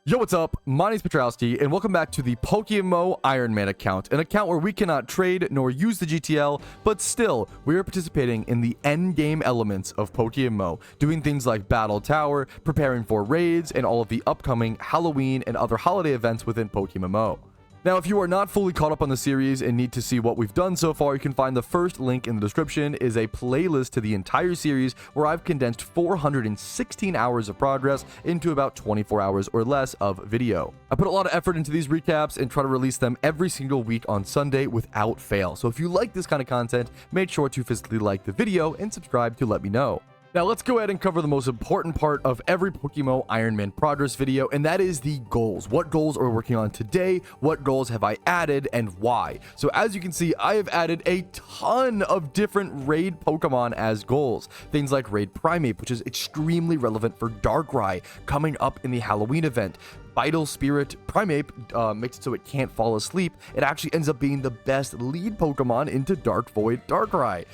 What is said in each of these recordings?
Yo, what's up? My name's Petrowski, and welcome back to the PokeMMO Iron Man account, an account where we cannot trade nor use the GTL, but still, we are participating in the endgame elements of PokeMMO, doing things like Battle Tower, preparing for raids, and all of the upcoming Halloween and other holiday events within PokeMMO. Now, if you are not fully caught up on the series and need to see what we've done so far, you can find the first link in the description is a playlist to the entire series where I've condensed 416 hours of progress into about 24 hours or less of video. I put a lot of effort into these recaps and try to release them every single week on Sunday without fail. So if you like this kind of content, make sure to physically like the video and subscribe to let me know. Now let's go ahead and cover the most important part of every PokeMMO Iron Man progress video, and that is the goals. What goals are we working on today? What goals have I added and why? So as you can see, I have added a ton of different raid Pokemon as goals. Things like Raid Primeape, which is extremely relevant for Darkrai coming up in the Halloween event. Vital Spirit Primeape makes it so it can't fall asleep. It actually ends up being the best lead Pokemon into Dark Void Darkrai.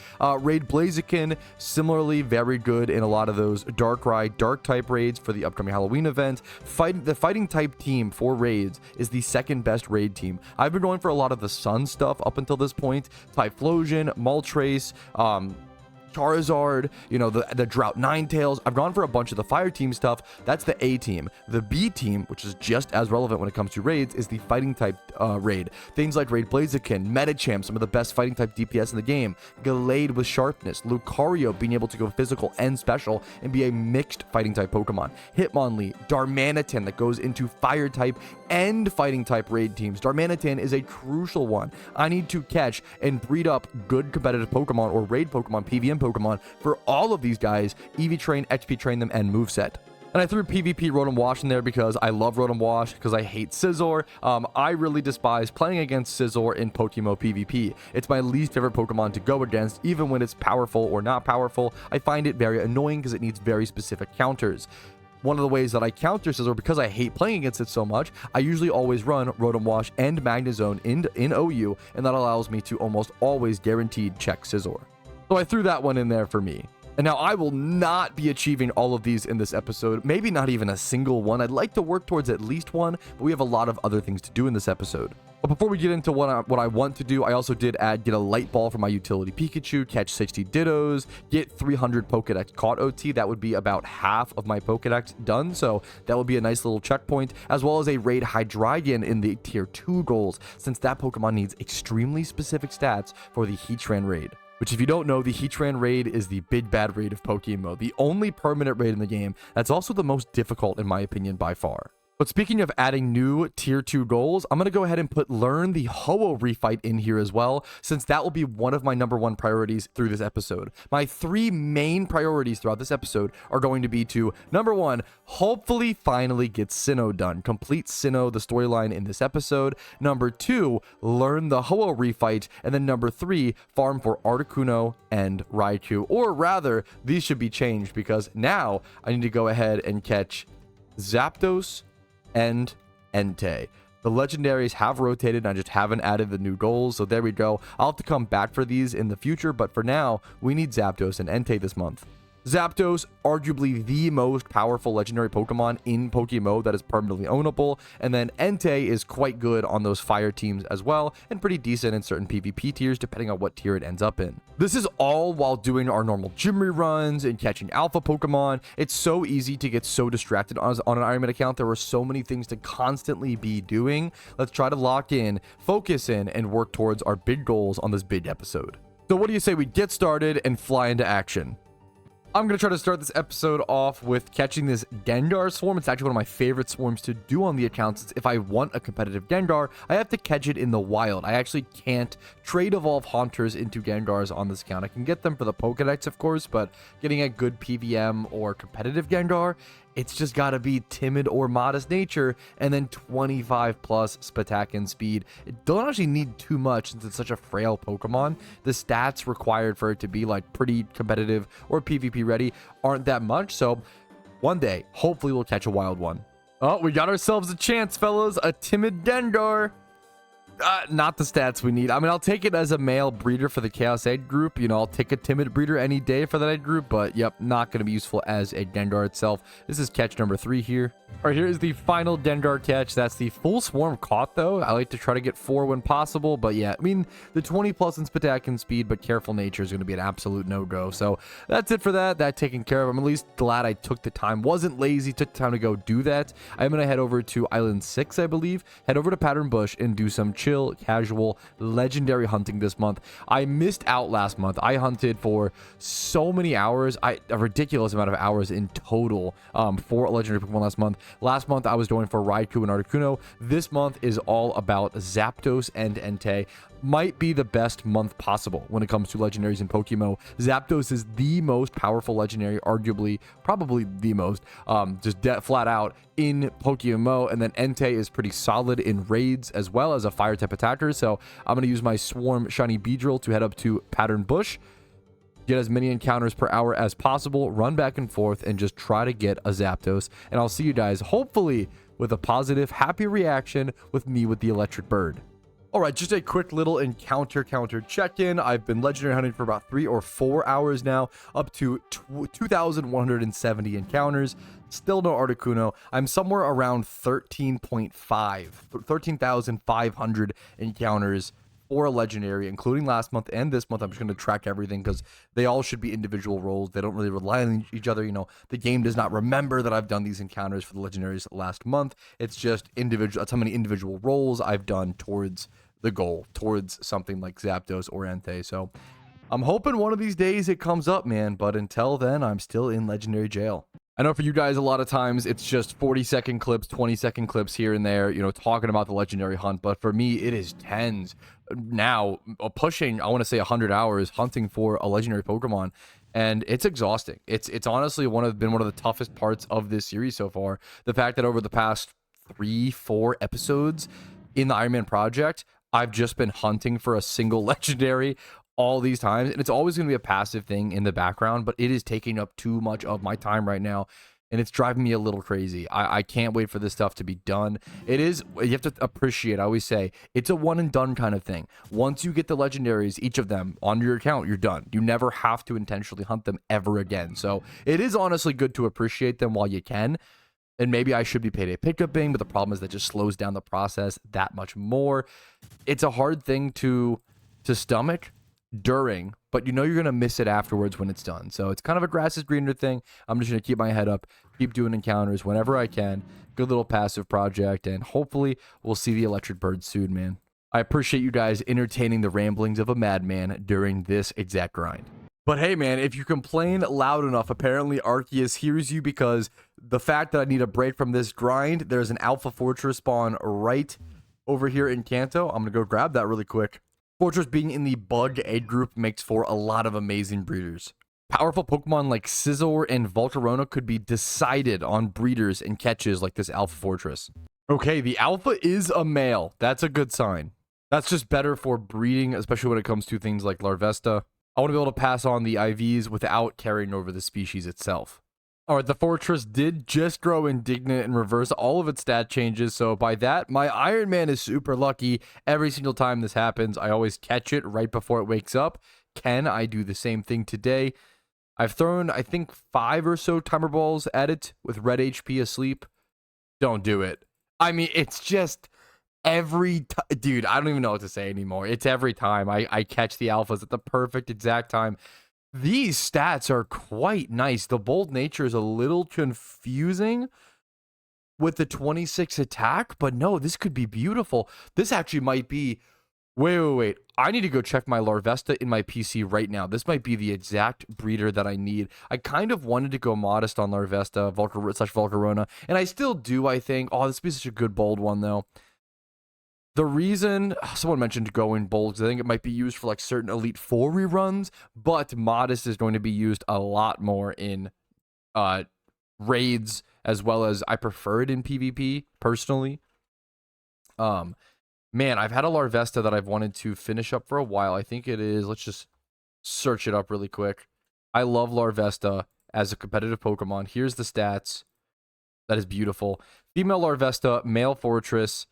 Raid Blaziken, similarly very good in a lot of those Darkrai Dark type raids for the upcoming Halloween event. The fighting type team for raids is the second best raid team. I've been going for a lot of the Sun stuff up until this point. Typhlosion, Moltres, Charizard, you know, the Drought Ninetales. I've gone for a bunch of the fire team stuff. That's the A team. The B team, which is just as relevant when it comes to raids, is the fighting type raid. Things like Raid Blaziken, Medicham, some of the best fighting type DPS in the game, Gallade with sharpness, Lucario being able to go physical and special and be a mixed fighting type Pokemon, Hitmonlee, Darmanitan that goes into fire type and fighting type raid teams. Darmanitan is a crucial one. I need to catch and breed up good competitive Pokemon or raid Pokemon, PVM Pokemon for all of these guys, EV train, XP train them, and moveset. And I threw PvP Rotom Wash in there because I love Rotom Wash, because I hate Scizor. I really despise playing against Scizor in PokeMMO PvP. It's my least favorite Pokemon to go against, even when it's powerful or not powerful. I find it very annoying because it needs very specific counters. One of the ways that I counter Scizor, because I hate playing against it so much, I usually always run Rotom Wash and Magnezone in OU, and that allows me to almost always guaranteed check Scizor. So I threw that one in there for me. And now I will not be achieving all of these in this episode, maybe not even a single one. I'd like to work towards at least one, but we have a lot of other things to do in this episode. But before we get into what I want to do, I also did get a light ball for my utility Pikachu, catch 60 Dittos, get 300 Pokedex caught OT. That would be about half of my Pokedex done, so that would be a nice little checkpoint, as well as a raid Hydreigon in the tier 2 goals, since that Pokemon needs extremely specific stats for the Heatran raid. Which, if you don't know, the Heatran raid is the big bad raid of PokeMMO, the only permanent raid in the game that's also the most difficult in my opinion by far. But speaking of adding new tier 2 goals, I'm going to go ahead and put learn the Ho-Oh refight in here as well, since that will be one of my #1 priorities through this episode. My 3 main priorities throughout this episode are going to be to, #1, hopefully finally get Sinnoh done. Complete Sinnoh, the storyline in this episode. #2, learn the Ho-Oh refight. And then #3, farm for Articuno and Raikou. Or rather, these should be changed because now I need to go ahead and catch Zapdos and Entei. The legendaries have rotated and I just haven't added the new goals, so there we go. I'll have to come back for these in the future, but for now, we need Zapdos and Entei this month. Zapdos, arguably the most powerful legendary Pokemon in PokeMMO that is permanently ownable, and then Entei is quite good on those fire teams as well, and pretty decent in certain PvP tiers depending on what tier it ends up in. This is all while doing our normal gym reruns and catching alpha Pokemon. It's so easy to get so distracted on an Iron Man account. There were so many things to constantly be doing. Let's try to lock in, focus in, and work towards our big goals on this big episode. So what do you say we get started and fly into action? I'm going to try to start this episode off with catching this Gengar swarm. It's actually one of my favorite swarms to do on the account, since if I want a competitive Gengar, I have to catch it in the wild. I actually can't trade evolve Haunters into Gengars on this account. I can get them for the Pokedex, of course, but getting a good PVM or competitive Gengar, it's just got to be timid or modest nature, and then 25 plus Spatakin speed. It don't actually need too much since it's such a frail Pokemon. The stats required for it to be like pretty competitive or PvP ready aren't that much, so one day, hopefully we'll catch a wild one. Oh, we got ourselves a chance, fellas. A timid Gengar. Not the stats we need. I mean, I'll take it as a male breeder for the Chaos Egg group. You know, I'll take a timid breeder any day for that egg group, but yep, not going to be useful as a Gengar itself. This is catch number 3 here. All right, here is the final Gengar catch. That's the full swarm caught, though. I like to try to get 4 when possible, but yeah, I mean, the 20 plus in Spitakin speed, but careful nature is going to be an absolute no-go. So that's it for that. That taken care of. I'm at least glad I took the time. Wasn't lazy, took the time to go do that. I'm going to head over to Island 6, I believe, head over to Pattern Bush and do some chill, casual, legendary hunting this month. I missed out last month. I hunted for so many hours, a ridiculous amount of hours in total for a legendary Pokemon last month. Last month, I was going for Raikou and Articuno. This month is all about Zapdos and Entei. Might be the best month possible when it comes to legendaries in PokeMMO. Zapdos is the most powerful legendary, arguably, probably the most, just flat out in PokeMMO. And then Entei is pretty solid in raids as well as a fire type attacker. So I'm going to use my Swarm Shiny Beedrill to head up to Pattern Bush, get as many encounters per hour as possible, run back and forth, and just try to get a Zapdos. And I'll see you guys, hopefully, with a positive, happy reaction with me with the Electric Bird. All right, just a quick little encounter check-in. I've been legendary hunting for about 3 or 4 hours now, up to 2,170 encounters. Still no Articuno. I'm somewhere around 13,500 encounters for a legendary, including last month and this month. I'm just going to track everything because they all should be individual roles. They don't really rely on each other. You know, the game does not remember that I've done these encounters for the legendaries last month. It's just individual. That's how many individual roles I've done towards the goal, towards something like Zapdos or Entei. So I'm hoping one of these days it comes up, man. But until then, I'm still in legendary jail. I know for you guys, a lot of times it's just 40-second clips, 20-second clips here and there, you know, talking about the legendary hunt. But for me, it is tens now, pushing, I want to say 100 hours hunting for a legendary Pokemon. And it's exhausting. It's honestly been one of the toughest parts of this series so far. The fact that over the past 3-4 episodes in the Iron Man project, I've just been hunting for a single legendary all these times, and it's always going to be a passive thing in the background, but it is taking up too much of my time right now, and it's driving me a little crazy. I can't wait for this stuff to be done. It is, you have to appreciate, I always say, it's a one and done kind of thing. Once you get the legendaries, each of them on your account, you're done. You never have to intentionally hunt them ever again. So it is honestly good to appreciate them while you can. And maybe I should be paid a pickup thing, but the problem is that just slows down the process that much more. It's a hard thing to stomach during, but you know you're going to miss it afterwards when it's done. So it's kind of a grass is greener thing. I'm just going to keep my head up, keep doing encounters whenever I can. Good little passive project, and hopefully we'll see the Electric Bird soon, man. I appreciate you guys entertaining the ramblings of a madman during this exact grind. But hey, man, if you complain loud enough, apparently Arceus hears you, because the fact that I need a break from this grind, there's an Alpha Fortress spawn right over here in Kanto. I'm going to go grab that really quick. Fortress being in the bug egg group makes for a lot of amazing breeders. Powerful Pokemon like Scizor and Volcarona could be decided on breeders and catches like this Alpha Fortress. Okay, the Alpha is a male. That's a good sign. That's just better for breeding, especially when it comes to things like Larvesta. I want to be able to pass on the IVs without carrying over the species itself. All right, the Fortress did just grow Indignant and reverse all of its stat changes. So by that, my Iron Man is super lucky. Every single time this happens, I always catch it right before it wakes up. Can I do the same thing today? I've thrown, I think, 5 or so timer balls at it with red HP asleep. Don't do it. I mean, it's just every dude, I don't even know what to say anymore. It's every time I catch the alphas at the perfect exact time. These stats are quite nice. The bold nature is a little confusing with the 26 attack, but no, this could be beautiful. This actually might be... Wait. I need to go check my Larvesta in my PC right now. This might be the exact breeder that I need. I kind of wanted to go modest on Larvesta, Volcarona, and I still do, I think. Oh, this would be such a good bold one, though. The reason, someone mentioned going bold, because I think it might be used for like certain Elite Four reruns, but modest is going to be used a lot more in raids, as well as I prefer it in PvP, personally. Man, I've had a Larvesta that I've wanted to finish up for a while. I think it is, let's just search it up really quick. I love Larvesta as a competitive Pokemon. Here's the stats. That is beautiful. Female Larvesta, male Fortress,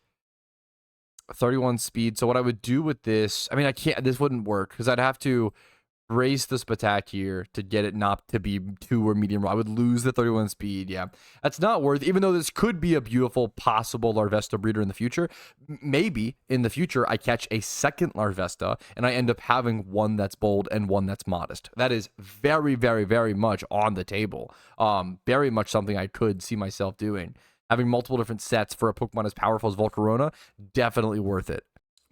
31 speed. So what I would do with this, I mean, I can't, this wouldn't work because I'd have to race the Spatakier to get it not to be 2 or medium raw. I would lose the 31 speed. Yeah, that's not worth, even though this could be a beautiful possible Larvesta breeder in the future. Maybe in the future I catch a second Larvesta and I end up having one that's bold and one that's modest. That is very, very, very much on the table. Very much something I could see myself doing. Having multiple different sets for a Pokemon as powerful as Volcarona, definitely worth it.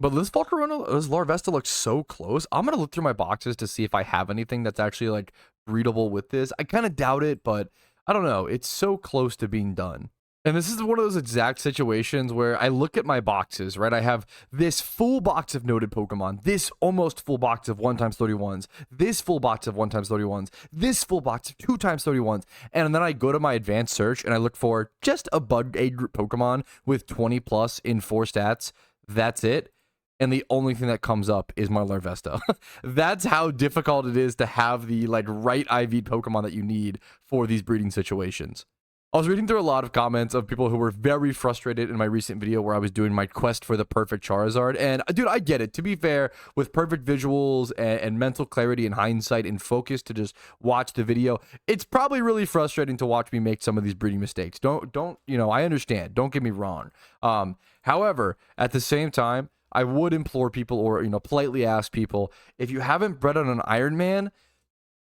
But this Volcarona, this Larvesta looks so close. I'm going to look through my boxes to see if I have anything that's actually like breedable with this. I kind of doubt it, but I don't know. It's so close to being done. And this is one of those exact situations where I look at my boxes, right? I have this full box of noted Pokemon, this almost full box of 1x31s, this full box of 1x31s, this full box of 2x31s. And then I go to my advanced search and I look for just a bug age group Pokemon with 20 plus in 4 stats. That's it. And the only thing that comes up is my Larvesta. That's how difficult it is to have the like right IV Pokemon that you need for these breeding situations. I was reading through a lot of comments of people who were very frustrated in my recent video where I was doing my quest for the perfect Charizard. And dude, I get it. To be fair, with perfect visuals and mental clarity and hindsight and focus to just watch the video, it's probably really frustrating to watch me make some of these breeding mistakes. Don't, you know, I understand. Don't get me wrong. However, at the same time, I would implore people or, you know, politely ask people, if you haven't bred on an Iron Man,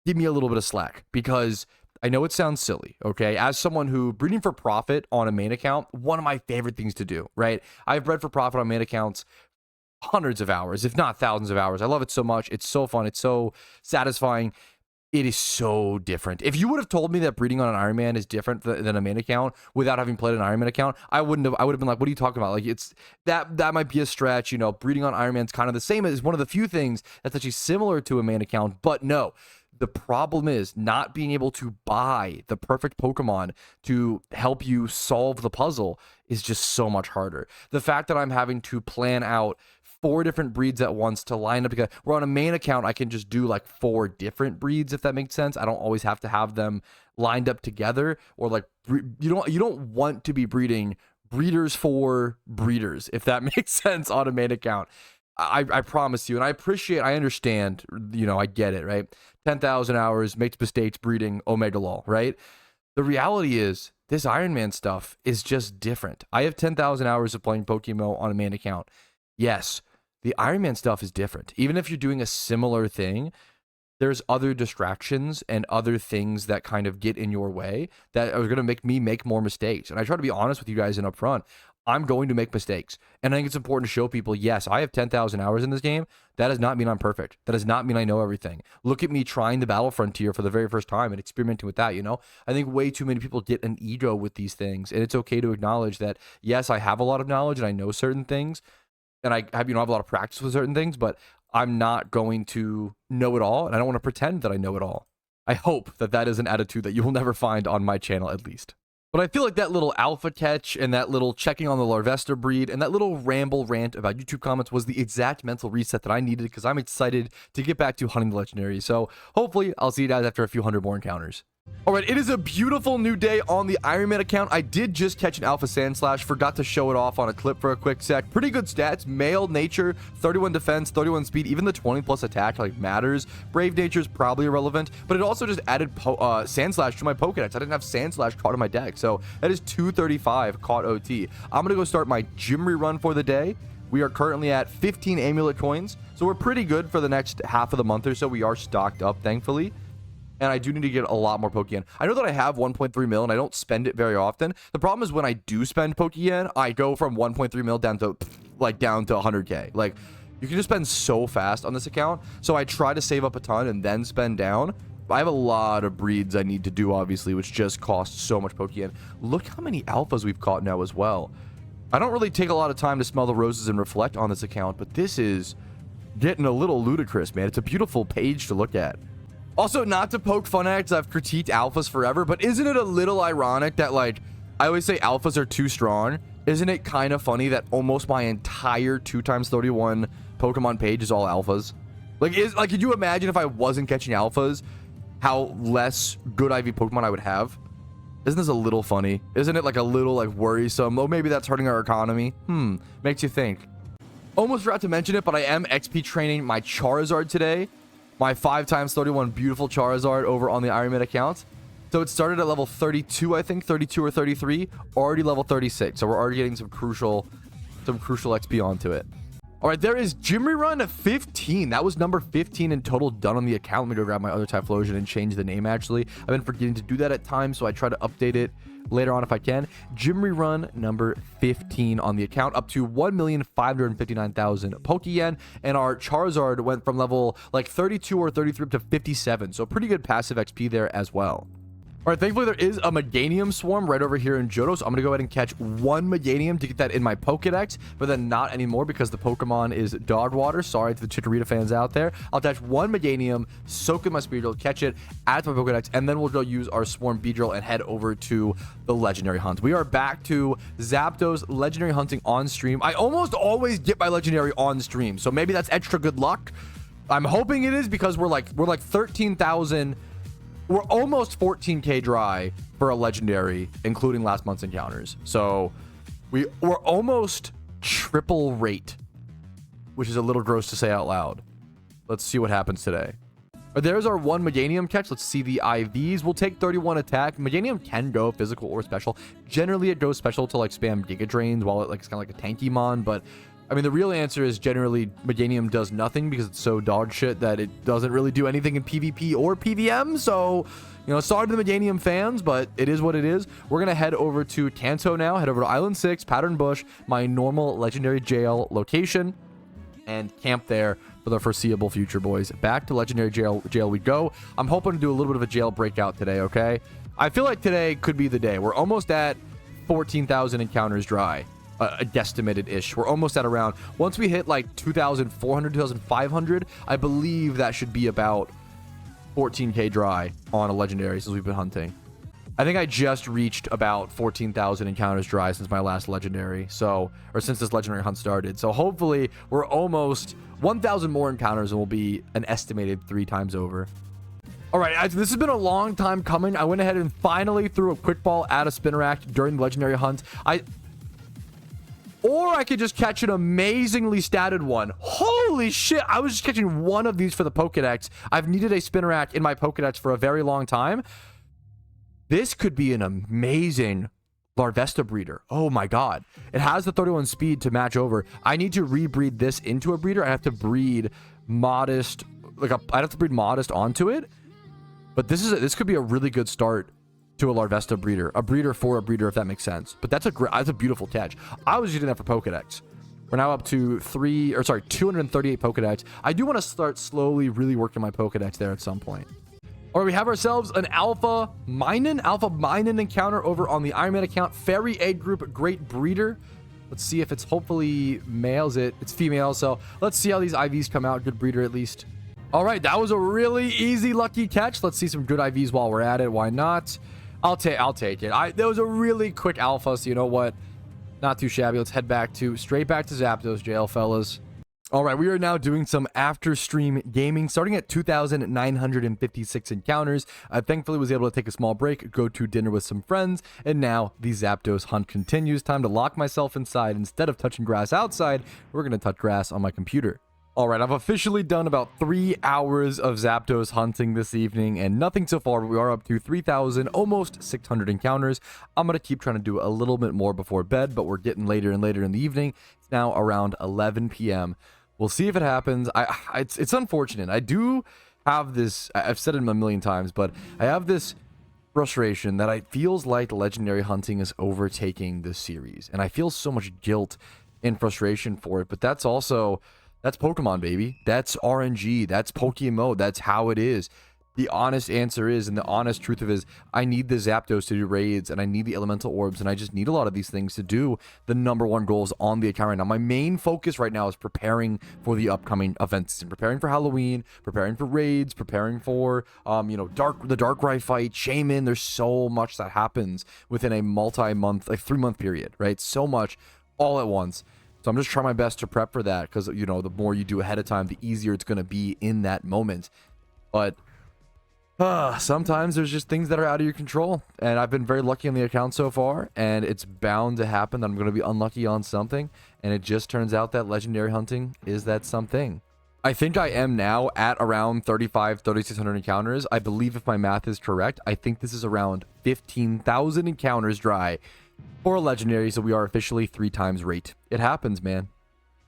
give me a little bit of slack, because I know it sounds silly, okay? As someone who breeding for profit on a main account, one of my favorite things to do, right? I've bred for profit on main accounts hundreds of hours, if not thousands of hours. I love it so much. It's so fun. It's so satisfying. It is so different. If you would have told me that breeding on an Iron Man is different than a main account without having played an Iron Man account, I would have been like, what are you talking about? Like, it's that might be a stretch, you know. Breeding on Iron Man's kind of the same. It's one of the few things that's actually similar to a main account, but no. The problem is not being able to buy the perfect Pokemon to help you solve the puzzle is just so much harder. The fact that I'm having to plan out 4 different breeds at once to line up together. Where on a main account, I can just do like 4 different breeds, if that makes sense. I don't always have to have them lined up together, or like you don't want to be breeding breeders for breeders, if that makes sense, on a main account. I promise you, and I understand, you know, I get it, right? 10,000 hours, makes mistakes breeding, Omega Law, right? The reality is, this Iron Man stuff is just different. I have 10,000 hours of playing PokeMMO on a main account. Yes, the Iron Man stuff is different. Even if you're doing a similar thing, there's other distractions and other things that kind of get in your way that are going to make me make more mistakes. And I try to be honest with you guys in up front. I'm going to make mistakes. And I think it's important to show people, yes, I have 10,000 hours in this game. That does not mean I'm perfect. That does not mean I know everything. Look at me trying the Battle Frontier for the very first time and experimenting with that, you know? I think way too many people get an ego with these things. And it's okay to acknowledge that, yes, I have a lot of knowledge and I know certain things. And I have, you know, I have a lot of practice with certain things, but I'm not going to know it all. And I don't want to pretend that I know it all. I hope that that is an attitude that you will never find on my channel, at least. But I feel like that little alpha catch and that little checking on the Larvesta breed and that little ramble rant about YouTube comments was the exact mental reset that I needed, because I'm excited to get back to hunting the legendary. So hopefully I'll see you guys after a few hundred more encounters. All right, it is a beautiful new day on the Iron Man account. I did just catch an Alpha Sandslash, forgot to show it off on a clip for a quick sec. Pretty good stats, male nature, 31 defense, 31 speed, even the 20 plus attack like matters. Brave nature is probably irrelevant, but it also just added Sandslash to my Pokedex. I didn't have Sandslash caught in my deck, so that is 235 caught OT. I'm gonna go start my gym rerun for the day. We are currently at 15 amulet coins, so we're pretty good for the next half of the month or so. We are stocked up, thankfully. And I do need to get a lot more Pokeyen. I know that I have 1.3 mil and I don't spend it very often. The problem is when I do spend Pokeyen, I go from 1.3 mil down to 100k. Like, you can just spend so fast on this account. So I try to save up a ton and then spend down. I have a lot of breeds I need to do, obviously, which just costs so much Pokeyen. Look how many alphas we've caught now as well. I don't really take a lot of time to smell the roses and reflect on this account, but this is getting a little ludicrous, man. It's a beautiful page to look at. Also, not to poke fun at, because I've critiqued alphas forever, but isn't it a little ironic that, like, I always say alphas are too strong? Isn't it kind of funny that almost my entire 2x31 Pokemon page is all alphas? Like, could you imagine if I wasn't catching alphas, how less good IV Pokemon I would have? Isn't this a little funny? Isn't it like a little, like, worrisome? Oh, maybe that's hurting our economy. Makes you think. Almost forgot to mention it, but I am XP training my Charizard today. My 5x31 beautiful Charizard over on the Iron Man account. So it started at level 32, I think, 32 or 33, already level 36. So we're already getting some crucial XP onto it. All right, there is Gym Rerun 15. That was number 15 in total done on the account. Let me go grab my other Typhlosion and change the name, actually. I've been forgetting to do that at times, so I try to update it later on if I can. Gym Rerun number 15 on the account, up to 1,559,000 Pokeyen, and our Charizard went from level like 32 or 33 up to 57, so pretty good passive XP there as well. All right, thankfully there is a Meganium Swarm right over here in Johto, so I'm gonna go ahead and catch one Meganium to get that in my Pokedex, but then not anymore because the Pokemon is dog water. Sorry to the Chikorita fans out there. I'll attach one Meganium, soak in my Speedrill, catch it, add to my Pokedex, and then we'll go use our Swarm Beedrill and head over to the Legendary Hunt. We are back to Zapdos Legendary Hunting on stream. I almost always get my Legendary on stream, so maybe that's extra good luck. I'm hoping it is because we're like 13,000. We're almost 14k dry for a legendary, including last month's encounters. So we're almost triple rate, which is a little gross to say out loud. Let's see what happens today. There's our one Meganium catch. Let's see the IVs. We'll take 31 attack. Meganium can go physical or special. Generally, it goes special to like spam Giga Drains while it's kind of like a tanky mon, but I mean, the real answer is generally Meganium does nothing because it's so dog shit that it doesn't really do anything in PvP or PvM. So, you know, sorry to the Meganium fans, but it is what it is. We're going to head over to Kanto now, head over to Island 6, Pattern Bush, my normal Legendary Jail location, and camp there for the foreseeable future, boys. Back to Legendary Jail we go. I'm hoping to do a little bit of a jail breakout today, okay? I feel like today could be the day. We're almost at 14,000 encounters dry. A guesstimated-ish. We're almost at around, once we hit like 2,400, 2,500, I believe that should be about 14k dry on a legendary since we've been hunting. I think I just reached about 14,000 encounters dry since my last legendary, so, or since this legendary hunt started. So hopefully we're almost 1,000 more encounters and we'll be an estimated 3 times over. All right, this has been a long time coming. I went ahead and finally threw a quick ball at a Spinarak during the legendary hunt. Or I could just catch an amazingly statted one. Holy shit, I was just catching one of these for the Pokedex. I've needed a Spinarak in my Pokedex for a very long time. This could be an amazing Larvesta breeder. Oh my god. It has the 31 speed to match over. I need to rebreed this into a breeder. I have to breed Modest, I'd have to breed Modest onto it. But this could be a really good start to a Larvesta breeder. A breeder for a breeder, if that makes sense. But that's a beautiful catch. I was using that for Pokedex. We're now up to 238 Pokedex. I do want to start slowly really working my Pokedex there at some point. All right, we have ourselves an Alpha Minun encounter over on the Iron Man account. Fairy Egg Group, great breeder. Let's see if it's hopefully males. It's female, so let's see how these IVs come out. Good breeder at least. All right, that was a really easy lucky catch. Let's see some good IVs while we're at it. Why not? I'll take it. That was a really quick alpha, so you know what? Not too shabby. Let's head straight back to Zapdos jail, fellas. All right, we are now doing some after stream gaming, starting at 2,956 encounters. I thankfully was able to take a small break, go to dinner with some friends, and now the Zapdos hunt continues. Time to lock myself inside. Instead of touching grass outside, we're going to touch grass on my computer. All right, I've officially done about 3 hours of Zapdos hunting this evening, and nothing so far, but we are up to 3,000, almost 600 encounters. I'm going to keep trying to do a little bit more before bed, but we're getting later and later in the evening. It's now around 11 p.m. We'll see if it happens. It's unfortunate. I do have this, I've said it a million times, but I have this frustration that it feels like legendary hunting is overtaking this series, and I feel so much guilt and frustration for it, but that's Pokemon, baby. That's RNG. That's PokeMMO. That's how it is. The honest answer is, and the honest truth of it is, I need the Zapdos to do raids, and I need the Elemental Orbs, and I just need a lot of these things to do the #1 goals on the account right now. My main focus right now is preparing for the upcoming events, and preparing for Halloween, preparing for raids, preparing for, the Darkrai fight, Shaman. There's so much that happens within a multi-month, like 3-month period, right? So much all at once. So I'm just trying my best to prep for that because, the more you do ahead of time, the easier it's going to be in that moment. But Sometimes there's just things that are out of your control, and I've been very lucky on the account so far, and it's bound to happen that I'm going to be unlucky on something, and it just turns out that legendary hunting is that something. I think I am now at around 3,600 encounters. I believe if my math is correct, I think this is around 15,000 encounters dry for a legendary, so we are officially 3 times rate. It happens, man.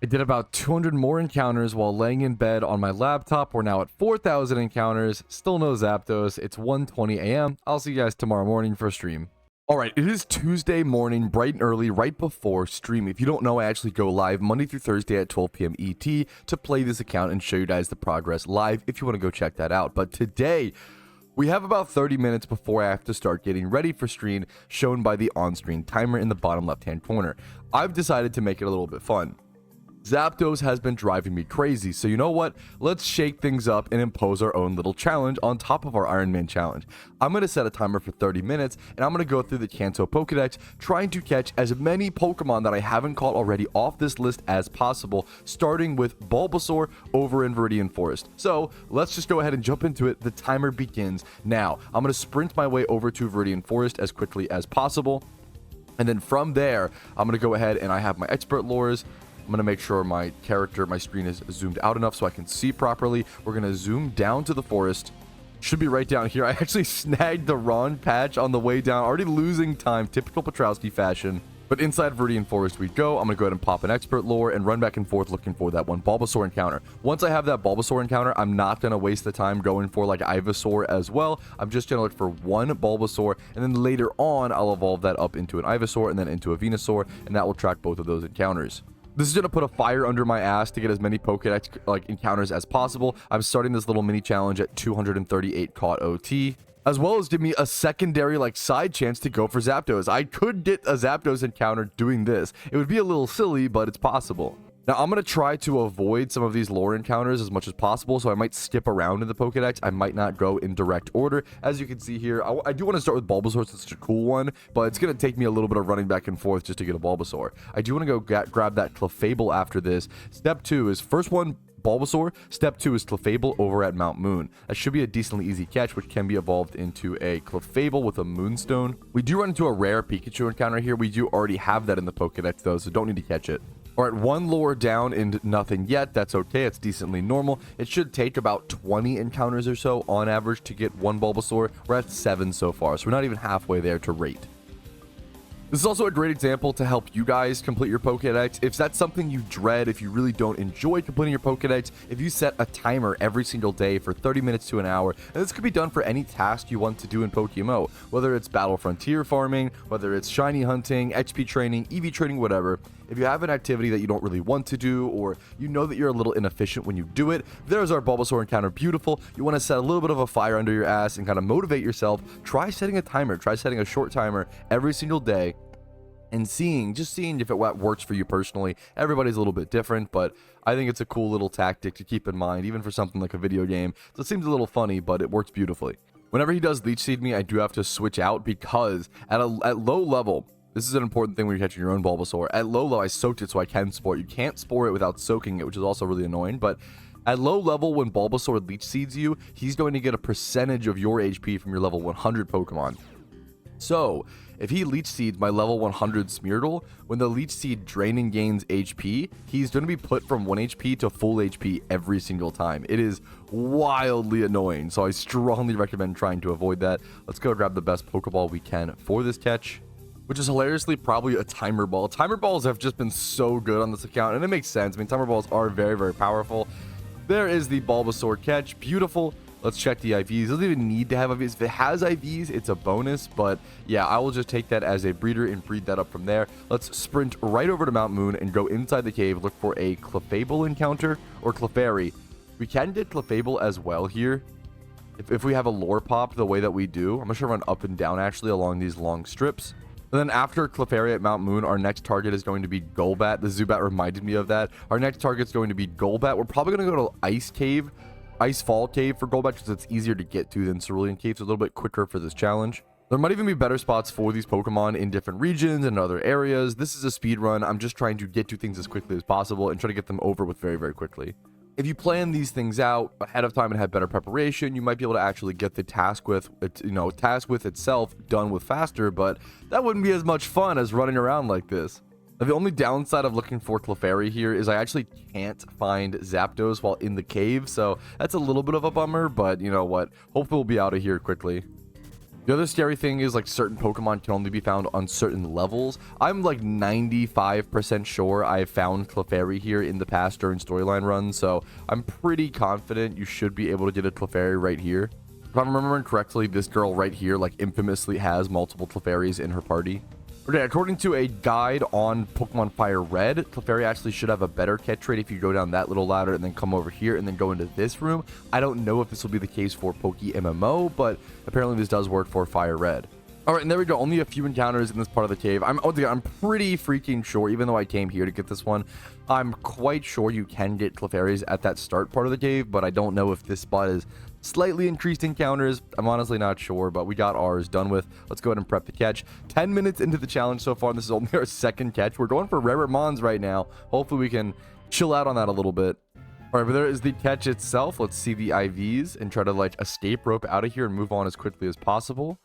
I did about 200 more encounters while laying in bed on my laptop. We're now at 4,000 encounters. Still no Zapdos. It's 1:20 a.m. I'll see you guys tomorrow morning for a stream. All right, it is Tuesday morning, bright and early, right before stream. If you don't know, I actually go live Monday through Thursday at 12 p.m. ET to play this account and show you guys the progress live if you want to go check that out. But today, we have about 30 minutes before I have to start getting ready for stream, shown by the on-screen timer in the bottom left-hand corner. I've decided to make it a little bit fun. Zapdos has been driving me crazy, so you know what? Let's shake things up and impose our own little challenge on top of our Iron Man challenge. I'm going to set a timer for 30 minutes, and I'm going to go through the Kanto Pokedex, trying to catch as many Pokemon that I haven't caught already off this list as possible, starting with Bulbasaur over in Viridian Forest. So, let's just go ahead and jump into it. The timer begins now. I'm going to sprint my way over to Viridian Forest as quickly as possible, and then from there, I'm going to go ahead and I have my expert lures. I'm going to make sure my screen is zoomed out enough so I can see properly. We're going to zoom down to the forest. Should be right down here. I actually snagged the wrong patch on the way down. Already losing time, typical Petrowski fashion. But inside Viridian Forest we go. I'm going to go ahead and pop an expert lure and run back and forth looking for that one Bulbasaur encounter. Once I have that Bulbasaur encounter, I'm not going to waste the time going for like Ivysaur as well. I'm just going to look for one Bulbasaur, and then later on I'll evolve that up into an Ivysaur and then into a Venusaur, and that will track both of those encounters. This is going to put a fire under my ass to get as many Pokedex encounters as possible. I'm starting this little mini challenge at 238 caught OT, as well as give me a secondary side chance to go for Zapdos. I could get a Zapdos encounter doing this. It would be a little silly, but it's possible. Now, I'm going to try to avoid some of these lore encounters as much as possible, so I might skip around in the Pokedex. I might not go in direct order. As you can see here, I do want to start with Bulbasaur, since it's such a cool one, but it's going to take me a little bit of running back and forth just to get a Bulbasaur. I do want to go grab that Clefable after this. Step 2 is first one, Bulbasaur. Step 2 is Clefable over at Mount Moon. That should be a decently easy catch, which can be evolved into a Clefable with a Moonstone. We do run into a rare Pikachu encounter here. We do already have that in the Pokedex, though, so don't need to catch it. All right, one lure down and nothing yet. That's okay. It's decently normal. It should take about 20 encounters or so on average to get one Bulbasaur. We're at 7 so far, so we're not even halfway there to rate. This is also a great example to help you guys complete your Pokedex. If that's something you dread, if you really don't enjoy completing your Pokedex, if you set a timer every single day for 30 minutes to an hour, and this could be done for any task you want to do in PokeMMO, whether it's Battle Frontier farming, whether it's shiny hunting, XP training, EV training, whatever. If you have an activity that you don't really want to do, or you know that you're a little inefficient when you do it, there's our Bulbasaur encounter. Beautiful. You want to set a little bit of a fire under your ass and kind of motivate yourself. Try setting a timer. Try setting a short timer every single day and just seeing if it works for you personally. Everybody's a little bit different, but I think it's a cool little tactic to keep in mind, even for something like a video game. So it seems a little funny, but it works beautifully. Whenever he does Leech Seed me, I do have to switch out, because at low level, this is an important thing when you're catching your own Bulbasaur. At low level, I soaked it so I can spore it. You can't spore it without soaking it, which is also really annoying, but at low level, when Bulbasaur Leech Seeds you, he's going to get a percentage of your HP from your level 100 Pokemon. So, if he Leech Seeds my level 100 Smeargle, when the Leech Seed draining gains HP, he's going to be put from 1 HP to full HP every single time. It is wildly annoying, so I strongly recommend trying to avoid that. Let's go grab the best Pokeball we can for this catch, which is hilariously probably a Timer Ball. Timer Balls have just been so good on this account, and it makes sense. I mean, Timer Balls are very, very powerful. There is the Bulbasaur catch. Beautiful. Let's check the IVs. It doesn't even need to have IVs. If it has IVs, it's a bonus, but yeah, I will just take that as a breeder and breed that up from there. Let's sprint right over to Mount Moon and go inside the cave, look for a Clefable encounter, or Clefairy. We can get Clefable as well here, if we have a lore pop the way that we do. I'm just gonna run up and down actually along these long strips. And then after Clefairy at Mount Moon, our next target is going to be Golbat. The Zubat reminded me of that. Our next target is going to be Golbat. We're probably going to go to Ice Fall Cave for Golbat, because it's easier to get to than Cerulean Cave, so a little bit quicker for this challenge. There might even be better spots for these Pokemon in different regions and other areas. This is a speed run. I'm just trying to get to things as quickly as possible and try to get them over with very, very quickly. if you plan these things out ahead of time and have better preparation, you might be able to actually get the task with it, task with itself done with faster, but that wouldn't be as much fun as running around like this. Now, the only downside of looking for Clefairy here is I actually can't find Zapdos while in the cave, so that's a little bit of a bummer, but you know what? Hopefully we'll be out of here quickly. The other scary thing is like certain Pokemon can only be found on certain levels. I'm like 95% sure I've found Clefairy here in the past during storyline runs, so I'm pretty confident you should be able to get a Clefairy right here. If I'm remembering correctly, this girl right here like infamously has multiple Clefairies in her party. Okay, according to a guide on Pokemon Fire Red, Clefairy actually should have a better catch rate if you go down that little ladder and then come over here and then go into this room. I don't know if this will be the case for PokeMMO, but apparently this does work for Fire Red. All right, and there we go. Only a few encounters in this part of the cave. I'm pretty freaking sure, even though I came here to get this one, I'm quite sure you can get Clefairies at that start part of the cave, but I don't know if this spot is slightly increased encounters. I'm honestly not sure, but we got ours done with. Let's go ahead and prep the catch. 10 minutes into the challenge so far, and this is only our second catch. We're going for Rare Mons right now. Hopefully we can chill out on that a little bit. All right, but there is the catch itself. Let's see the IVs and try to like escape rope out of here and move on as quickly as possible.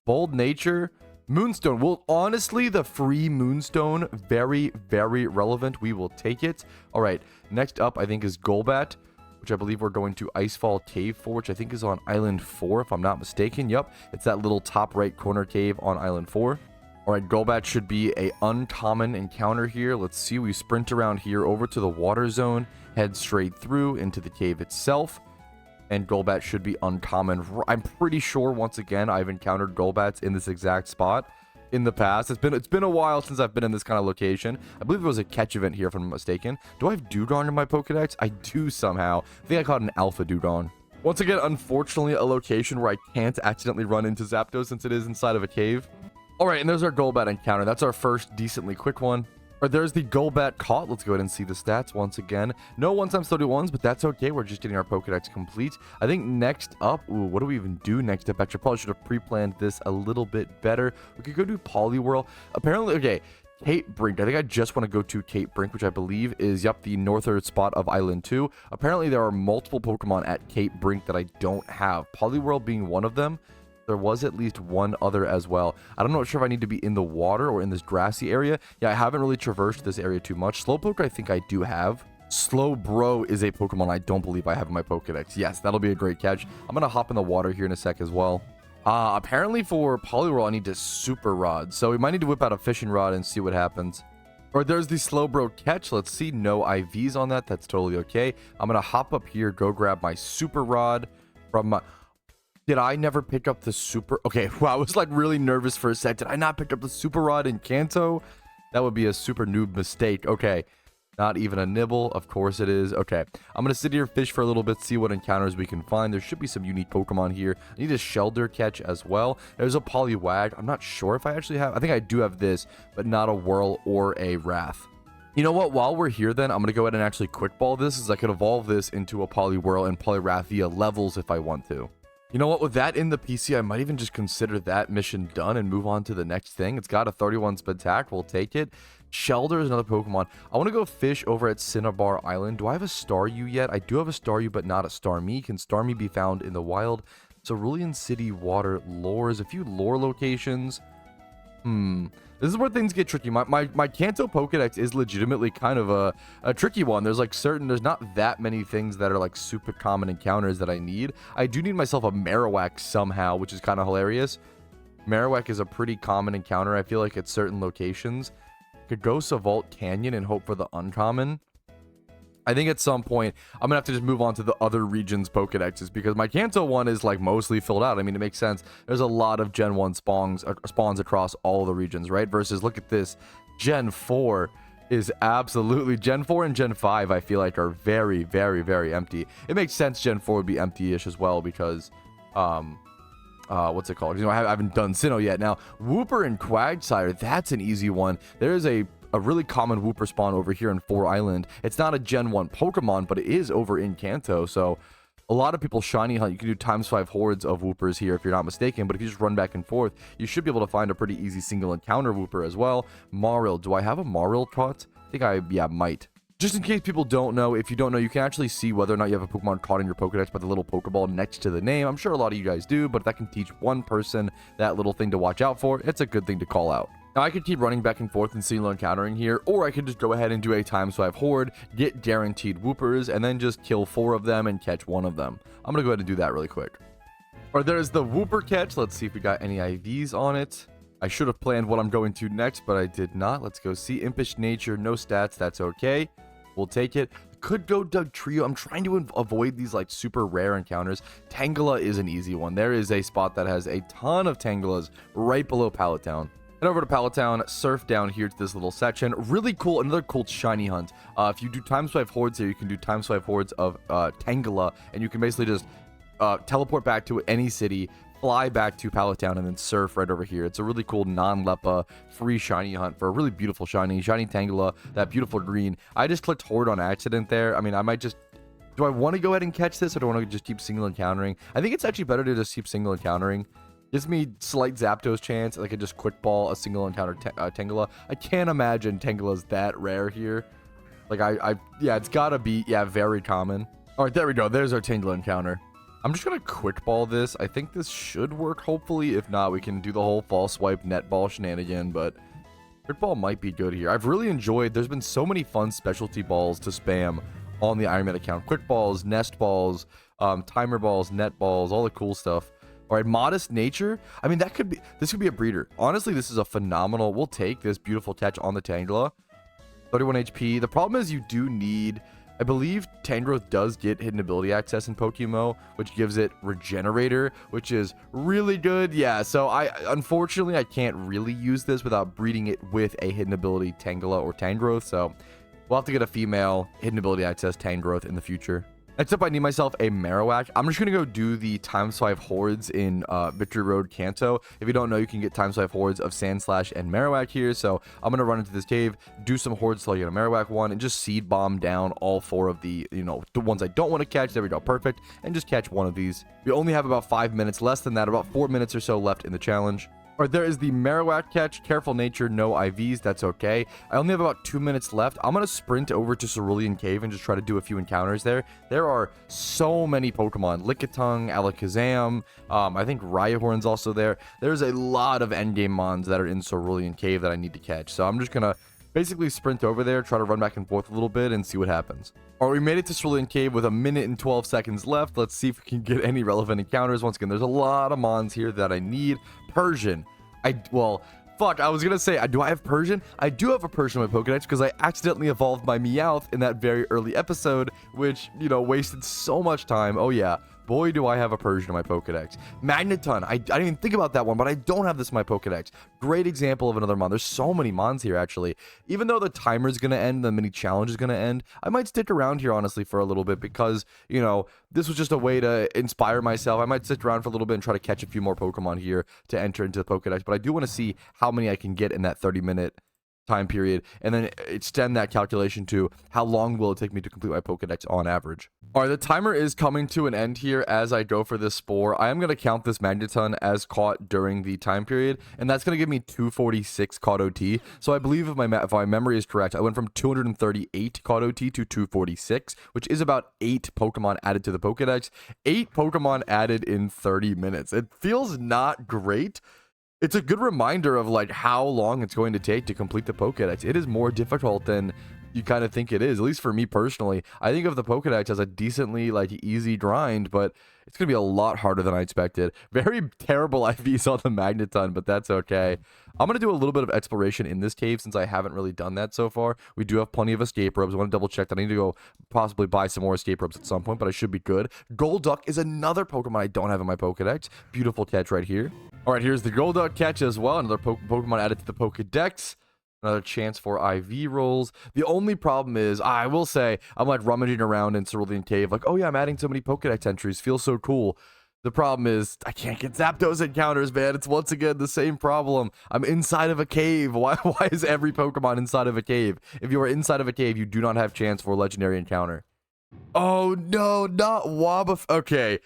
Bold Nature, Moonstone. Well, honestly, the free Moonstone, very, very relevant. We will take it. All right, next up, I think, is Golbat, which I believe we're going to Icefall Cave for, which I think is on Island 4, if I'm not mistaken. Yep, it's that little top right corner cave on Island 4. All right, Golbat should be a uncommon encounter here. Let's see, we sprint around here over to the water zone, head straight through into the cave itself. And Golbat should be uncommon. I'm pretty sure, once again, I've encountered Golbats in this exact spot in the past. It's been a while since I've been in this kind of location. I believe there was a catch event here, if I'm not mistaken. Do I have Dewgong in my Pokedex? I do somehow. I think I caught an Alpha Dewgong. Once again, unfortunately, a location where I can't accidentally run into Zapdos since it is inside of a cave. All right, and there's our Golbat encounter. That's our first decently quick one. All right, there's the Golbat caught. Let's go ahead and see the stats once again. No 1x31s, but that's okay. We're just getting our Pokedex complete. I think next up, ooh, what do we even do next up? Actually, I probably should have pre-planned this a little bit better. We could go do Poliwhirl. Apparently, okay, Cape Brink. I think I just want to go to Cape Brink, which I believe is, yep, the northern spot of Island 2. Apparently, there are multiple Pokemon at Cape Brink that I don't have. Poliwhirl being one of them. There was at least one other as well. I'm not sure if I need to be in the water or in this grassy area. Yeah, I haven't really traversed this area too much. Slowpoke, I think I do have. Slowbro is a Pokemon I don't believe I have in my Pokedex. Yes, that'll be a great catch. I'm going to hop in the water here in a sec as well. Apparently for Poliwhirl, I need to Super Rod. So we might need to whip out a fishing rod and see what happens. Or there's the Slowbro catch. Let's see. No IVs on that. That's totally okay. I'm going to hop up here, go grab my Super Rod from my... Did I never pick up the super... Okay, wow, I was like really nervous for a sec. Did I not pick up the Super Rod in Kanto? That would be a super noob mistake. Okay, not even a nibble. Of course it is. Okay, I'm going to sit here, fish for a little bit, see what encounters we can find. There should be some unique Pokemon here. I need a Shelder catch as well. There's a Poliwag. I'm not sure if I actually have... I think I do have this, but not a Whirl or a Wrath. You know what? While we're here then, I'm going to go ahead and actually quick ball this, as I could evolve this into a Poliwhirl and Poliwrath via levels if I want to. You know what, with that in the PC, I might even just consider that mission done and move on to the next thing. It's got a 31 Spatak, we'll take it. Shelder is another Pokemon. I want to go fish over at Cinnabar Island. Do I have a Staryu yet? I do have a Staryu, but not a Starmie. Can Starmie be found in the wild? Cerulean City Water Lures, a few lore locations. This is where things get tricky. My Kanto Pokedex is legitimately kind of a tricky one. There's not that many things that are like super common encounters that I need. I do need myself a Marowak somehow, which is kind of hilarious. Marowak is a pretty common encounter, I feel like, at certain locations. Could go Savalt Canyon and hope for the uncommon. I think at some point, I'm going to have to just move on to the other regions' Pokedexes, because my Kanto one is like mostly filled out. I mean, it makes sense. There's a lot of Gen 1 spawns across all the regions, right? Versus, look at this. Gen 4 is absolutely... Gen 4 and Gen 5, I feel like, are very, very, very empty. It makes sense Gen 4 would be empty-ish as well, because... what's it called? You know, I haven't done Sinnoh yet. Now, Wooper and Quagsire, that's an easy one. There is a really common Wooper spawn over here in 4 Island. It's not a Gen 1 Pokemon, but it is over in Kanto, so a lot of people shiny hunt. You can do ×5 hordes of Woopers here if you're not mistaken, but if you just run back and forth, you should be able to find a pretty easy single encounter Wooper as well. Marill, do I have a Marill caught? I think yeah, might. Just in case people don't know, if you don't know, you can actually see whether or not you have a Pokemon caught in your Pokedex by the little Pokeball next to the name. I'm sure a lot of you guys do, but if that can teach one person that little thing to watch out for, it's a good thing to call out. Now, I could keep running back and forth and single encountering here, or I could just go ahead and do a time swipe horde, get guaranteed Whoopers, and then just kill 4 of them and catch 1 of them. I'm going to go ahead and do that really quick. Or there's the Whooper catch. Let's see if we got any IVs on it. I should have planned what I'm going to next, but I did not. Let's go see Impish Nature, no stats, that's okay. We'll take it. Could go Doug Trio. I'm trying to avoid these like super rare encounters. Tangela is an easy one. There is a spot that has a ton of Tangelas right below Pallet Town. Head over to Pallet Town, surf down here to this little section. Really cool, another cool shiny hunt. If you do time swipe hordes here, you can do time swipe hordes of Tangela, and you can basically just teleport back to any city, fly back to Pallet Town, and then surf right over here. It's a really cool non-Lepa free shiny hunt for a really beautiful shiny Tangela, that beautiful green. I just clicked horde on accident there. I mean, I might just... Do I want to go ahead and catch this, or do I want to just keep single encountering? I think it's actually better to just keep single encountering. Gives me slight Zapdos chance. I could just quick ball a single encounter Tangela. I can't imagine Tangela's that rare here. Like, yeah, it's gotta be, yeah, very common. All right, there we go. There's our Tangela encounter. I'm just gonna quick ball this. I think this should work, hopefully. If not, we can do the whole false swipe net ball shenanigan, but quick ball might be good here. I've really enjoyed, there's been so many fun specialty balls to spam on the Iron Man account. Quick balls, nest balls, timer balls, net balls, all the cool stuff. All right, Modest Nature. I mean, this could be a breeder. Honestly, this is a phenomenal, we'll take this beautiful catch on the Tangela. 31 HP. The problem is you do need, I believe Tangrowth does get hidden ability access in PokeMMO, which gives it Regenerator, which is really good. Yeah, so unfortunately, I can't really use this without breeding it with a hidden ability Tangela or Tangrowth, so we'll have to get a female hidden ability access Tangrowth in the future. Next up, I need myself a Marowak. I'm just going to go do the time swipe hordes in Victory Road Kanto. If you don't know, you can get time swipe hordes of Sandslash and Marowak here. So I'm going to run into this cave, do some hordes till I get a Marowak one, and just seed bomb down all 4 of the, the ones I don't want to catch. There we go, perfect. And just catch 1 of these. We only have about 5 minutes, less than that, about 4 minutes or so left in the challenge. Or there is the Marowak catch. Careful Nature, no IVs, that's okay. I only have about 2 minutes left. I'm going to sprint over to Cerulean Cave and just try to do a few encounters there. There are so many Pokemon. Lickitung, Alakazam, I think Rhyhorn's also there. There's a lot of endgame mons that are in Cerulean Cave that I need to catch. So I'm just going to basically sprint over there, try to run back and forth a little bit and see what happens. All right, we made it to Cerulean Cave with 1 minute and 12 seconds left. Let's see if we can get any relevant encounters. Once again, there's a lot of mons here that I need. Persian. Well, fuck, I was gonna say, do I have Persian? I do have a Persian in my Pokedex because I accidentally evolved my Meowth in that very early episode, which, wasted so much time. Oh yeah, boy do I have a Persian in my Pokedex. Magneton, I didn't even think about that one, but I don't have this in my Pokedex. Great example of another mon. There's so many mons here, actually. Even though the timer's gonna end, the mini challenge is gonna end, I might stick around here, honestly, for a little bit because, this was just a way to inspire myself. I might stick around for a little bit and try to catch a few more Pokemon here to enter into the Pokedex, but I do want to see how many I can get in that 30-minute time period, and then extend that calculation to how long will it take me to complete my Pokedex on average. All right, the timer is coming to an end here as I go for this Spore. I am going to count this Magneton as caught during the time period, and that's going to give me 246 caught OT. So I believe if my memory is correct, I went from 238 caught OT to 246, which is about 8 Pokemon added to the Pokedex. 8 Pokemon added in 30 minutes. It feels not great. It's a good reminder of like how long it's going to take to complete the Pokedex. It is more difficult than you kind of think it is, at least for me personally. I think of the Pokedex as a decently like easy grind, but it's going to be a lot harder than I expected. Very terrible IVs on the Magneton, but that's okay. I'm going to do a little bit of exploration in this cave since I haven't really done that so far. We do have plenty of escape robes. I want to double check that. I need to go possibly buy some more escape robes at some point, but I should be good. Golduck is another Pokemon I don't have in my Pokedex. Beautiful catch right here. All right, here's the Golduck catch as well. Another Pokemon added to the Pokedex. Another chance for IV rolls. The only problem is, I will say, I'm like rummaging around in Cerulean Cave, like, oh yeah, I'm adding so many Pokedex entries. Feels so cool. The problem is, I can't get Zapdos encounters, man. It's once again the same problem. I'm inside of a cave. Why is every Pokemon inside of a cave? If you are inside of a cave, you do not have chance for a legendary encounter. Oh no, not Wobbuffet. Okay.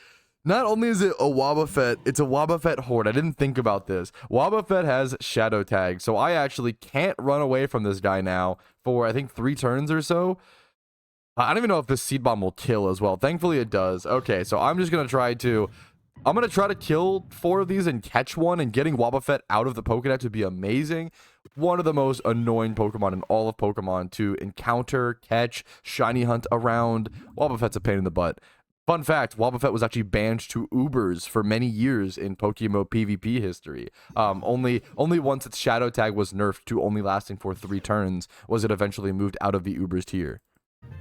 Not only is it a Wobbuffet, it's a Wobbuffet horde. I didn't think about this. Wobbuffet has Shadow Tag, so I actually can't run away from this guy now for, I think, 3 turns or so. I don't even know if this seed bomb will kill as well. Thankfully it does. Okay, so I'm gonna try to kill 4 of these and catch one, and getting Wobbuffet out of the Pokedex would be amazing. One of the most annoying Pokemon in all of Pokemon to encounter, catch, shiny hunt around. Wobbuffet's a pain in the butt. Fun fact, Wobbuffet was actually banned to Ubers for many years in PokeMMO PvP history. Only once its Shadow Tag was nerfed to only lasting for 3 turns was it eventually moved out of the Ubers tier.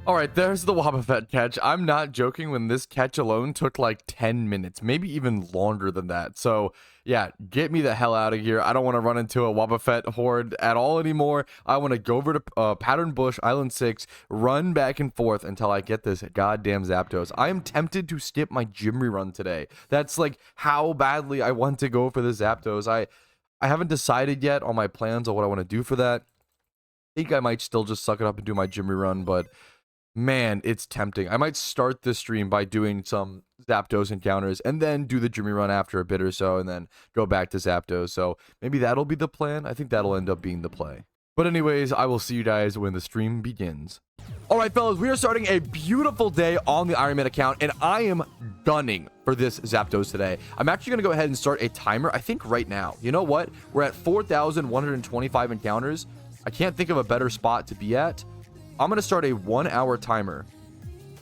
Alright, there's the Wobbuffet catch. I'm not joking when this catch alone took like 10 minutes, maybe even longer than that. So, yeah, get me the hell out of here. I don't want to run into a Wobbuffet horde at all anymore. I want to go over to Pattern Bush, Island 6, run back and forth until I get this goddamn Zapdos. I am tempted to skip my gym rerun today. That's like how badly I want to go for the Zapdos. I haven't decided yet on my plans on what I want to do for that. I think I might still just suck it up and do my gym rerun, but man, it's tempting. I might start this stream by doing some Zapdos encounters and then do the Jimmy run after a bit or so and then go back to Zapdos. So maybe that'll be the plan. I think that'll end up being the play. But anyways, I will see you guys when the stream begins. All right, fellas, we are starting a beautiful day on the Iron Man account, and I am gunning for this Zapdos today. I'm actually going to go ahead and start a timer, I think right now. You know what? We're at 4,125 encounters. I can't think of a better spot to be at. I'm going to start a 1-hour timer,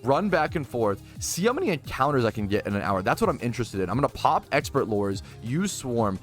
run back and forth, see how many encounters I can get in an hour. That's what I'm interested in. I'm going to pop expert lures, use swarm.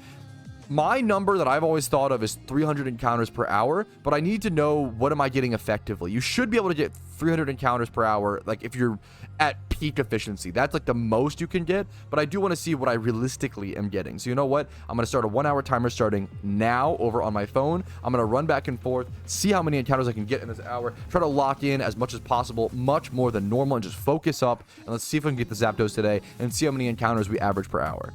My number that I've always thought of is 300 encounters per hour, but I need to know what am I getting effectively. You should be able to get 300 encounters per hour, like if you're at peak efficiency. That's like the most you can get, but I do want to see what I realistically am getting. So you know what? I'm going to start a 1-hour timer starting now over on my phone. I'm going to run back and forth, see how many encounters I can get in this hour, try to lock in as much as possible, much more than normal, and just focus up, and let's see if we can get the Zapdos today and see how many encounters we average per hour.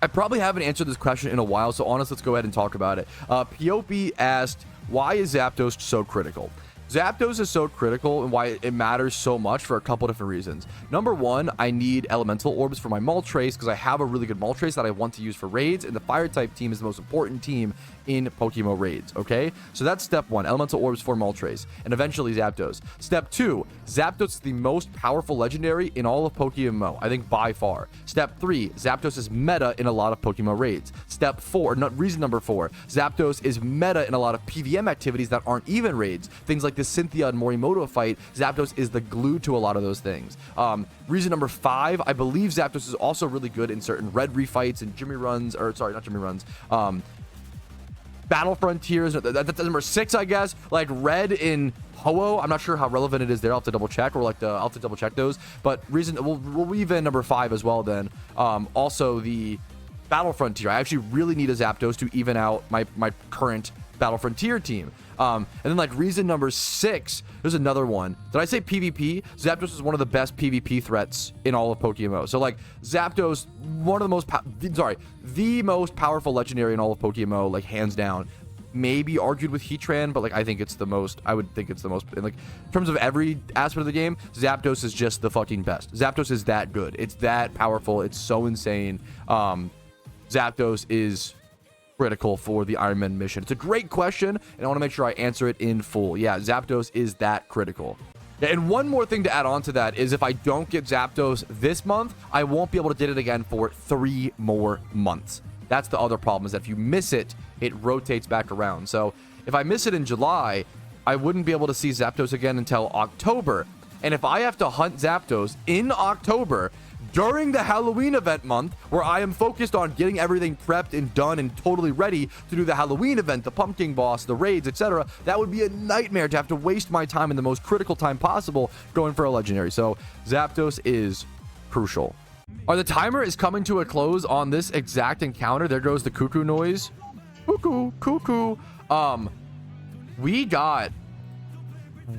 I probably haven't answered this question in a while, so honestly, let's go ahead and talk about it. Piope asked, why is Zapdos so critical? Zapdos is so critical and why it matters so much for a couple different reasons. Number one, I need elemental orbs for my Moltres because I have a really good Moltres that I want to use for raids, and the fire type team is the most important team in PokeMMO raids, okay? So that's step one, elemental orbs for Moltres, and eventually Zapdos. Step two, Zapdos is the most powerful legendary in all of PokeMMO, I think by far. Step three, Zapdos is meta in a lot of PokeMMO raids. Step four, reason number four, Zapdos is meta in a lot of PVM activities that aren't even raids. Things like the Cynthia and Morimoto fight, Zapdos is the glue to a lot of those things. Reason number five, I believe Zapdos is also really good in certain red refights and Jimmy runs, or sorry, not Jimmy runs, Battle Frontiers. That's number six, I guess. Like red in Ho-Oh, I'm not sure how relevant it is there. I'll have to double check, or like I'll have to double check those. But reason we'll weave in number five as well. Then also the Battle Frontier. I actually really need a Zapdos to even out my current Battle Frontier team. And then like reason number six, there's another one. Did I say PvP? Zapdos is one of the best PvP threats in all of PokeMMO. So like Zapdos, one of the most, the most powerful legendary in all of PokeMMO, like hands down. Maybe argued with Heatran, but like I think it's the most, I would think it's the most, like in terms of every aspect of the game, Zapdos is just the fucking best. Zapdos is that good. It's that powerful. It's so insane. Zapdos is critical for the Iron Man mission. It's a great question, and I want to make sure I answer it in full. Yeah, Zapdos is that critical. Yeah, and one more thing to add on to that is if I don't get Zapdos this month, I won't be able to get it again for 3 more months. That's the other problem, is that if you miss it, it rotates back around. So if I miss it in July, I wouldn't be able to see Zapdos again until October. And if I have to hunt Zapdos in October, during the Halloween event month, where I am focused on getting everything prepped and done and totally ready to do the Halloween event, the pumpkin boss, the raids, etc., that would be a nightmare to have to waste my time in the most critical time possible going for a legendary. So Zapdos is crucial. The timer is coming to a close on this exact encounter. There goes the cuckoo noise. Cuckoo, cuckoo. We got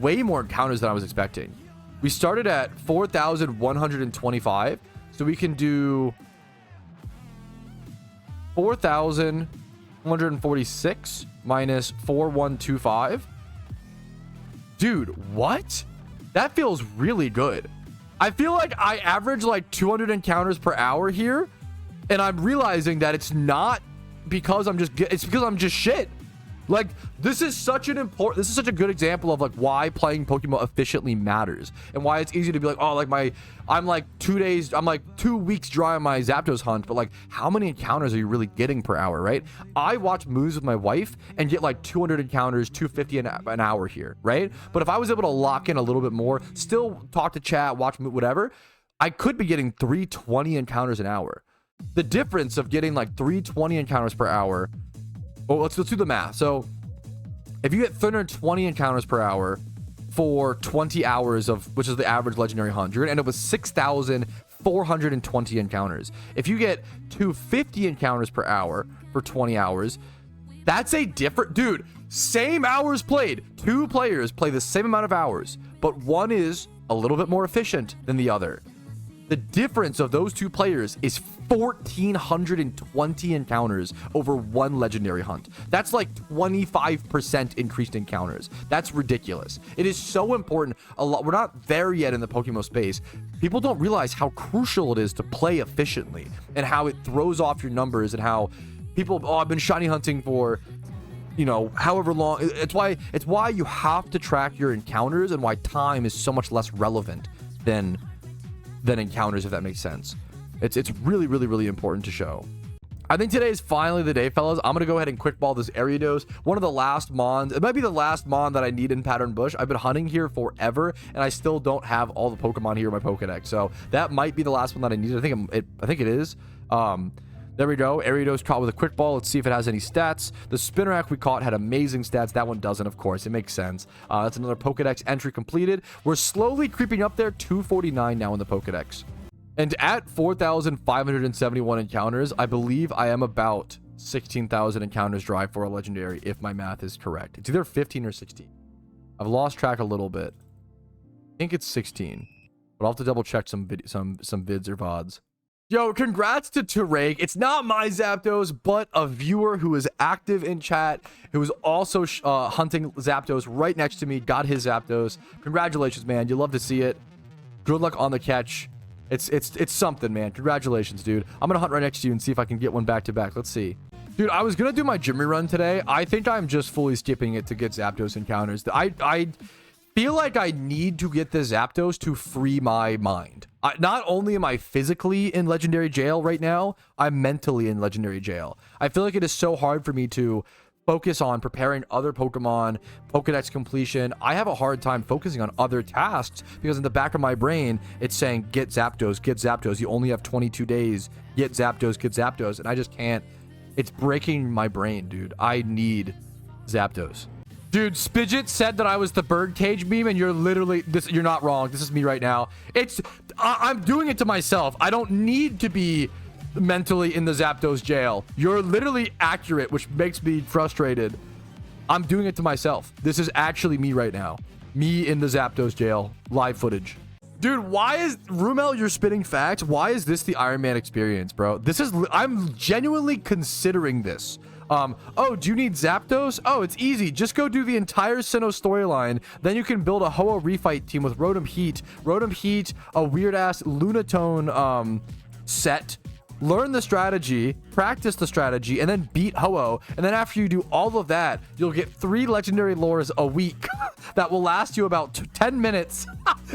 way more encounters than I was expecting. We started at 4,125, so we can do 4,146 minus 4,125. Dude, what? That feels really good. I feel like I average like 200 encounters per hour here, and I'm realizing that it's not because it's because I'm just shit. Like, this is such a good example of like why playing Pokemon efficiently matters, and why it's easy to be like, oh, like I'm like 2 weeks dry on my Zapdos hunt, but like, how many encounters are you really getting per hour, right? I watch moves with my wife and get like 200 encounters, 250 an hour here, right? But if I was able to lock in a little bit more, still talk to chat, watch whatever, I could be getting 320 encounters an hour. The difference of getting like 320 encounters per hour. Well, let's do the math. So if you get 320 encounters per hour for 20 hours of, which is the average legendary hunt, you're gonna end up with 6,420 encounters. If you get 250 encounters per hour for 20 hours, that's a different, dude, same hours played. Two players play the same amount of hours, but one is a little bit more efficient than the other. The difference of those two players is 1,420 encounters over one legendary hunt. That's like 25% increased encounters. That's ridiculous. It is so important. We're not there yet in the Pokemon space. People don't realize how crucial it is to play efficiently, and how it throws off your numbers, and how people, oh, I've been shiny hunting for, you know, however long. It's why you have to track your encounters, and why time is so much less relevant than encounters, if that makes sense. It's really, really, really important to show. I think today is finally the day, fellas. I'm gonna go ahead and quick ball this Ariados, one of the last mons. It might be the last mon that I need in Pattern Bush. I've been hunting here forever, and I still don't have all the Pokemon here in my Pokedex, so that might be the last one that I need. I think it is. There we go. Ariados caught with a quick ball. Let's see if it has any stats. The Spinarak we caught had amazing stats. That one doesn't, of course. It makes sense. That's another Pokedex entry completed. We're slowly creeping up there. 249 now in the Pokedex. And at 4,571 encounters, I believe I am about 16,000 encounters dry for a legendary, if my math is correct. It's either 15 or 16. I've lost track a little bit. I think it's 16. But I'll have to double check some vids or VODs. Yo, congrats to Tarek. It's not my Zapdos, but a viewer who is active in chat, who is also hunting Zapdos right next to me, got his Zapdos. Congratulations, man. You love to see it. Good luck on the catch. It's something, man. Congratulations, dude. I'm gonna hunt right next to you and see if I can get one back to back. Let's see. Dude, I was gonna do my gym rerun today. I think I'm just fully skipping it to get Zapdos encounters. I feel like I need to get the Zapdos to free my mind. Not only am I physically in legendary jail right now, I'm mentally in legendary jail. I feel like it is so hard for me to focus on preparing other Pokemon, Pokedex completion. I have a hard time focusing on other tasks because in the back of my brain, it's saying, get Zapdos, get Zapdos. You only have 22 days. Get Zapdos, get Zapdos. And I just can't. It's breaking my brain, dude. I need Zapdos. Dude, Spidget said that I was the birdcage meme, and you're literally you're not wrong. This is me right now. I'm doing it to myself. I don't need to be mentally in the Zapdos jail. You're literally accurate, which makes me frustrated. I'm doing it to myself. This is actually me right now. Me in the Zapdos jail. Live footage. Dude, why is Rumel, you're spitting facts? Why is this the Iron Man experience, bro? I'm genuinely considering this. Oh, do you need Zapdos? Oh, it's easy. Just go do the entire Sinnoh storyline. Then you can build a Ho-Oh refight team with Rotom Heat, a weird-ass Lunatone set. Learn the strategy, practice the strategy, and then beat Ho-Oh. And then after you do all of that, you'll get 3 legendary lures a week that will last you about 10 minutes.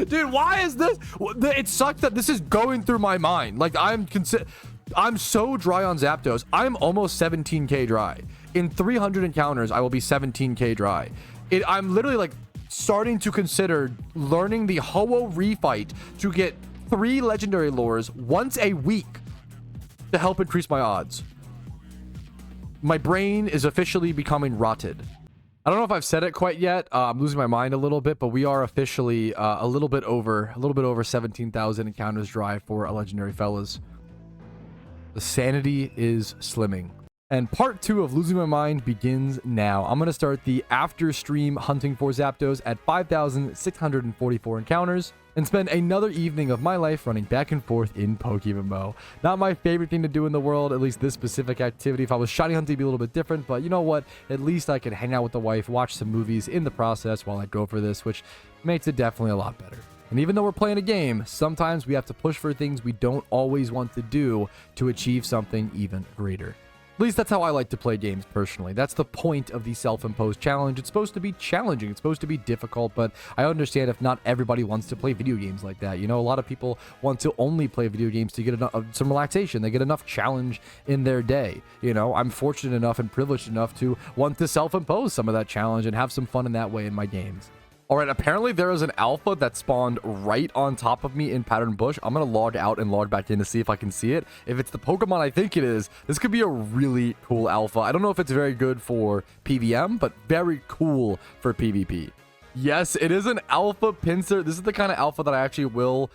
Dude, why is this? It sucks that this is going through my mind. Like, I'm so dry on Zapdos. I'm almost 17k dry. In 300 encounters, I will be 17k dry. I'm literally like starting to consider learning the Ho-Oh refight to get 3 legendary lures once a week to help increase my odds. My brain is officially becoming rotted. I don't know if I've said it quite yet. I'm losing my mind a little bit, but we are officially a little bit over 17,000 encounters dry for a legendary, fellas. The sanity is slimming. And part 2 of Losing My Mind begins now. I'm going to start the after stream hunting for Zapdos at 5,644 encounters and spend another evening of my life running back and forth in PokeMMO. Not my favorite thing to do in the world, at least this specific activity. If I was shiny hunting, it'd be a little bit different, but you know what? At least I can hang out with the wife, watch some movies in the process while I go for this, which makes it definitely a lot better. And even though we're playing a game, sometimes we have to push for things we don't always want to do to achieve something even greater. least that's how I like to play games personally. That's the point of the self-imposed challenge. It's supposed to be challenging. It's supposed to be difficult, but I understand if not everybody wants to play video games like that. You know, a lot of people want to only play video games to get some relaxation. They get enough challenge in their day. You know, I'm fortunate enough and privileged enough to want to self-impose some of that challenge and have some fun in that way in my games. All right, apparently there is an alpha that spawned right on top of me in Pattern Bush. I'm going to log out and log back in to see if I can see it. If it's the Pokemon I think it is, this could be a really cool alpha. I don't know if it's very good for PVM, but very cool for PvP. Yes, it is an alpha pincer. This is the kind of alpha that I actually will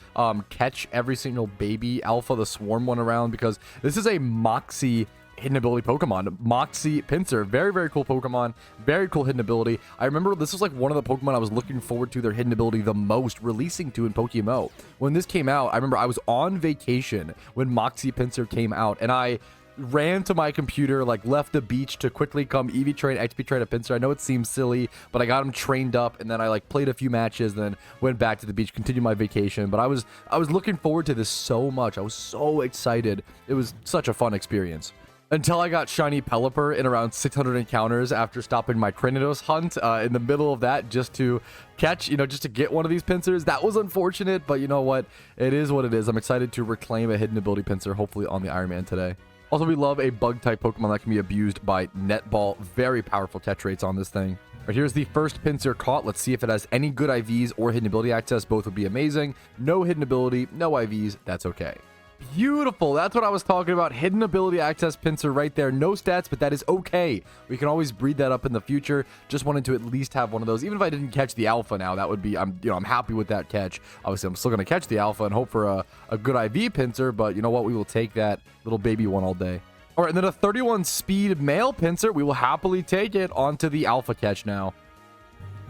catch every single baby alpha, the swarm one around, because this is a Moxie hidden ability Pokemon. Moxie Pinsir. Very, very cool Pokemon. Very cool hidden ability. I remember this was like one of the Pokemon I was looking forward to their hidden ability the most releasing to in PokeMMO. When this came out, I remember I was on vacation when Moxie Pinsir came out, and I ran to my computer, like left the beach to quickly come EV train, XP train a Pinsir. I know it seems silly, but I got him trained up, and then I like played a few matches, then went back to the beach, continued my vacation. But I was looking forward to this so much. I was so excited. It was such a fun experience. Until I got Shiny Pelipper in around 600 encounters after stopping my Cranidos hunt in the middle of that just to catch, just to get one of these Pinsers. That was unfortunate, but you know what? It is what it is. I'm excited to reclaim a hidden ability Pinsir, hopefully on the Iron Man today. Also, we love a bug-type Pokemon that can be abused by Netball. Very powerful catch rates on this thing. All right, here's the first Pinsir caught. Let's see if it has any good IVs or hidden ability access. Both would be amazing. No hidden ability, no IVs. That's okay. Beautiful. That's what I was talking about. Hidden ability access Pinsir right there. No stats, but that is okay. We can always breed that up in the future. Just wanted to at least have one of those. Even if I didn't catch the alpha now, that would be, I'm happy with that catch. Obviously, I'm still going to catch the alpha and hope for a good IV Pinsir, but you know what? We will take that little baby one all day. All right, and then a 31 speed male Pinsir. We will happily take it onto the alpha catch now.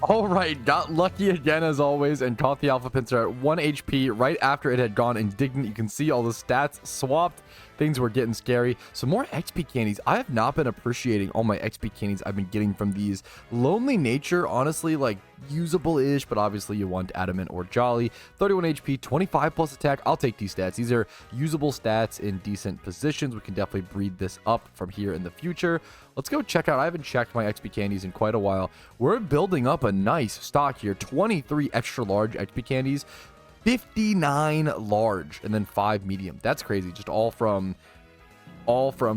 All right, got lucky again as always and caught the alpha Pinsir at 1 HP right after it had gone indignant. You can see all the stats swapped. Things were getting scary. Some more XP candies. I have not been appreciating all my XP candies I've been getting from these. Lonely Nature, honestly, like usable-ish, but obviously you want Adamant or Jolly. 31 HP, 25 plus attack. I'll take these stats. These are usable stats in decent positions. We can definitely breed this up from here in the future. Let's go check out. I haven't checked my XP candies in quite a while. We're building up a nice stock here. 23 extra large XP candies. 59 large and then 5 medium. That's crazy. Just all from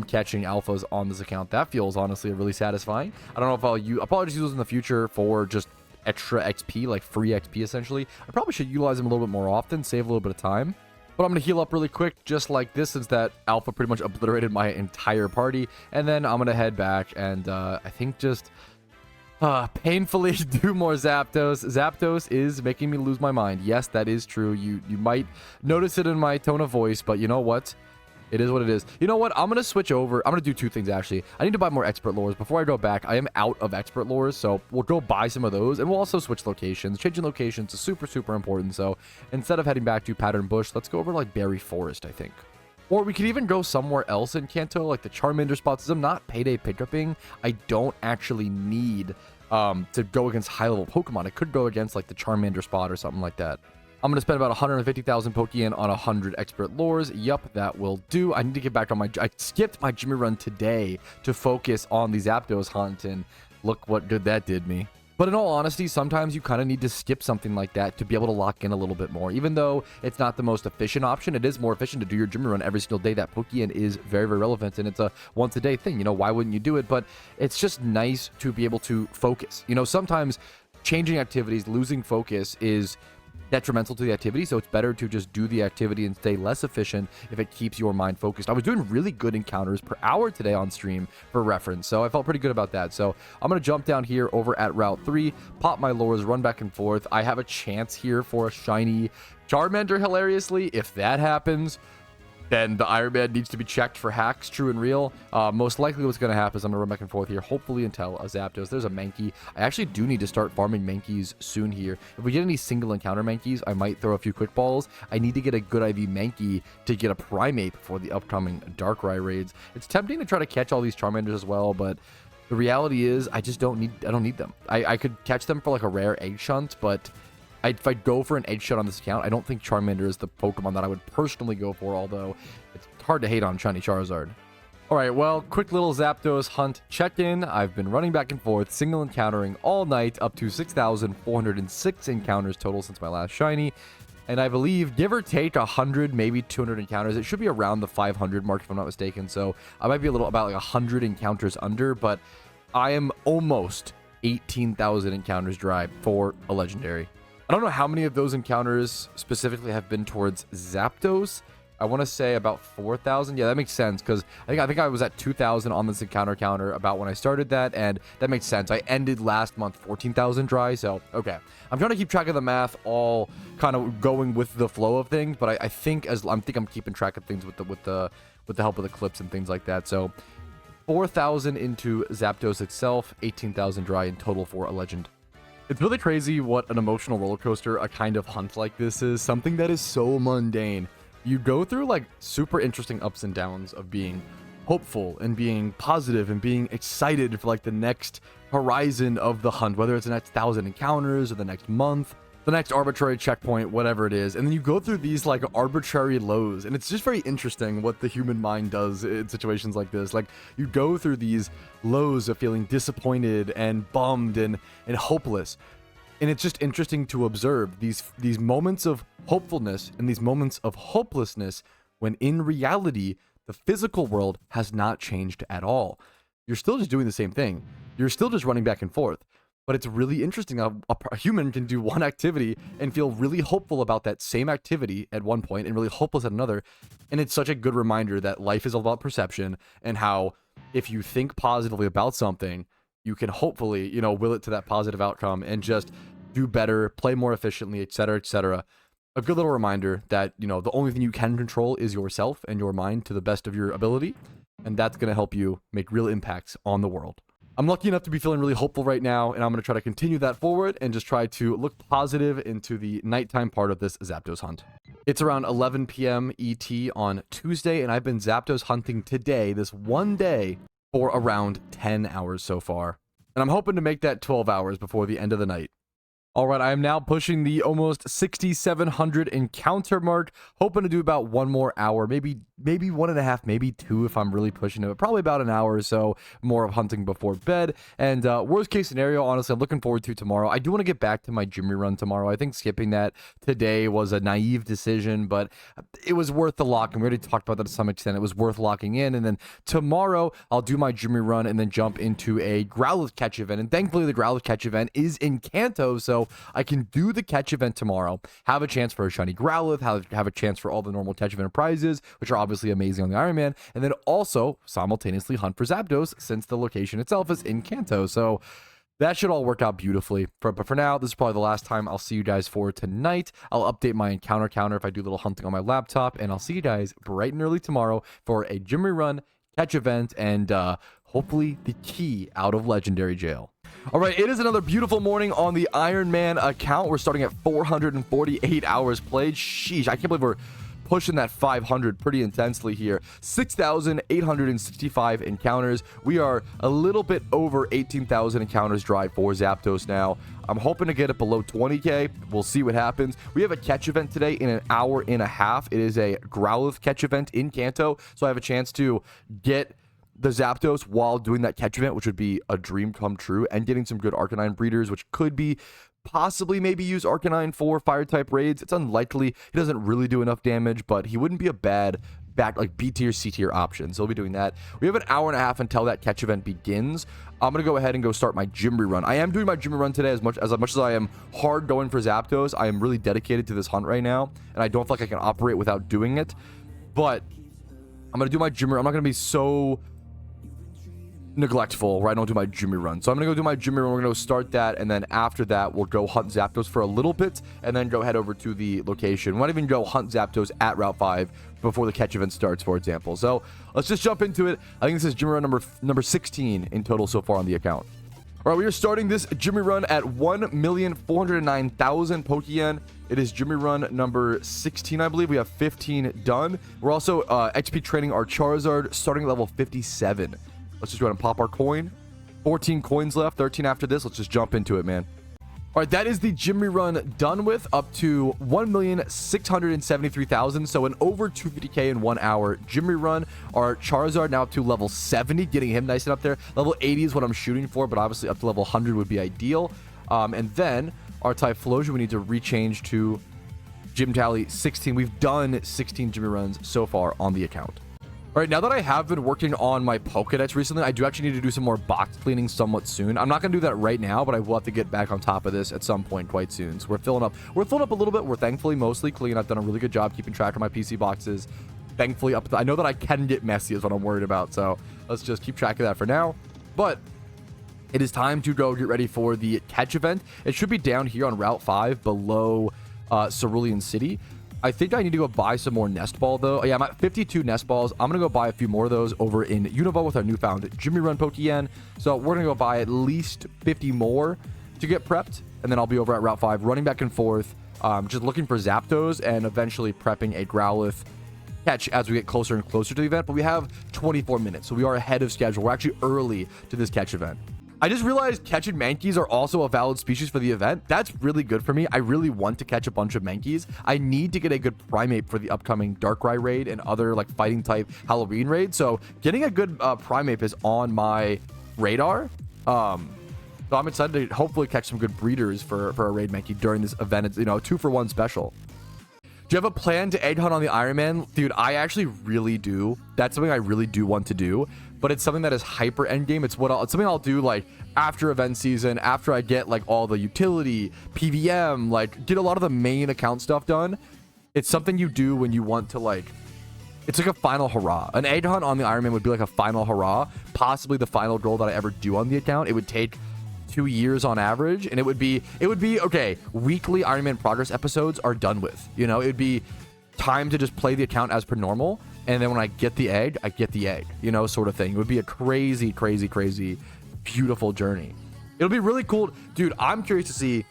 catching alphas on this account. That feels honestly really satisfying. I don't know if I'll probably just use those in the future for just extra XP, like free XP essentially. I probably should utilize them a little bit more often, save a little bit of time. But I'm going to heal up really quick just like this since that alpha pretty much obliterated my entire party. And then I'm going to head back and I think just painfully do more Zapdos. Zapdos is making me lose my mind. Yes, that is true. You might notice it in my tone of voice, but you know what? It is what it is. You know what? I'm going to switch over. I'm going to do two things, actually. I need to buy more expert lures. Before I go back, I am out of expert lures, so we'll go buy some of those, and we'll also switch locations. Changing locations is super, super important, so instead of heading back to Pattern Bush, let's go over, like, Berry Forest, I think. Or we could even go somewhere else in Kanto, like the Charmander spots. Since I'm not payday pickupping, I don't actually need to go against high-level Pokemon. I could go against, like, the Charmander spot or something like that. I'm going to spend about 150,000 Pokeyen on 100 expert lures. Yup, that will do. I need to get back on my... I skipped my Jimmy run today to focus on the Zapdos hunt, and look what good that did me. But in all honesty, sometimes you kind of need to skip something like that to be able to lock in a little bit more. Even though it's not the most efficient option, it is more efficient to do your Jimmy run every single day. That Pokeyen is very, very relevant, and it's a once-a-day thing. You know, why wouldn't you do it? But it's just nice to be able to focus. You know, sometimes changing activities, losing focus is detrimental to the activity, so it's better to just do the activity and stay less efficient if it keeps your mind focused. I was doing really good encounters per hour today on stream for reference, so I felt pretty good about that. So I'm going to jump down here over at Route 3, pop my lures, run back and forth. I have a chance here for a shiny Charmander, hilariously. If that happens, then the Iron Man needs to be checked for hacks, true and real. Most likely what's going to happen is I'm going to run back and forth here, hopefully until a Zapdos. There's a Mankey. I actually do need to start farming Mankeys soon here. If we get any single encounter Mankeys, I might throw a few quick balls. I need to get a good IV Mankey to get a Primeape for the upcoming Darkrai raids. It's tempting to try to catch all these Charmanders as well, but the reality is I just don't need them. I could catch them for like a rare egg shunt, but if I go for an edge shot on this account, I don't think Charmander is the Pokemon that I would personally go for, although it's hard to hate on shiny Charizard. All right, well, quick little Zapdos hunt check-in. I've been running back and forth, single encountering all night, up to 6,406 encounters total since my last shiny. And I believe, give or take 100, maybe 200 encounters. It should be around the 500 mark, if I'm not mistaken. So I might be a little about like 100 encounters under, but I am almost 18,000 encounters dry for a legendary. I don't know how many of those encounters specifically have been towards Zapdos. I want to say about 4,000. Yeah, that makes sense because I think I was at 2,000 on this encounter counter about when I started that, and that makes sense. I ended last month 14,000 dry, so okay. I'm trying to keep track of the math, all kind of going with the flow of things, but I think I'm keeping track of things with the help of the clips and things like that. So 4,000 into Zapdos itself, 18,000 dry in total for a legend. It's really crazy what an emotional roller coaster a kind of hunt like this is. Something that is so mundane. You go through like super interesting ups and downs of being hopeful and being positive and being excited for like the next horizon of the hunt, whether it's the next 1,000 encounters or the next month, the next arbitrary checkpoint, whatever it is. And then you go through these like arbitrary lows, and it's just very interesting what the human mind does in situations like this. Like you go through these lows of feeling disappointed and bummed and hopeless. And it's just interesting to observe these moments of hopefulness and these moments of hopelessness when in reality, the physical world has not changed at all. You're still just doing the same thing. You're still just running back and forth. But it's really interesting how a human can do one activity and feel really hopeful about that same activity at one point and really hopeless at another. And it's such a good reminder that life is all about perception and how if you think positively about something, you can hopefully, will it to that positive outcome and just do better, play more efficiently, etc., etc. A good little reminder that, the only thing you can control is yourself and your mind to the best of your ability. And that's going to help you make real impacts on the world. I'm lucky enough to be feeling really hopeful right now, and I'm going to try to continue that forward and just try to look positive into the nighttime part of this Zapdos hunt. It's around 11 p.m. ET on Tuesday, and I've been Zapdos hunting today, this one day, for around 10 hours so far. And I'm hoping to make that 12 hours before the end of the night. All right, I am now pushing the almost 6,700 encounter mark, hoping to do about one more hour, maybe 1.5, maybe 2 if I'm really pushing it, but probably about an hour or so more of hunting before bed. And worst case scenario, honestly, I'm looking forward to tomorrow. I do want to get back to my Jimmy run tomorrow. I think skipping that today was a naive decision, but it was worth the lock, and we already talked about that to some extent. It was worth locking in, and then tomorrow I'll do my Jimmy run and then jump into a Growlithe catch event. And thankfully, the Growlithe catch event is in Kanto, so I can do the catch event tomorrow, have a chance for a shiny Growlithe, have a chance for all the normal catch event prizes, which are obviously amazing on the Iron Man, and then also simultaneously hunt for Zapdos since the location itself is in Kanto. So that should all work out beautifully. But for now, this is probably the last time I'll see you guys for tonight. I'll update my encounter counter if I do a little hunting on my laptop, and I'll see you guys bright and early tomorrow for a Jimmy run, catch event, and hopefully the key out of Legendary Jail. All right, it is another beautiful morning on the Iron Man account. We're starting at 448 hours played. Sheesh, I can't believe we're pushing that 500 pretty intensely here. 6,865 encounters. We are a little bit over 18,000 encounters dry for Zapdos now. I'm hoping to get it below 20k. We'll see what happens. We have a catch event today in an hour and a half. It is a Growlithe catch event in Kanto, so I have a chance to get the Zapdos while doing that catch event, which would be a dream come true, and getting some good Arcanine breeders, which could be possibly maybe use Arcanine for fire type raids. It's unlikely. He doesn't really do enough damage, but he wouldn't be a bad back like B tier, C tier option. So we'll be doing that. We have an hour and a half until that catch event begins. I'm gonna go ahead and go start my Jimmy run. I am doing my Jimmy run today as much as I am hard going for Zapdos. I am really dedicated to this hunt right now, and I don't feel like I can operate without doing it. But I'm gonna do my Jimmy. I'm not gonna be so neglectful where I don't do my Jimmy run. So I'm gonna go do my Jimmy run. We're gonna go start that, and then after that we'll go hunt Zapdos for a little bit and then go head over to the location. We might even go hunt Zapdos at Route 5 before the catch event starts, for example. So let's just jump into it. I think this is Jimmy run number 16 in total so far on the account. All right, we are starting this Jimmy run at 1,409,000 Pokeyen. It is Jimmy run number 16, I believe. We have 15 done. We're also XP training our Charizard, starting at level 57. Let's just go ahead and pop our coin. 14 coins left, 13 after this. Let's just jump into it, man. All right, that is the gym rerun done with, up to 1,673,000. So an over 250k in 1 hour gym rerun. Our Charizard now up to level 70, getting him nice and up there. Level 80 is what I'm shooting for, but obviously up to level 100 would be ideal. And then our Typhlosion, we need to rechange to gym tally 16. We've done 16 gym reruns so far on the account. All right, now that I have been working on my Pokedex recently, I do actually need to do some more box cleaning somewhat soon. I'm not going to do that right now, but I will have to get back on top of this at some point quite soon. So we're filling up a little bit. We're thankfully mostly clean. I've done a really good job keeping track of my PC boxes. Thankfully, I know that I can get messy is what I'm worried about. So let's just keep track of that for now. But it is time to go get ready for the catch event. It should be down here on Route 5 below Cerulean City. I think I need to go buy some more nest ball though. Yeah, I'm at 52 nest balls. I'm gonna go buy a few more of those over in Unova with our newfound Jimmy Run Pokien. So we're gonna go buy at least 50 more to get prepped, and then I'll be over at Route 5 running back and forth, just looking for Zapdos and eventually prepping a Growlithe catch as we get closer and closer to the event. But we have 24 minutes, so we are ahead of schedule. We're actually early to this catch event. I just realized catching Mankeys are also a valid species for the event. That's really good for me. I really want to catch a bunch of Mankeys. I need to get a good Primeape for the upcoming Darkrai raid and other like fighting type Halloween raid. So getting a good Primeape is on my radar. So I'm excited to hopefully catch some good breeders for a raid Mankey during this event. It's, you know, 2-for-1 special. Do you have a plan to egg hunt on the Iron Man? Dude, I actually really do. That's something I really do want to do, but it's something that is hyper endgame. It's something I'll do like after event season, after I get like all the utility, PVM, like get a lot of the main account stuff done. It's something you do when you want to like, it's like a final hurrah. An egg hunt on the Iron Man would be like a final hurrah, possibly the final goal that I ever do on the account. It would take 2 years on average, and it would be okay, weekly Iron Man progress episodes are done with, you know. It'd be time to just play the account as per normal, and then when I get the egg, you know, sort of thing. It would be a crazy beautiful journey. It'll be really cool, dude. I'm curious to see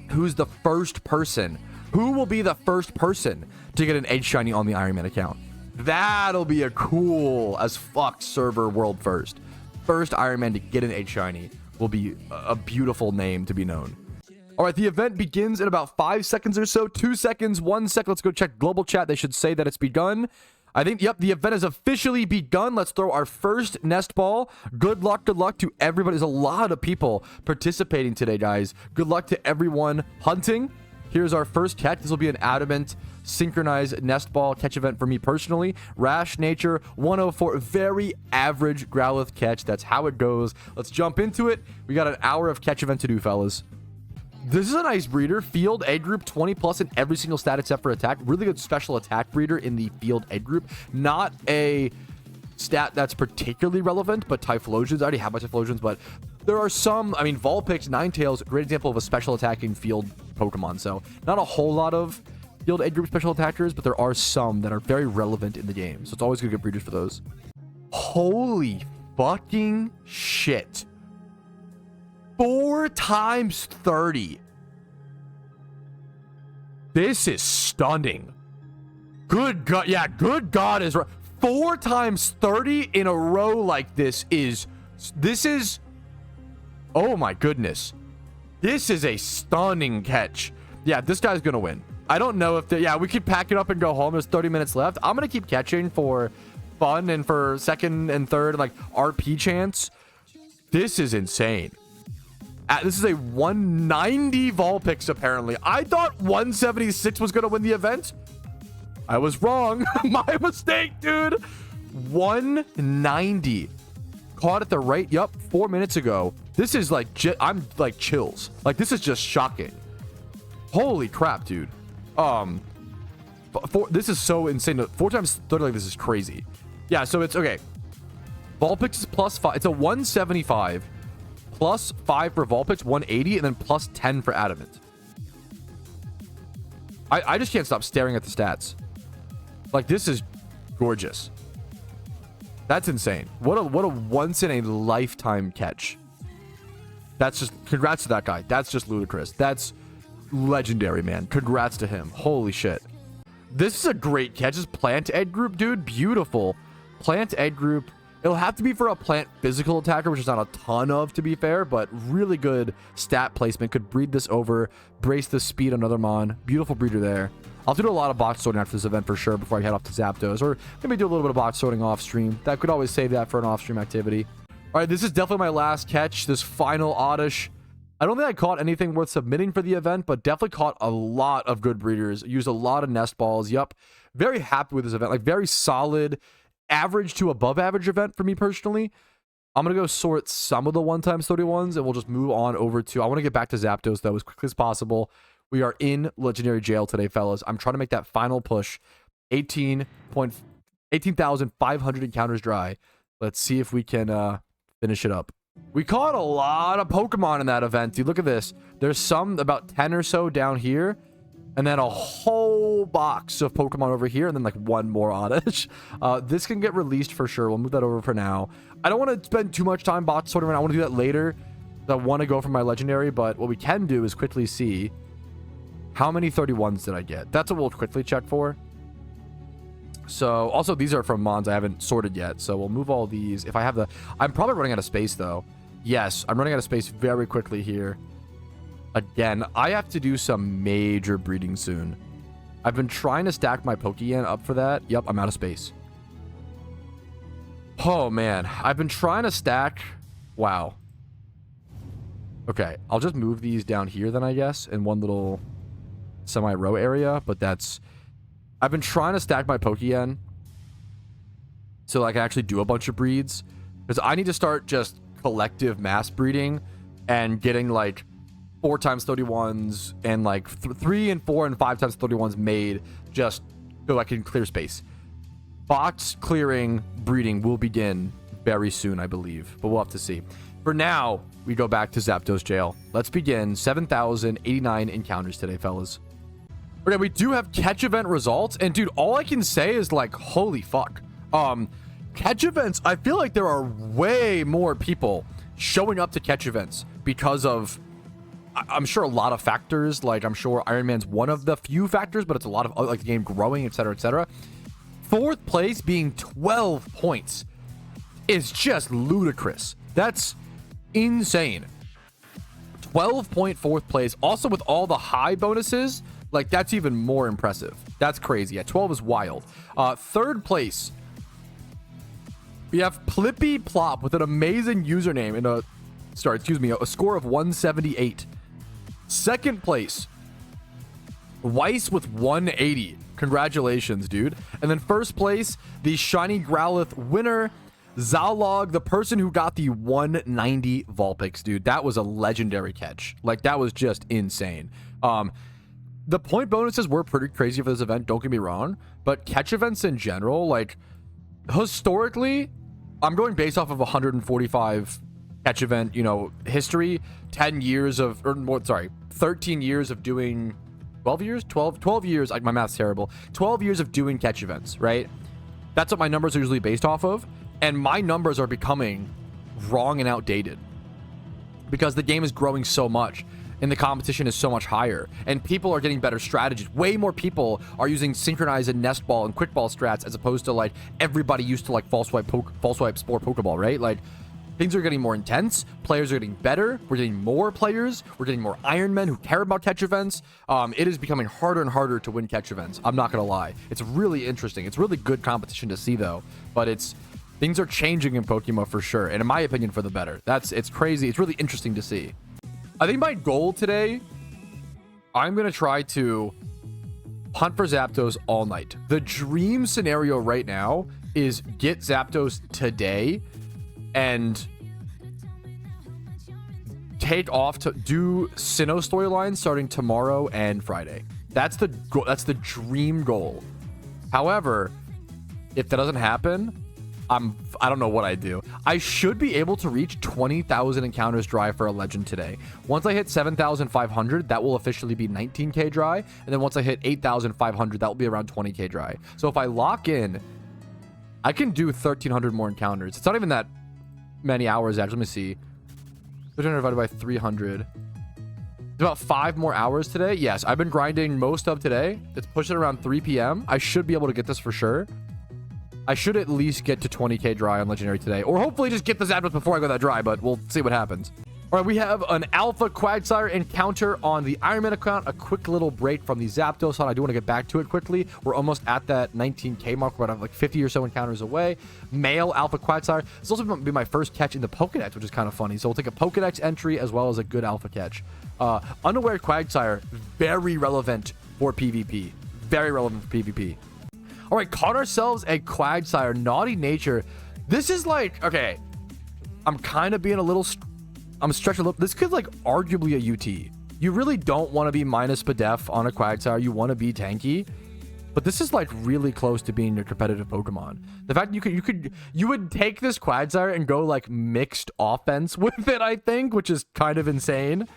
who will be the first person to get an egg shiny on the Iron Man account. That'll be a cool as fuck server world first Iron Man to get an egg shiny. Will be a beautiful name to be known. All right, the event begins in about 5 seconds or so. 2 seconds, 1 second. Let's go check global chat. They should say that it's begun. I think, yep, the event has officially begun. Let's throw our first nest ball. Good luck to everybody. There's a lot of people participating today, guys. Good luck to everyone hunting. Here's our first catch. This will be an adamant synchronized nest ball catch event for me personally. Rash nature 104, very average Growlithe catch. That's how it goes. Let's jump into it. We got an hour of catch event to do, fellas. This is a nice breeder. Field egg group 20 plus in every single stat except for attack. Really good special attack breeder in the field egg group. Not a stat that's particularly relevant, but Typhlosions, I already have my Typhlosions, but there are some, I mean, Vulpix, Ninetales, great example of a special attacking field Pokemon. So not a whole lot of field egg group special attackers, but there are some that are very relevant in the game. So it's always good to get breeders for those. Holy fucking shit. 4 times 30. This is stunning. Good God. Yeah, good God is right. 4 times 30 in a row like this is, oh my goodness. This is a stunning catch. Yeah, this guy's gonna win. I don't know if yeah, we could pack it up and go home. There's 30 minutes left. I'm gonna keep catching for fun and for second and third, like RP chance. This is insane. This is a 190 Vulpix apparently. I thought 176 was gonna win the event. I was wrong. My mistake, dude. 190. Caught at the right, 4 minutes ago. This is like, I'm like chills. Like, this is just shocking. Holy crap, dude. This is so insane. 4 times 30 like this is crazy. Yeah, so it's okay. Vulpix is +5. It's a 175 +5 for Vulpix, 180, and then +10 for Adamant. I just can't stop staring at the stats. Like, this is gorgeous. That's insane. What a once in a lifetime catch. That's just, congrats to that guy. That's just ludicrous. That's legendary, man. Congrats to him. Holy shit. This is a great catch. This plant egg group, dude. Beautiful. Plant egg group It'll have to be for a plant physical attacker, which is not a ton of, to be fair, but really good stat placement. Could breed this over, brace the speed on another Mon. Beautiful breeder there. I'll do a lot of box sorting after this event for sure before I head off to Zapdos, or maybe do a little bit of box sorting off stream. That could always save that for an off stream activity. All right, this is definitely my last catch, this final Oddish. I don't think I caught anything worth submitting for the event, but definitely caught a lot of good breeders. Used a lot of nest balls. Yup. Very happy with this event. Like, very solid, average to above average event for me personally. I'm going to go sort some of the 1x31s, and we'll just move on over to... I want to get back to Zapdos, though, as quickly as possible. We are in Legendary Jail today, fellas. I'm trying to make that final push. 18,500 encounters dry. Let's see if we can finish it up. We caught a lot of Pokemon in that event, dude. Look at this. There's some, about 10 or so down here, and then a whole box of Pokemon over here, and then like one more Oddish. This can get released for sure. We'll move that over for now. I don't want to spend too much time box sorting. I want to do that later. I want to go for my Legendary, but what we can do is quickly see how many 31s did I get. That's what we'll quickly check for. So, also, these are from Mons I haven't sorted yet, so we'll move all these. If I have the... I'm probably running out of space, though. Yes, I'm running out of space very quickly here. Again, I have to do some major breeding soon. I've been trying to stack my Pokéyen up for that. Yep, I'm out of space. Oh, man. I've been trying to stack... Wow. Okay, I'll just move these down here then, I guess, in one little semi-row area, but that's... I've been trying to stack my Pokéyen so I can actually do a bunch of breeds, because I need to start just collective mass breeding and getting like 4x31s and like 3 and 4 and 5x31s made, just so I can clear space. Box clearing breeding will begin very soon, I believe, but we'll have to see. For now, we go back to Zapdos Jail. Let's begin. 7,089 encounters today, fellas. Okay, we do have catch event results, and dude, all I can say is like, holy fuck. Catch events, I feel like there are way more people showing up to catch events because of, I'm sure, a lot of factors. Like, I'm sure Iron Man's one of the few factors, but it's a lot of, like, the game growing, etc., etc. Fourth place being 12 points is just ludicrous. That's insane. 12-point fourth place, also with all the high bonuses. Like, that's even more impressive. That's crazy. Yeah, 12 is wild. Third place, we have Plippy Plop with an amazing username and a score of 178. Second place, Weiss with 180. Congratulations, dude. And then first place, the Shiny Growlithe winner, Zalog, the person who got the 190 Vulpix, dude. That was a legendary catch. Like, that was just insane. The point bonuses were pretty crazy for this event, don't get me wrong, but catch events in general, like, historically, I'm going based off of 145 catch event, you know, history, 10 years of, or more, sorry, 13 years of doing, 12 years? 12 years, like, my math's terrible, 12 years of doing catch events, right? That's what my numbers are usually based off of, and my numbers are becoming wrong and outdated because the game is growing so much. And the competition is so much higher, and people are getting better strategies. Way more people are using synchronized and nest ball and quick ball strats, as opposed to like everybody used to like false swipe spore pokeball, right? Like, things are getting more intense, players are getting better, we're getting more players, we're getting more Iron Men who care about catch events. It is becoming harder and harder to win catch events, I'm not gonna lie. It's really interesting. It's really good competition to see, though, but things are changing in Pokemon for sure, and in my opinion, for the better. It's crazy. It's really interesting to see. I think my goal today, I'm going to try to hunt for Zapdos all night. The dream scenario right now is get Zapdos today and take off to do Sinnoh storyline starting tomorrow and Friday. That's the goal. That's the dream goal. However, if that doesn't happen, I don't know what I do. I should be able to reach 20,000 encounters dry for a legend today. Once I hit 7,500, that will officially be 19k dry. And then once I hit 8,500, that will be around 20k dry. So if I lock in, I can do 1,300 more encounters. It's not even that many hours, actually. Let me see. 1,300 divided by 300. It's about 5 more hours today. Yes, I've been grinding most of today. It's pushing around 3 p.m. I should be able to get this for sure. I should at least get to 20k dry on Legendary today, or hopefully just get the Zapdos before I go that dry, but we'll see what happens. All right, we have an Alpha Quagsire encounter on the Iron Man account. A quick little break from the Zapdos hunt. I do want to get back to it quickly. We're almost at that 19k mark. We're about like 50 or so encounters away. Male Alpha Quagsire. This will also be my first catch in the Pokedex, which is kind of funny. So we'll take a Pokedex entry as well as a good Alpha catch. Unaware Quagsire, very relevant for PvP. Very relevant for PvP. All right, caught ourselves a Quagsire. Naughty Nature. This is like, okay, I'm kind of being a little... I'm stretching a little. This could like arguably a UT. You really don't want to be minus Spadef on a Quagsire. You want to be tanky, but this is like really close to being your competitive Pokemon. The fact that you would take this Quagsire and go like mixed offense with it, I think, which is kind of insane.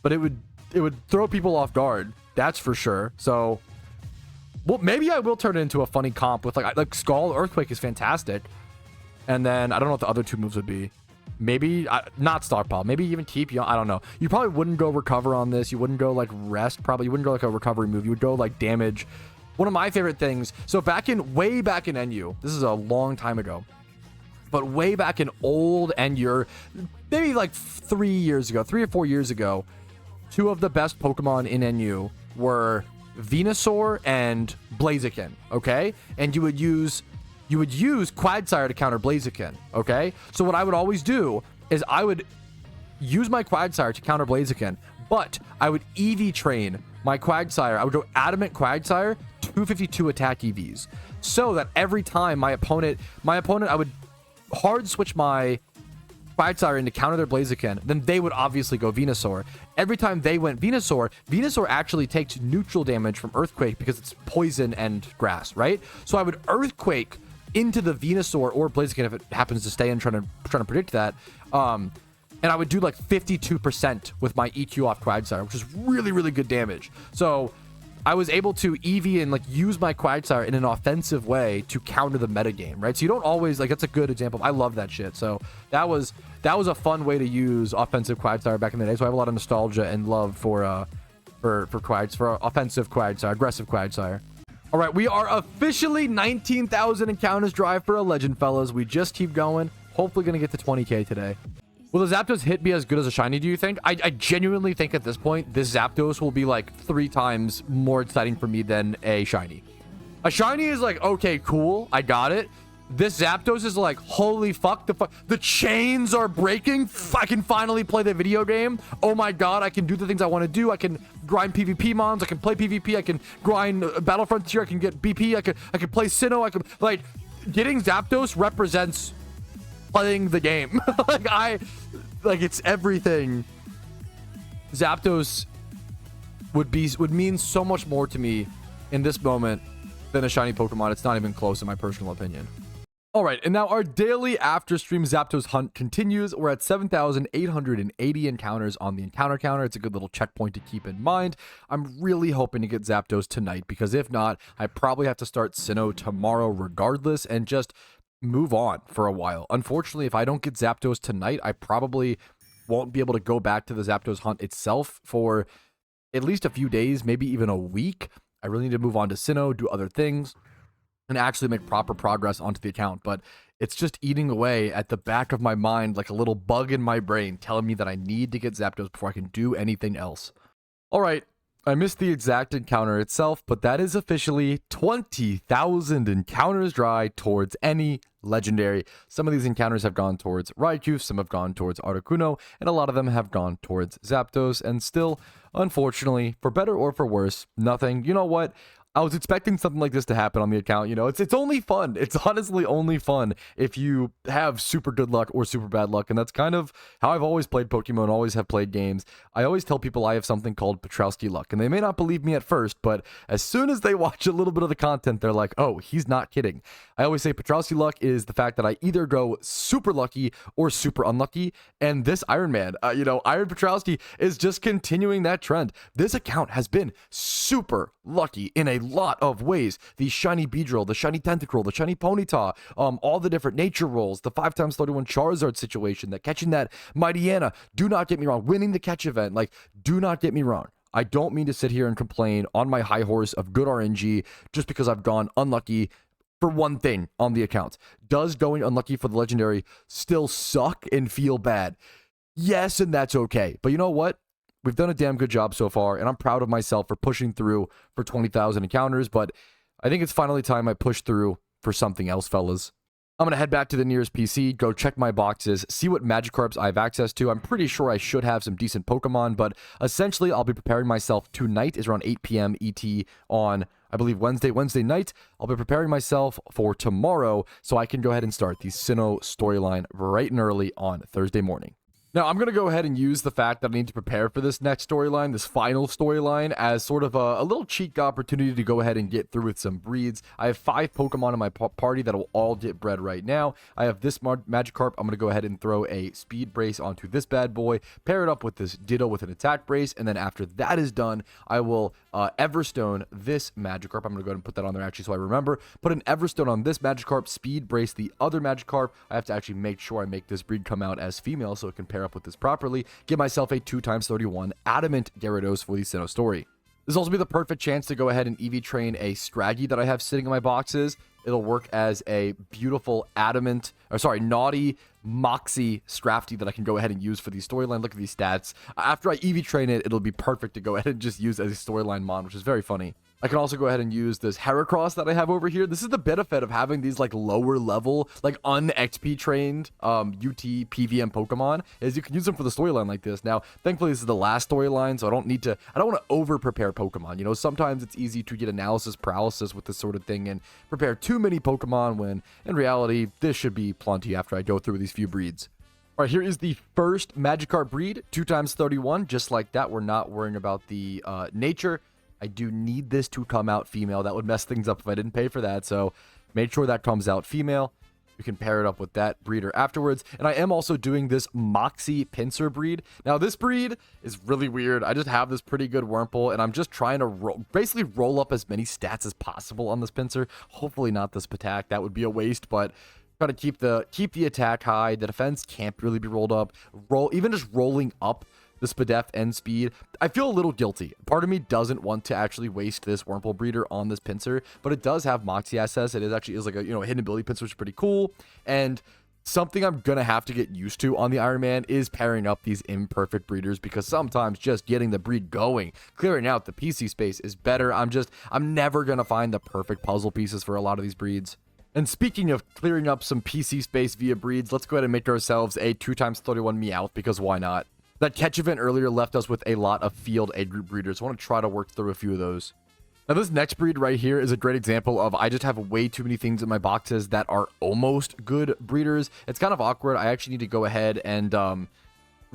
But it would throw people off guard. That's for sure. So, well, maybe I will turn it into a funny comp with like Scald. Earthquake is fantastic, and then I don't know what the other two moves would be. Maybe not Stockpile, maybe even TP. I don't know. You probably wouldn't go Recover on this. You wouldn't go like Rest. Probably you wouldn't go like a recovery move. You would go like Damage. One of my favorite things. So way back in NU, this is a long time ago, but way back in old NU, maybe like 3 or 4 years ago, two of the best Pokemon in NU were Venusaur and Blaziken. Okay, and you would use Quagsire to counter Blaziken, okay? So what I would always do is I would use my Quagsire to counter Blaziken, but I would EV train my Quagsire. I would go Adamant Quagsire, 252 attack EVs. So that every time my opponent, I would hard switch my Quagsire in to counter their Blaziken, then they would obviously go Venusaur. Every time they went Venusaur actually takes neutral damage from Earthquake because it's poison and grass, right? So I would Earthquake into the Venusaur or Blaziken if it happens to stay in, trying to predict that. And I would do like 52% with my EQ off Quagsire, which is really, really good damage. So I was able to EV and like use my Quagsire in an offensive way to counter the metagame, right? So you don't always like, that's a good example. I love that shit. So that was a fun way to use offensive Quagsire back in the day. So I have a lot of nostalgia and love for offensive Quagsire, aggressive Quagsire. All right, we are officially 19,000 encounters drive for a legend, fellas. We just keep going. Hopefully gonna get to 20k today. Will the Zapdos hit be as good as a shiny, do you think? I genuinely think at this point, this Zapdos will be like 3 times more exciting for me than a shiny. A shiny is like, okay, cool, I got it. This Zapdos is like, holy fuck, the chains are breaking. I can finally play the video game. Oh my god, I can do the things I want to do. I can grind PvP mons. I can play PvP. I can grind Battle Frontier. I can get BP. I can play Sinnoh. I can, like, getting Zapdos represents playing the game. like it's everything. Zapdos would mean so much more to me in this moment than a shiny Pokemon. It's not even close in my personal opinion. All right, and now our daily after stream Zapdos hunt continues. We're at 7,880 encounters on the encounter counter. It's a good little checkpoint to keep in mind. I'm really hoping to get Zapdos tonight, because if not, I probably have to start Sinnoh tomorrow regardless and just move on for a while. Unfortunately, if I don't get Zapdos tonight, I probably won't be able to go back to the Zapdos hunt itself for at least a few days, maybe even a week. I really need to move on to Sinnoh, do other things, and actually make proper progress onto the account. But it's just eating away at the back of my mind like a little bug in my brain telling me that I need to get Zapdos before I can do anything else. All right, I missed the exact encounter itself, but that is officially 20,000 encounters dry towards any legendary. Some of these encounters have gone towards Raikou, some have gone towards Articuno, and a lot of them have gone towards Zapdos. And still, unfortunately, for better or for worse, nothing. You know what? I was expecting something like this to happen on the account. You know, it's only fun. It's honestly only fun if you have super good luck or super bad luck. And that's kind of how I've always played Pokemon, always have played games. I always tell people I have something called Petrowski luck. And they may not believe me at first, but as soon as they watch a little bit of the content, they're like, oh, he's not kidding. I always say Petrowski luck is the fact that I either go super lucky or super unlucky. And this Iron Man, Iron Petrowski is just continuing that trend. This account has been super lucky in a lot of ways. The shiny Beedrill, the shiny Tentacruel, the shiny Ponyta, all the different nature rolls, the 5x31 Charizard situation, that catching that Mightyena. Do not get me wrong, winning the catch event, like, do not get me wrong. I don't mean to sit here and complain on my high horse of good RNG just because I've gone unlucky for one thing on the account. Does going unlucky for the legendary still suck and feel bad? Yes, and that's okay. But you know what? We've done a damn good job so far, and I'm proud of myself for pushing through for 20,000 encounters, but I think it's finally time I push through for something else, fellas. I'm going to head back to the nearest PC, go check my boxes, see what Magikarps I have access to. I'm pretty sure I should have some decent Pokemon, but essentially I'll be preparing myself tonight. Is around 8 p.m. ET on, I believe, Wednesday night. I'll be preparing myself for tomorrow so I can go ahead and start the Sinnoh storyline bright and early on Thursday morning. Now, I'm going to go ahead and use the fact that I need to prepare for this next storyline, this final storyline, as sort of a little cheek opportunity to go ahead and get through with some breeds. I have 5 Pokemon in my party that will all get bred right now. I have this Magikarp. I'm going to go ahead and throw a speed brace onto this bad boy, pair it up with this Ditto with an attack brace, and then after that is done, I will Everstone this Magikarp. I'm going to go ahead and put that on there actually so I remember. Put an Everstone on this Magikarp, speed brace the other Magikarp. I have to actually make sure I make this breed come out as female so it can pair up with this properly. Give myself a 2x31 adamant Gyarados for the Sinnoh story. This will also be the perfect chance to go ahead and EV train a Scraggy that I have sitting in my boxes. It'll work as a beautiful naughty Moxie Scrafty that I can go ahead and use for the storyline. Look at these stats. After I EV train it, it'll be perfect to go ahead and just use as a storyline mon, which is very funny. I can also go ahead and use this Heracross that I have over here. This is the benefit of having these like lower level, like un-XP trained UT PVM Pokemon, is you can use them for the storyline like this. Now, thankfully this is the last storyline, so I don't want to over prepare Pokemon. You know, sometimes it's easy to get analysis paralysis with this sort of thing and prepare too many Pokemon when in reality, this should be plenty after I go through these few breeds. All right, here is the first Magikarp breed, 2x31, just like that. We're not worrying about the nature. I do need this to come out female. That would mess things up if I didn't pay for that. So make sure that comes out female. You can pair it up with that breeder afterwards. And I am also doing this Moxie Pinsir breed. Now, this breed is really weird. I just have this pretty good Wurmple, and I'm just trying to basically roll up as many stats as possible on this Pinsir. Hopefully not this attack. That would be a waste, but try to keep the attack high. The defense can't really be rolled up. Even just rolling up the Spadef and speed, I feel a little guilty. Part of me doesn't want to actually waste this Wurmple breeder on this Pinsir, but it does have Moxie SS. It is like a hidden ability Pinsir, which is pretty cool. And something I'm gonna have to get used to on the Iron Man is pairing up these imperfect breeders, because sometimes just getting the breed going, clearing out the PC space is better. I'm never gonna find the perfect puzzle pieces for a lot of these breeds. And speaking of clearing up some PC space via breeds, let's go ahead and make ourselves a 2x31 Meowth, because why not? That catch event earlier left us with a lot of field A group breeders. I want to try to work through a few of those. Now, this next breed right here is a great example of I just have way too many things in my boxes that are almost good breeders. It's kind of awkward. I actually need to go ahead and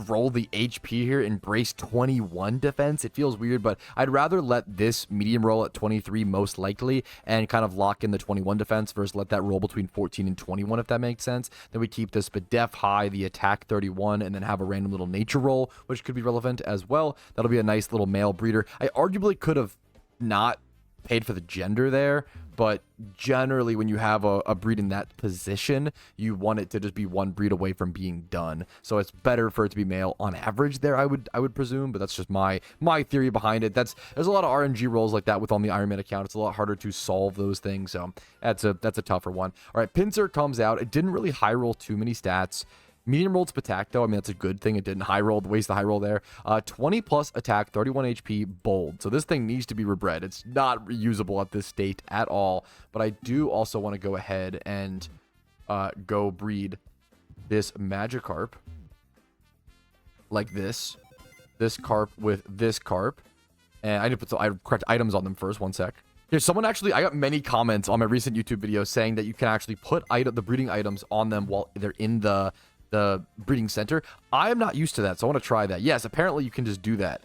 roll the HP here, embrace 21 defense. It feels weird, but I'd rather let this medium roll at 23 most likely and kind of lock in the 21 defense versus let that roll between 14 and 21, if that makes sense. Then we keep this Spadef high, the attack 31, and then have a random little nature roll, which could be relevant as well. That'll be a nice little male breeder. I arguably could have not paid for the gender there, but generally when you have a breed in that position, you want it to just be one breed away from being done. So it's better for it to be male on average there, I would presume, but that's just my theory behind it. There's a lot of RNG rolls like that with on the Iron Man account. It's a lot harder to solve those things, so that's a tougher one. All right, Pinsir comes out. It didn't really high roll too many stats. Medium rolled attack, though. I mean, that's a good thing. It didn't high roll, waste the high roll there. 20 plus attack, 31 HP, bold. So this thing needs to be rebred. It's not reusable at this state at all. But I do also want to go ahead and go breed this Magikarp like this. This carp with this carp. And I need to put some correct items on them first. One sec. Here, I got many comments on my recent YouTube video saying that you can actually put the breeding items on them while they're in the breeding center. I am not used to that, so I want to try that. Yes, apparently you can just do that.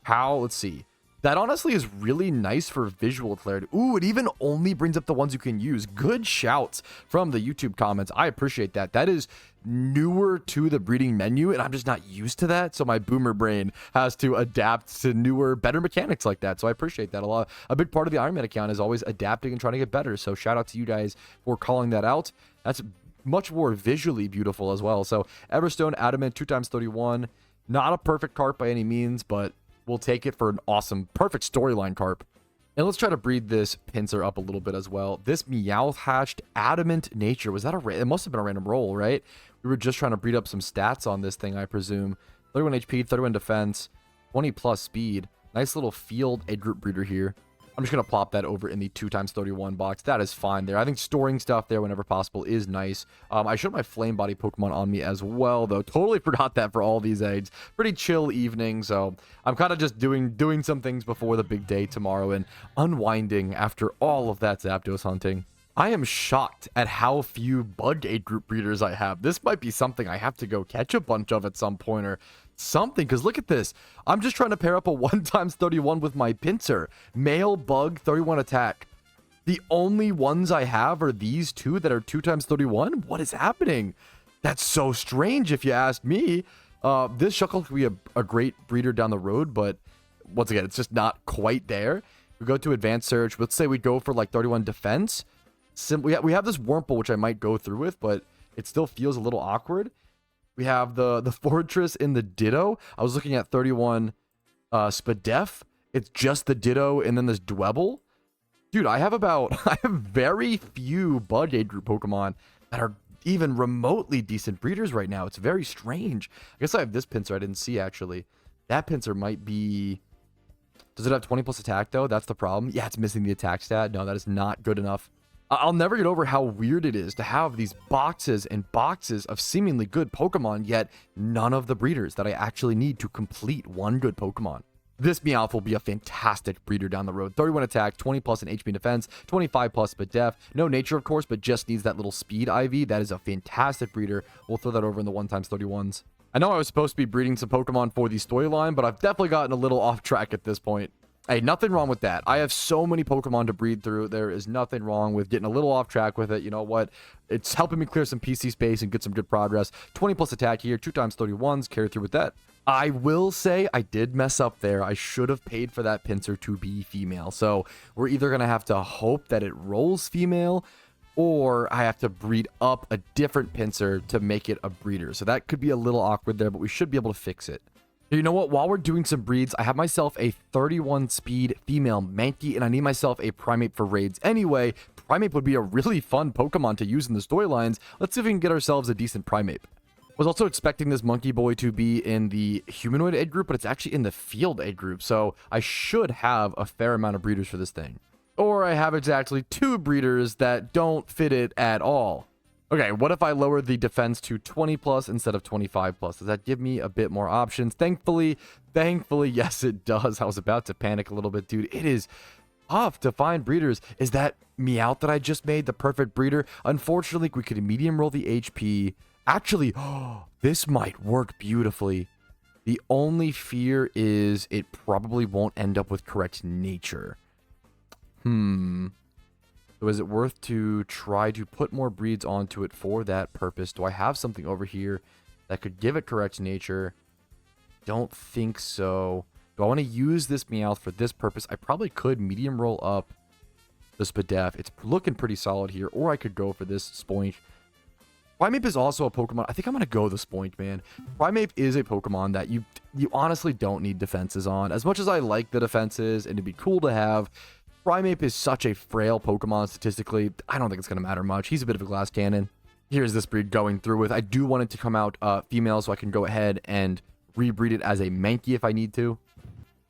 How? Let's see. That honestly is really nice for visual clarity. Ooh, it even only brings up the ones you can use. Good shouts from the YouTube comments. I appreciate that. That is newer to the breeding menu, and I'm just not used to that. So my boomer brain has to adapt to newer, better mechanics like that. So I appreciate that a lot. A big part of the Iron Man account is always adapting and trying to get better. So shout out to you guys for calling that out. That's much more visually beautiful as well. So Everstone Adamant 2x31. Not a perfect carp by any means, but we'll take it for an awesome, perfect storyline carp. And let's try to breed this Pinsir up a little bit as well. This Meowth hatched Adamant Nature. Was that it must have been a random roll, right? We were just trying to breed up some stats on this thing, I presume. 31 HP, 31 defense, 20 plus speed. Nice little field age group breeder here. I'm just going to plop that over in the 2x31 box. That is fine there. I think storing stuff there whenever possible is nice. I showed my Flame Body Pokemon on me as well, though. Totally forgot that for all these eggs. Pretty chill evening, so I'm kind of just doing some things before the big day tomorrow and unwinding after all of that Zapdos hunting. I am shocked at how few bug age group breeders I have. This might be something I have to go catch a bunch of at some point or something, because look at this. I'm just trying to pair up a 1x31 with my Pinsir. Male bug, 31 attack. The only ones I have are these two that are 2x31? What is happening? That's so strange if you ask me. This Shuckle could be a great breeder down the road, but once again, it's just not quite there. We go to advanced search. Let's say we go for like 31 defense. We have this Wurmple, which I might go through with, but it still feels a little awkward. We have the Foretress in the Ditto. I was looking at 31 Spadef. It's just the Ditto and then this Dwebble. Dude, I have very few bug age group Pokemon that are even remotely decent breeders right now. It's very strange. I guess I have this Pinsir I didn't see, actually. That Pinsir might be... Does it have 20 plus attack, though? That's the problem. Yeah, it's missing the attack stat. No, that is not good enough. I'll never get over how weird it is to have these boxes and boxes of seemingly good Pokemon, yet none of the breeders that I actually need to complete one good Pokemon. This Meowth will be a fantastic breeder down the road. 31 attack, 20 plus in HP defense, 25 plus but def. No nature, of course, but just needs that little speed IV. That is a fantastic breeder. We'll throw that over in the 1x31s. I know I was supposed to be breeding some Pokemon for the storyline, but I've definitely gotten a little off track at this point. Hey, nothing wrong with that. I have so many Pokemon to breed through. There is nothing wrong with getting a little off track with it. You know what? It's helping me clear some PC space and get some good progress. 20 plus attack here, 2x31s, carry through with that. I will say I did mess up there. I should have paid for that Pinsir to be female. So we're either going to have to hope that it rolls female, or I have to breed up a different Pinsir to make it a breeder. So that could be a little awkward there, but we should be able to fix it. You know what? While we're doing some breeds, I have myself a 31 speed female Mankey, and I need myself a Primeape for raids anyway. Primeape would be a really fun Pokemon to use in the storylines. Let's see if we can get ourselves a decent Primeape. Was also expecting this Monkey Boy to be in the humanoid age group, but it's actually in the field age group, so I should have a fair amount of breeders for this thing. Or I have exactly 2 breeders that don't fit it at all. Okay, what if I lower the defense to 20 plus instead of 25 plus? Does that give me a bit more options? Thankfully, yes, it does. I was about to panic a little bit, dude. It is tough to find breeders. Is that Meowth that I just made the perfect breeder? Unfortunately, we could medium roll the HP. Actually, this might work beautifully. The only fear is it probably won't end up with correct nature. So is it worth to try to put more breeds onto it for that purpose? Do I have something over here that could give it correct nature? Don't think so. Do I want to use this Meowth for this purpose? I probably could medium roll up the Spadef. It's looking pretty solid here. Or I could go for this Spoink. Primeape is also a Pokemon. I think I'm going to go the Spoink, man. Primeape is a Pokemon that you honestly don't need defenses on. As much as I like the defenses and it'd be cool to have, Primeape is such a frail Pokemon statistically. I don't think it's going to matter much. He's a bit of a glass cannon. Here's this breed going through with. I do want it to come out female so I can go ahead and rebreed it as a Mankey if I need to.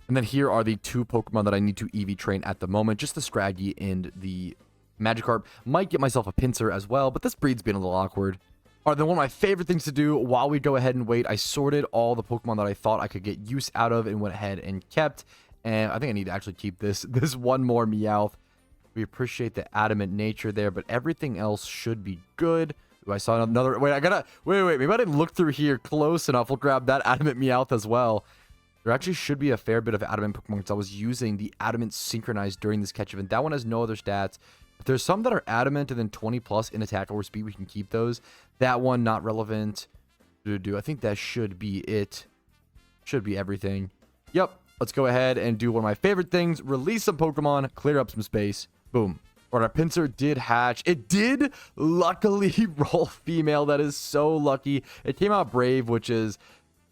And then here are the 2 Pokemon that I need to EV train at the moment. Just the Scraggy and the Magikarp. Might get myself a Pinsir as well, but this breed's been a little awkward. All right, then one of my favorite things to do while we go ahead and wait, I sorted all the Pokemon that I thought I could get use out of and went ahead and kept. And I think I need to actually keep this one more Meowth. We appreciate the adamant nature there, but everything else should be good. Ooh, I saw another... Wait, Wait. Maybe I didn't look through here close enough. We'll grab that adamant Meowth as well. There actually should be a fair bit of adamant Pokemon because I was using the adamant synchronized during this catch event. That one has no other stats. If there's some that are adamant and then 20 plus in attack or speed, we can keep those. That one, not relevant. I think that should be it. Should be everything. Yep. Let's go ahead and do one of my favorite things. Release some Pokemon, clear up some space. Boom. All right, our Pinsir did hatch. It did luckily roll female. That is so lucky. It came out brave, which is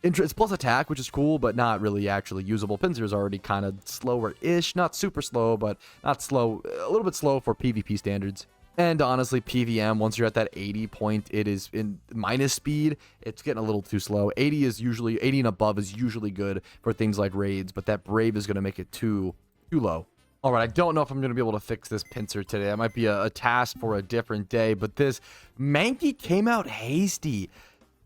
It's plus attack, which is cool, but not really actually usable. Pinsir is already kind of slower-ish. Not super slow, but not slow. A little bit slow for PvP standards. And honestly, PVM, once you're at that 80 point, it is in minus speed. It's getting a little too slow. 80 and above is usually good for things like raids, but that Brave is going to make it too low. All right, I don't know if I'm going to be able to fix this Pinsir today. That might be a task for a different day, but this Mankey came out hasty.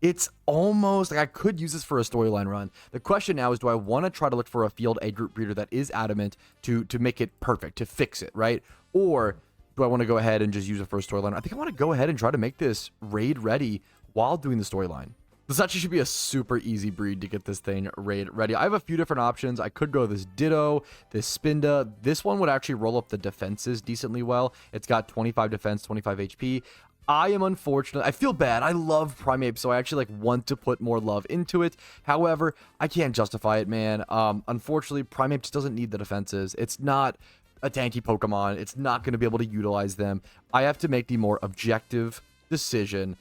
It's almost like I could use this for a storyline run. The question now is, do I want to try to look for a field A group breeder that is adamant to make it perfect, to fix it, right? Or do I want to go ahead and just use it for a storyline? I think I want to go ahead and try to make this raid ready while doing the storyline. This actually should be a super easy breed to get this thing raid ready. I have a few different options. I could go this Ditto, this Spinda. This one would actually roll up the defenses decently well. It's got 25 defense, 25 HP. I am unfortunate. I feel bad. I love Primeape, so I actually want to put more love into it. However, I can't justify it, man. Unfortunately, Primeape just doesn't need the defenses. It's not a tanky Pokemon. It's not going to be able to utilize them. I have to make the more objective decision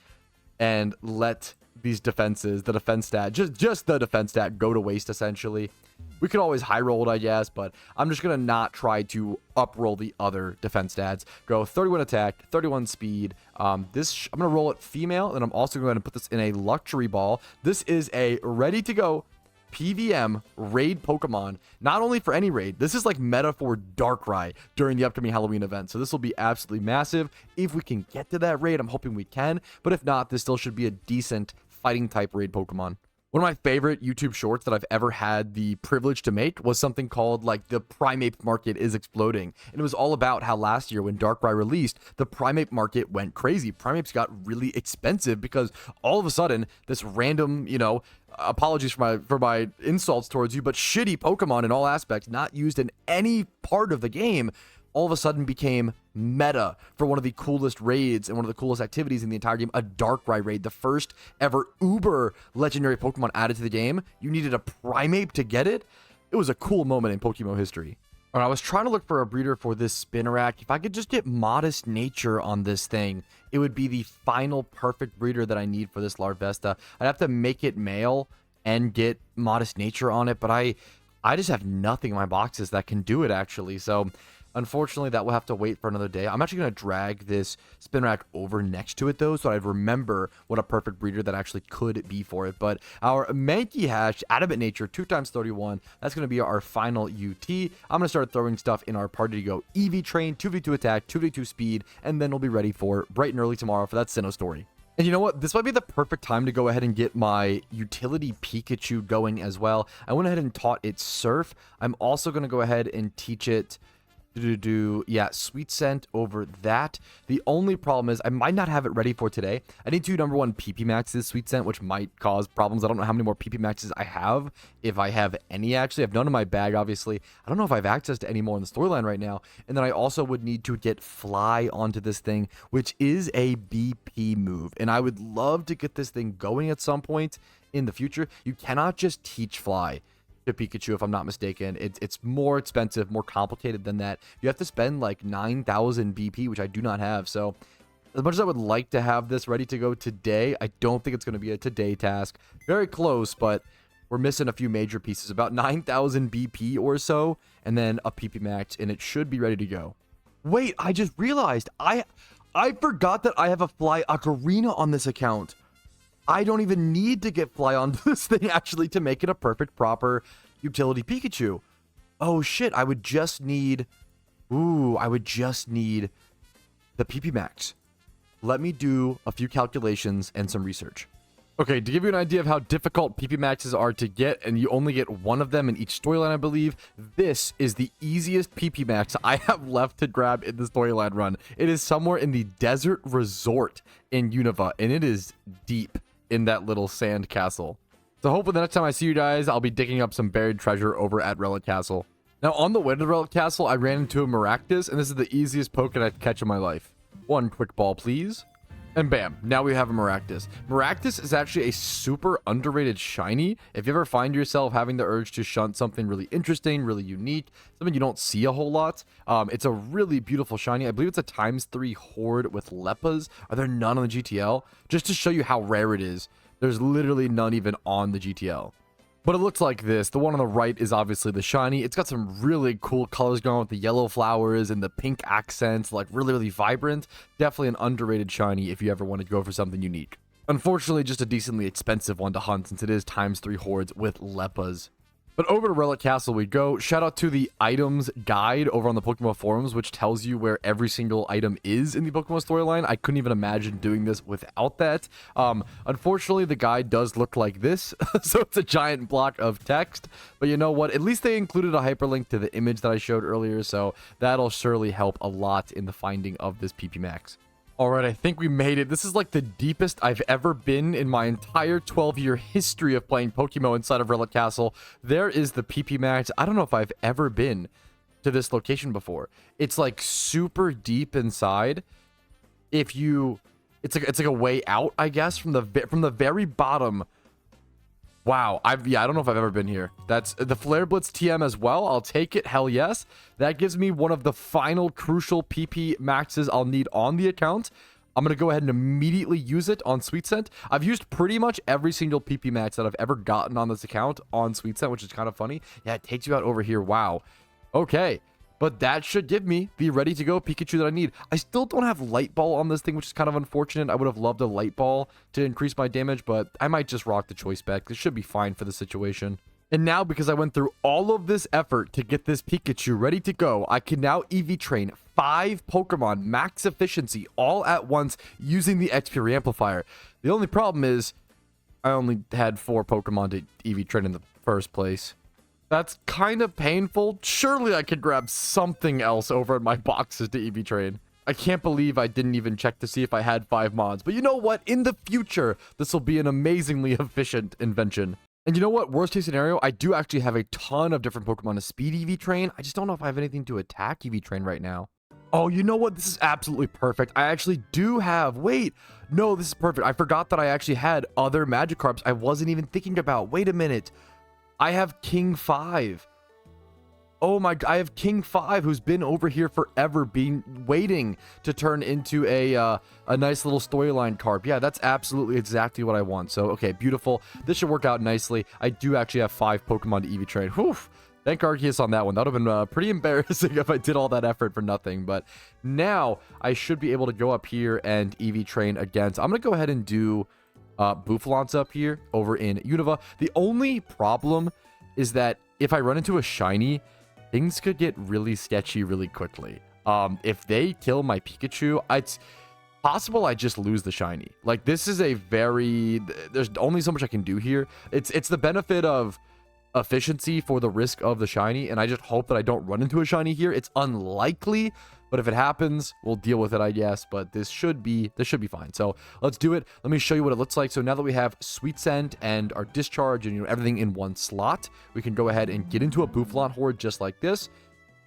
and let these defenses, the defense stat, just the defense stat, go to waste, essentially. We could always high roll it, I guess, but I'm just going to not try to up roll the other defense stats. Go 31 attack, 31 speed. I'm going to roll it female, and I'm also going to put this in a luxury ball. This is a ready to go PVM raid Pokemon, not only for any raid. This is like meta for Darkrai during the upcoming Halloween event, so this will be absolutely massive. If we can get to that raid, I'm hoping we can, but if not, this still should be a decent fighting type raid Pokemon. One of my favorite YouTube shorts that I've ever had the privilege to make was something called like the Primeape market is exploding. And it was all about how last year when Darkrai released, the Primeape market went crazy. Primeapes got really expensive because all of a sudden this random, apologies for my insults towards you, but shitty Pokemon in all aspects, not used in any part of the game, all of a sudden became meta for one of the coolest raids and one of the coolest activities in the entire game, a Darkrai raid, the first ever uber legendary Pokemon added to the game. You needed a Primeape to get it. It was a cool moment in PokeMMO history. All right, I was trying to look for a breeder for this Spinarak. If I could just get Modest Nature on this thing, it would be the final perfect breeder that I need for this Larvesta. I'd have to make it male and get Modest Nature on it, but I just have nothing in my boxes that can do it, actually. So unfortunately, that will have to wait for another day. I'm actually going to drag this Spinarak over next to it, though, so I'd remember what a perfect breeder that actually could be for it. But our Mankey Hash, Adamant Nature, 2x31, that's going to be our final UT. I'm going to start throwing stuff in our party to go EV Train, 2v2 attack, 2v2 speed, and then we'll be ready for bright and early tomorrow for that Sinnoh story. And you know what? This might be the perfect time to go ahead and get my utility Pikachu going as well. I went ahead and taught it Surf. I'm also going to go ahead and teach it Sweet Scent over that. The only problem is I might not have it ready for today. I need to number one PP maxes Sweet Scent, which might cause problems. I don't know how many more PP maxes I have, if I have any. Actually, I have none in my bag, obviously. I don't know if I have access to any more in the storyline right now. And then I also would need to get Fly onto this thing, which is a BP move, and I would love to get this thing going at some point in the future. You cannot just teach Fly to Pikachu, if I'm not mistaken. It's more expensive, more complicated than that. You have to spend like 9,000 BP, which I do not have. So as much as I would like to have this ready to go today, I don't think it's going to be a today task. Very close, but we're missing a few major pieces, about 9,000 BP or so, and then a PP max, and it should be ready to go. Wait, I just realized I forgot that I have a Fly Ocarina on this account. I don't even need to get Fly onto this thing, actually, to make it a perfect, proper utility Pikachu. Oh, shit. I would just need the PP Max. Let me do a few calculations and some research. Okay, to give you an idea of how difficult PP Maxes are to get, and you only get one of them in each storyline, I believe, this is the easiest PP Max I have left to grab in the storyline run. It is somewhere in the Desert Resort in Unova, and it is deep in that little sand castle. So hopefully the next time I see you guys, I'll be digging up some buried treasure over at Relic Castle. Now, on the way to the Relic Castle, I ran into a Maractus, and this is the easiest Poke I've catch in my life. One quick ball, please. And bam, now we have a Maractus. Maractus is actually a super underrated shiny. If you ever find yourself having the urge to shunt something really interesting, really unique, something you don't see a whole lot, it's a really beautiful shiny. I believe it's a ×3 horde with Leppas. Are there none on the GTL? Just to show you how rare it is. There's literally none even on the GTL. But it looks like this. The one on the right is obviously the shiny. It's got some really cool colors going on with the yellow flowers and the pink accents, like really, really vibrant. Definitely an underrated shiny if you ever want to go for something unique. Unfortunately, just a decently expensive one to hunt since it is ×3 hordes with Leppas. But over to Relic Castle we go. Shout out to the items guide over on the PokeMMO forums, which tells you where every single item is in the PokeMMO storyline. I couldn't even imagine doing this without that. Unfortunately, the guide does look like this, so it's a giant block of text. But you know what? At least they included a hyperlink to the image that I showed earlier, so that'll surely help a lot in the finding of this PP Max. Alright, I think we made it. This is like the deepest I've ever been in my entire 12-year history of playing PokeMMO inside of Relic Castle. There is the PP Max. I don't know if I've ever been to this location before. It's like super deep inside. It's like a way out, I guess, from the very bottom. Wow, I don't know if I've ever been here. That's the Flare Blitz TM as well. I'll take it, hell yes. That gives me one of the final crucial PP maxes I'll need on the account. I'm going to go ahead and immediately use it on Sweet Scent. I've used pretty much every single PP max that I've ever gotten on this account on Sweet Scent, which is kind of funny. Yeah, it takes you out over here. Wow. Okay. But that should give me the ready-to-go Pikachu that I need. I still don't have Light Ball on this thing, which is kind of unfortunate. I would have loved a Light Ball to increase my damage, but I might just rock the Choice Spec. This should be fine for the situation. And now, because I went through all of this effort to get this Pikachu ready to go, I can now EV train 5 Pokemon max efficiency all at once using the XP Reamplifier. The only problem is I only had 4 Pokemon to EV train in the first place. That's kind of painful. Surely I could grab something else over in my boxes to EV train. I can't believe I didn't even check to see if I had 5 mods. But you know what? In the future, this will be an amazingly efficient invention. And you know what? Worst case scenario, I do actually have a ton of different Pokemon to speed EV train. I just don't know if I have anything to attack EV train right now. Oh, you know what? This is absolutely perfect. I actually do have... Wait. No, this is perfect. I forgot that I actually had other Magikarps I wasn't even thinking about. Wait a minute. I have King 5. Oh my, I have King 5 who's been over here forever, waiting to turn into a nice little storyline carp. Yeah, that's absolutely exactly what I want. So, okay, beautiful. This should work out nicely. I do actually have 5 Pokemon to EV train. Whew. Thank Arceus on that one. That would have been pretty embarrassing if I did all that effort for nothing. But now I should be able to go up here and EV train again. So I'm going to go ahead and do... Bouffalance up here over in Unova. The only problem is that if I run into a shiny, things could get really sketchy really quickly. If they kill my Pikachu, it's possible I just lose the shiny. Like, this is a very... There's only so much I can do here. It's the benefit of efficiency for the risk of the shiny, and I just hope that I don't run into a shiny here. It's unlikely, but if it happens, we'll deal with it, I guess. But this should be fine. So let's do it. Let me show you what it looks like. So now that we have Sweet Scent and our Discharge and everything in one slot, we can go ahead and get into a Bouffalance horde just like this.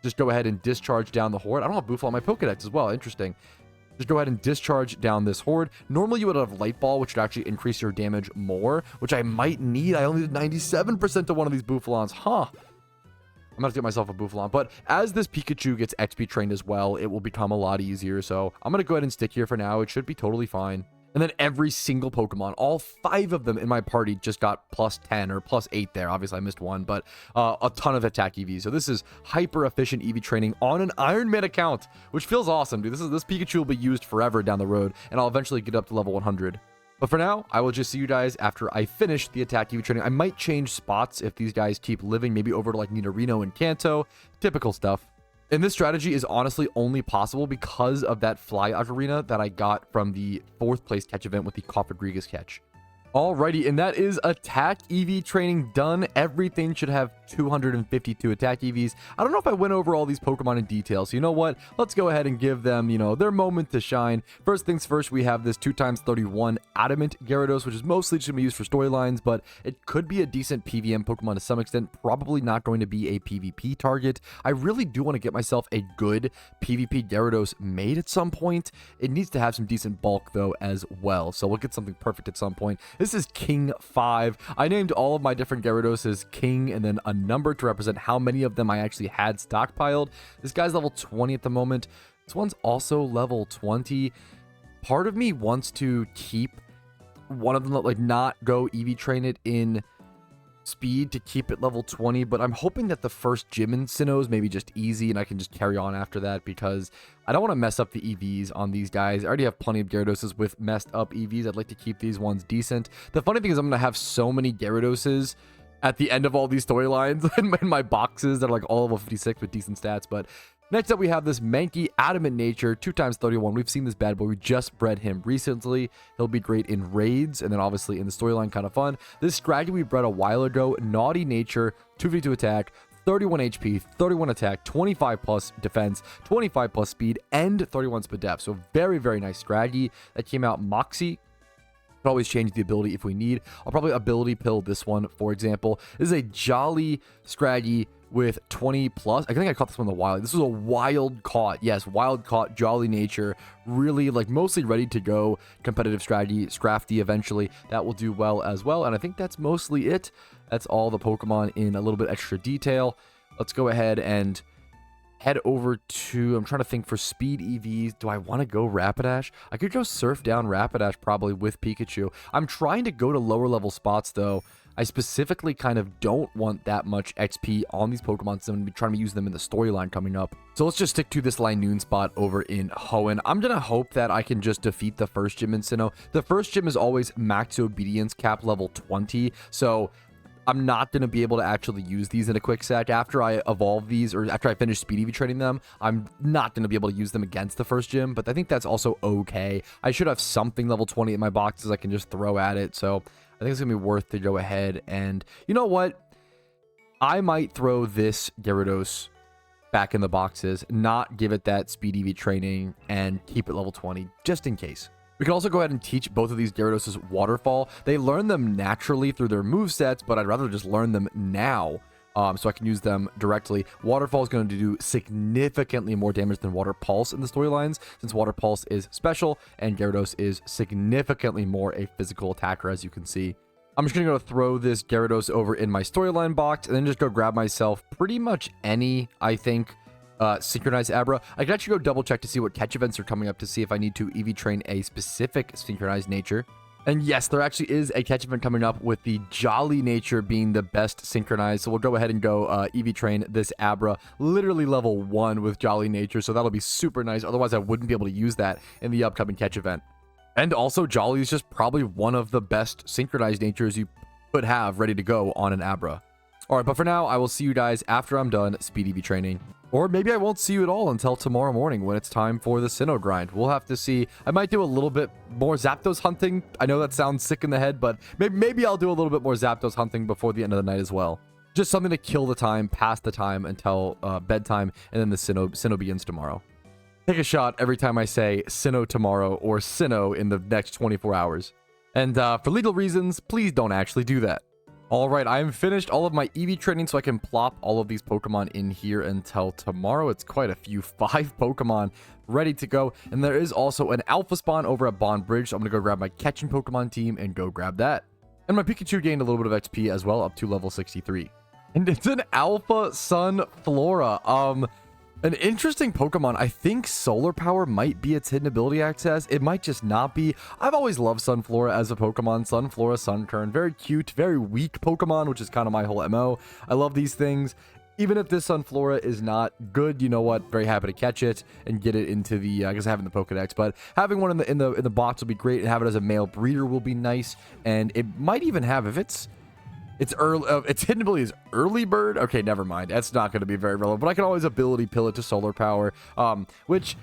Just go ahead and discharge down the horde. I don't have Bouffalance on my Pokedex as well. Interesting. Just go ahead and discharge down this horde. Normally you would have Light Ball, which would actually increase your damage more, which I might need. I only did 97% to one of these Bouffalance. Huh. I'm going to get myself a Bouffalance. But as this Pikachu gets XP trained as well, it will become a lot easier. So I'm going to go ahead and stick here for now. It should be totally fine. And then every single Pokemon, all 5 of them in my party just got +10 or +8 there. Obviously, I missed one, but a ton of attack EV. So this is hyper efficient EV training on an Iron Man account, which feels awesome, dude. This Pikachu will be used forever down the road, and I'll eventually get up to level 100. But for now, I will just see you guys after I finish the attack EV training. I might change spots if these guys keep living, maybe over to like Nidorino and Kanto. Typical stuff. And this strategy is honestly only possible because of that fly ocarina that I got from the 4th place catch event with the Cofagrigus catch. Alrighty, and that is attack EV training done. Everything should have 252 attack EVs. I don't know if I went over all these Pokemon in detail, so you know what? Let's go ahead and give them, their moment to shine. First things first, we have this 2x31 Adamant Gyarados, which is mostly just going to be used for storylines, but it could be a decent PVM Pokemon to some extent. Probably not going to be a PvP target. I really do want to get myself a good PvP Gyarados made at some point. It needs to have some decent bulk, though, as well, so we'll get something perfect at some point. This is King 5. I named all of my different Gyarados as King and then a number to represent how many of them I actually had stockpiled. This guy's level 20 at the moment. This one's also level 20. Part of me wants to keep one of them, like, not go EV train it in speed to keep it level 20, but I'm hoping that the first gym in Sinnoh is maybe just easy and I can just carry on after that, because I don't want to mess up the EVs on these guys. I already have plenty of Gyarados with messed up EVs. I'd like to keep these ones decent. The funny thing is I'm going to have so many Gyarados at the end of all these storylines in my boxes that are like all level 56 with decent stats. But next up, we have this Mankey Adamant Nature, 2x31. We've seen this bad boy. We just bred him recently. He'll be great in raids, and then obviously in the storyline, kind of fun. This Scraggy we bred a while ago, Naughty Nature, 2v2 attack, 31 HP, 31 attack, 25 plus defense, 25 plus speed, and 31 speed depth. So very, very nice Scraggy. That came out Moxie. Could always change the ability if we need. I'll probably ability pill this one, for example. This is a Jolly Scraggy with 20 plus. I think I caught this one in the wild. This was a wild caught. Yes, wild caught, Jolly Nature. Really, like, mostly ready to go. Competitive strategy, Scrafty eventually. That will do well as well. And I think that's mostly it. That's all the Pokemon in a little bit extra detail. Let's go ahead and head over to, I'm trying to think for speed EVs. Do I want to go Rapidash? I could go surf down Rapidash probably with Pikachu. I'm trying to go to lower level spots though. I specifically kind of don't want that much XP on these Pokemon, so I'm going to be trying to use them in the storyline coming up. So let's just stick to this Minun spot over in Hoenn. I'm going to hope that I can just defeat the first gym in Sinnoh. The first gym is always max obedience cap level 20, so I'm not going to be able to actually use these in a quick set. After I evolve these, or after I finish speed EV training them, I'm not going to be able to use them against the first gym, but I think that's also okay. I should have something level 20 in my boxes I can just throw at it, so I think it's going to be worth to go ahead and, you know what? I might throw this Gyarados back in the boxes, not give it that speed EV training, and keep it level 20, just in case. We can also go ahead and teach both of these Gyarados Waterfall. They learn them naturally through their movesets, but I'd rather just learn them now so I can use them directly. Waterfall is going to do significantly more damage than Water Pulse in the storylines, since Water Pulse is special, and Gyarados is significantly more a physical attacker, as you can see. I'm just going to go throw this Gyarados over in my storyline box, and then just go grab myself pretty much any, I think, synchronized Abra. I can actually go double check to see what catch events are coming up to see if I need to EV train a specific synchronized nature. And yes, there actually is a catch event coming up with the Jolly Nature being the best synchronized. So we'll go ahead and go EV train this Abra, literally level 1 with Jolly Nature. So that'll be super nice. Otherwise, I wouldn't be able to use that in the upcoming catch event. And also, Jolly is just probably one of the best synchronized natures you could have ready to go on an Abra. All right, but for now, I will see you guys after I'm done speed EV training. Or maybe I won't see you at all until tomorrow morning when it's time for the Sinnoh grind. We'll have to see. I might do a little bit more Zapdos hunting. I know that sounds sick in the head, but maybe I'll do a little bit more Zapdos hunting before the end of the night as well. Just something to kill the time, pass the time until bedtime, and then the Sinnoh begins tomorrow. Take a shot every time I say Sinnoh tomorrow or Sinnoh in the next 24 hours. And for legal reasons, please don't actually do that. All right, I am finished all of my EV training, so I can plop all of these Pokemon in here until tomorrow. It's quite a few, 5 Pokemon ready to go. And there is also an Alpha Spawn over at Bond Bridge, so I'm going to go grab my catching Pokemon team and go grab that. And my Pikachu gained a little bit of XP as well, up to level 63. And it's an Alpha Sunflora. An interesting Pokemon. I think Solar Power might be its hidden ability access. It might just not be. I've always loved Sunflora as a Pokemon. Sunflora, Sunkern. Very cute, very weak Pokemon, which is kind of my whole MO. I love these things. Even if this Sunflora is not good, you know what? Very happy to catch it and get it into the, I guess I have it in the Pokedex, but having one in the box will be great, and have it as a male breeder will be nice. And it might even have, if it's early, its hidden ability is Early Bird. Okay, never mind. That's not going to be very relevant, but I can always ability pill it to Solar Power, which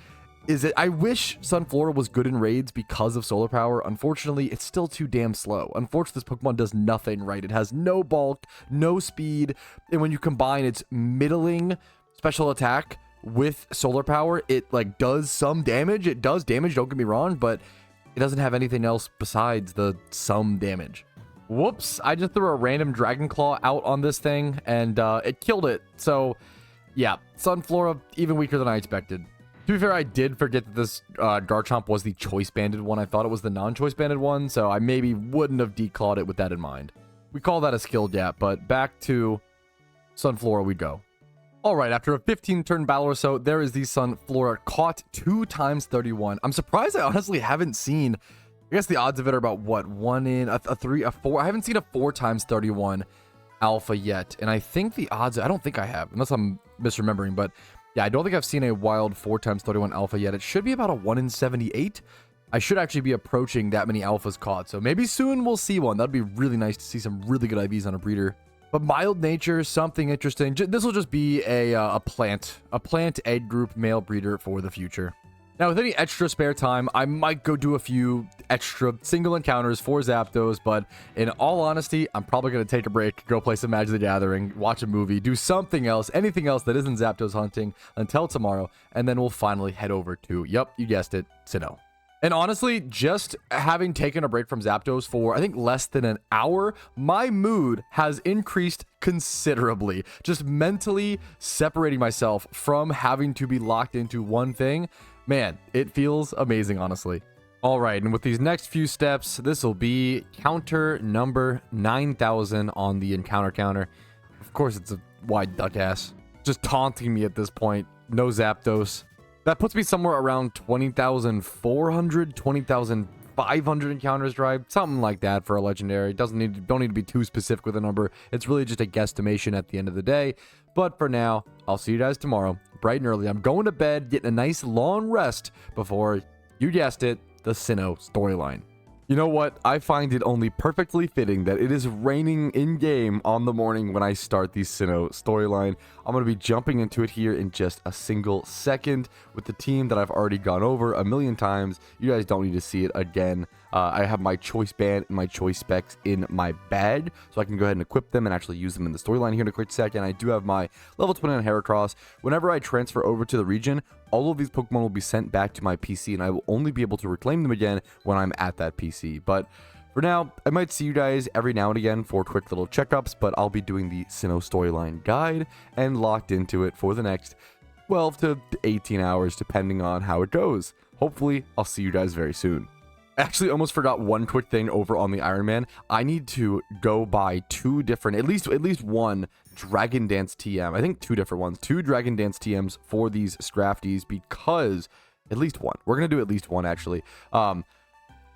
is it. I wish Sunflora was good in raids because of Solar Power. Unfortunately, it's still too damn slow. Unfortunately, this Pokemon does nothing right. It has no bulk, no speed, and when you combine its middling special attack with Solar Power, it like does some damage. It does damage, don't get me wrong, but it doesn't have anything else besides the some damage. Whoops, I just threw a random Dragon Claw out on this thing, and it killed it. So, yeah, Sunflora, even weaker than I expected. To be fair, I did forget that this Garchomp was the Choice Banded one. I thought it was the non-Choice Banded one, so I maybe wouldn't have declawed it with that in mind. We call that a skill gap, but back to Sunflora we go. All right, after a 15-turn battle or so, there is the Sunflora caught 2 times 31. I'm surprised I honestly haven't seen I guess the odds of it are about what, 1 in a 3, a 4. I haven't seen a 4 times 31 alpha yet, and I think the odds, I don't think I have, unless I'm misremembering, but yeah, I don't think I've seen a wild 4 times 31 alpha yet. It should be about a 1 in 78. I should actually be approaching that many alphas caught, so maybe soon we'll see one. That'd be really nice to see some really good IVs on a breeder. But mild nature, something interesting. This will just be a plant egg group male breeder for the future. Now, with any extra spare time, I might go do a few extra single encounters for Zapdos, but in all honesty, I'm probably going to take a break, go play some Magic the Gathering, watch a movie, do something else, anything else that isn't Zapdos hunting until tomorrow, and then we'll finally head over to, yep, you guessed it, Sinnoh. And honestly, just having taken a break from Zapdos for, I think, less than an hour, my mood has increased considerably. Just mentally separating myself from having to be locked into one thing. Man, it feels amazing, honestly. All right, and with these next few steps, this will be counter number 9,000 on the encounter counter. Of course, it's a wide duck ass. Just taunting me at this point. No Zapdos. That puts me somewhere around 20,400, 20,500 encounters drive, something like that for a legendary. Don't need to be too specific with a number. It's really just a guesstimation at the end of the day. But for now, I'll see you guys tomorrow, bright and early. I'm going to bed, getting a nice long rest before, you guessed it, the Sinnoh storyline. You know what? I find it only perfectly fitting that it is raining in-game on the morning when I start the Sinnoh storyline. I'm going to be jumping into it here in just a single second with the team that I've already gone over a million times. You guys don't need to see it again. I have my choice band and my choice specs in my bag, so I can go ahead and equip them and actually use them in the storyline here in a quick second. I do have my level 29 Heracross. Whenever I transfer over to the region, all of these Pokemon will be sent back to my PC, and I will only be able to reclaim them again when I'm at that PC. But for now, I might see you guys every now and again for quick little checkups, but I'll be doing the Sinnoh storyline guide and locked into it for the next 12 to 18 hours, depending on how it goes. Hopefully, I'll see you guys very soon. I actually almost forgot one quick thing over on the Iron Man. I need to go buy two different, at least one Dragon Dance TM. I think two different ones. Two Dragon Dance TMs for these Scrafties, because at least one. We're going to do at least one, actually.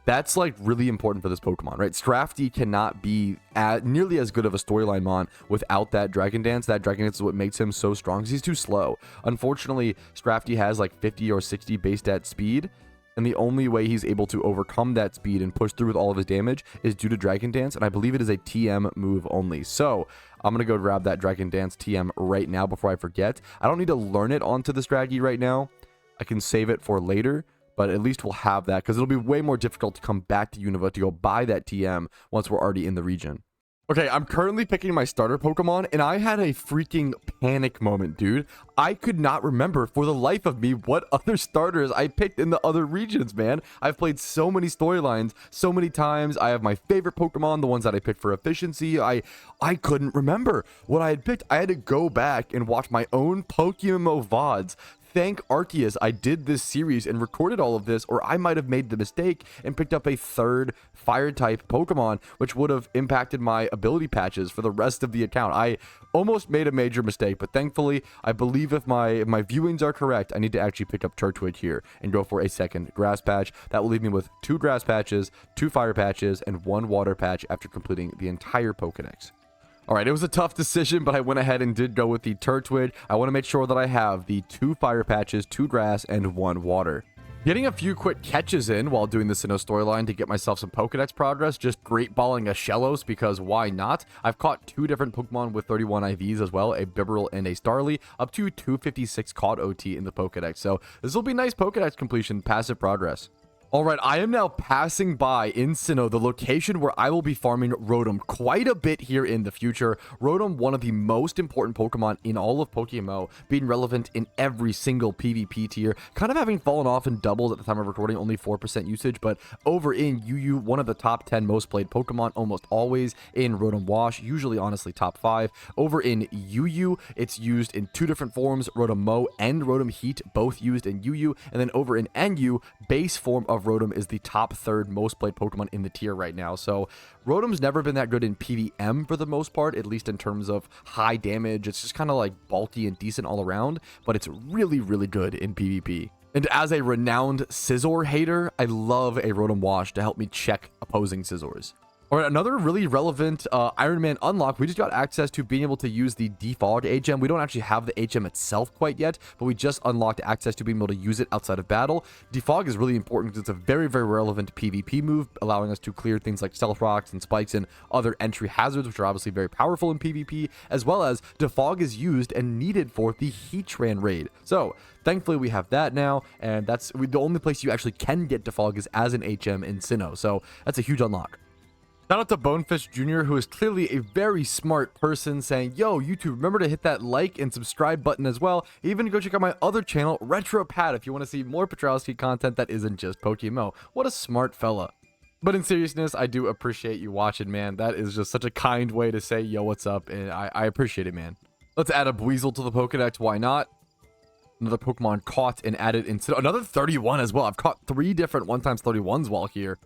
That's like really important for this Pokemon, right? Scrafty cannot be nearly as good of a storyline mon without that Dragon Dance. That Dragon Dance is what makes him so strong, because he's too slow. Unfortunately, Scrafty has like 50 or 60 base stat speed, and the only way he's able to overcome that speed and push through with all of his damage is due to Dragon Dance, and I believe it is a TM move only. So I'm going to go grab that Dragon Dance TM right now before I forget. I don't need to learn it onto the Scraggy right now. I can save it for later, but at least we'll have that, because it'll be way more difficult to come back to Unova to go buy that TM once we're already in the region. Okay, I'm currently picking my starter Pokemon, and I had a freaking panic moment, dude. I could not remember for the life of me what other starters I picked in the other regions, man. I've played so many storylines so many times. I have my favorite Pokemon, the ones that I picked for efficiency. I couldn't remember what I had picked. I had to go back and watch my own PokeMMO VODs. Thank Arceus I did this series and recorded all of this, or I might have made the mistake and picked up a third fire type Pokemon, which would have impacted my ability patches for the rest of the account. I almost made a major mistake, but thankfully I believe if my viewings are correct, I need to actually pick up Turtwig here and go for a second grass patch. That will leave me with 2 grass patches, 2 fire patches, and 1 water patch after completing the entire Pokedex. All right, it was a tough decision, but I went ahead and did go with the Turtwig. I want to make sure that I have the 2 fire patches, 2 grass, and 1 water. Getting a few quick catches in while doing the Sinnoh storyline to get myself some Pokedex progress, just great balling a Shellos, because why not? I've caught 2 different Pokemon with 31 IVs as well, a Bibarel and a Starly, up to 256 caught OT in the Pokedex. So this will be nice Pokedex completion, passive progress. All right, I am now passing by in Sinnoh, the location where I will be farming Rotom quite a bit here in the future. Rotom, one of the most important Pokemon in all of PokeMMO, being relevant in every single PvP tier, kind of having fallen off in doubles at the time of recording, only 4% usage, but over in UU, one of the top 10 most played Pokemon, almost always in Rotom Wash, usually honestly top 5. Over in UU, it's used in 2 different forms, Rotom Mo and Rotom Heat, both used in UU, and then over in NU, base form of Rotom is the top 3rd most played Pokemon in the tier right now. So Rotom's never been that good in PvM for the most part, at least in terms of high damage. It's just kind of like bulky and decent all around, but it's really, really good in PvP. And as a renowned Scizor hater, I love a Rotom Wash to help me check opposing Scizors. All right, another really relevant Iron Man unlock. We just got access to being able to use the Defog HM. We don't actually have the HM itself quite yet, but we just unlocked access to being able to use it outside of battle. Defog is really important because it's a very, very relevant PvP move, allowing us to clear things like Stealth Rocks and Spikes and other entry hazards, which are obviously very powerful in PvP, as well as Defog is used and needed for the Heatran raid. So thankfully, we have that now, and that's the only place you actually can get Defog is as an HM in Sinnoh. So that's a huge unlock. Shout out to Bonefish Jr., who is clearly a very smart person, saying, yo, YouTube, remember to hit that like and subscribe button as well. Even go check out my other channel, RetroPad, if you want to see more Petrowski content that isn't just PokeMMO. What a smart fella. But in seriousness, I do appreciate you watching, man. That is just such a kind way to say, yo, what's up? And I appreciate it, man. Let's add a Buizel to the Pokedex. Why not? Another Pokemon caught and added into another 31 as well. I've caught 3 different 1x31s while here.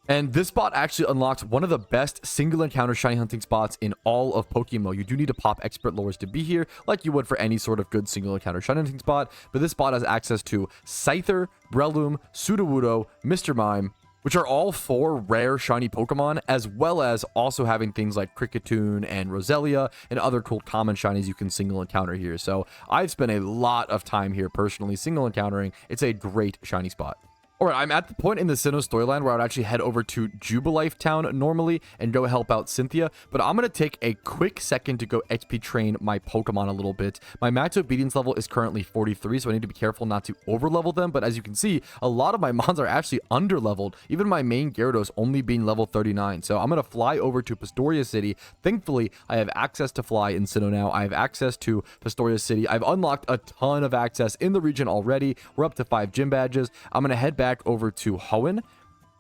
And this spot actually unlocks one of the best single encounter shiny hunting spots in all of PokeMMO. You do need to pop expert lures to be here, like you would for any sort of good single encounter shiny hunting spot. But this spot has access to Scyther, Breloom, Sudowoodo, Mr. Mime, which are all 4 rare shiny Pokemon, as well as also having things like Cricketune and Roselia and other cool common shinies you can single encounter here. So I've spent a lot of time here personally single encountering. It's a great shiny spot. All right, I'm at the point in the Sinnoh storyline where I would actually head over to Jubilife Town normally and go help out Cynthia, but I'm going to take a quick second to go XP train my Pokemon a little bit. My max obedience level is currently 43, so I need to be careful not to over-level them, but as you can see, a lot of my mons are actually under-leveled, even my main Gyarados only being level 39, so I'm going to fly over to Pastoria City. Thankfully, I have access to fly in Sinnoh now. I have access to Pastoria City. I've unlocked a ton of access in the region already. We're up to 5 gym badges. I'm going to head back over to Hoenn.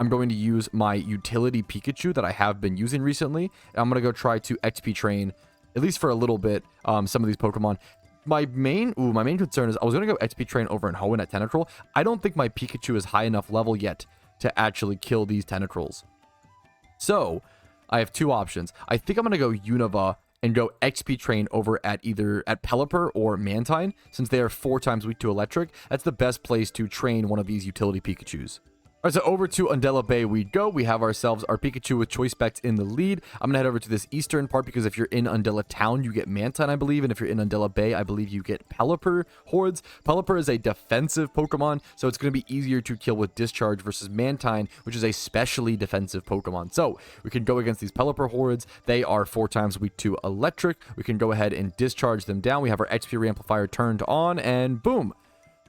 I'm going to use my utility Pikachu that I have been using recently. And I'm going to go try to XP train, at least for a little bit, some of these Pokemon. My main concern is I was going to go XP train over in Hoenn at Tentacruel. I don't think my Pikachu is high enough level yet to actually kill these Tentacruels. So I have 2 options. I think I'm going to go Unova and go XP train over at either at Pelipper or Mantine, since they are 4 times weak to electric. That's the best place to train one of these utility Pikachus. All right, so over to Undella Bay we go. We have ourselves our Pikachu with Choice Specs in the lead. I'm gonna head over to this eastern part because if you're in Undella Town, you get Mantine, I believe, and if you're in Undella Bay, I believe you get Pelipper hordes. Pelipper is a defensive Pokemon, so it's gonna be easier to kill with Discharge versus Mantine, which is a specially defensive Pokemon. So we can go against these Pelipper hordes. They are 4 times weak to electric. We can go ahead and discharge them down. We have our XP reamplifier turned on, and boom.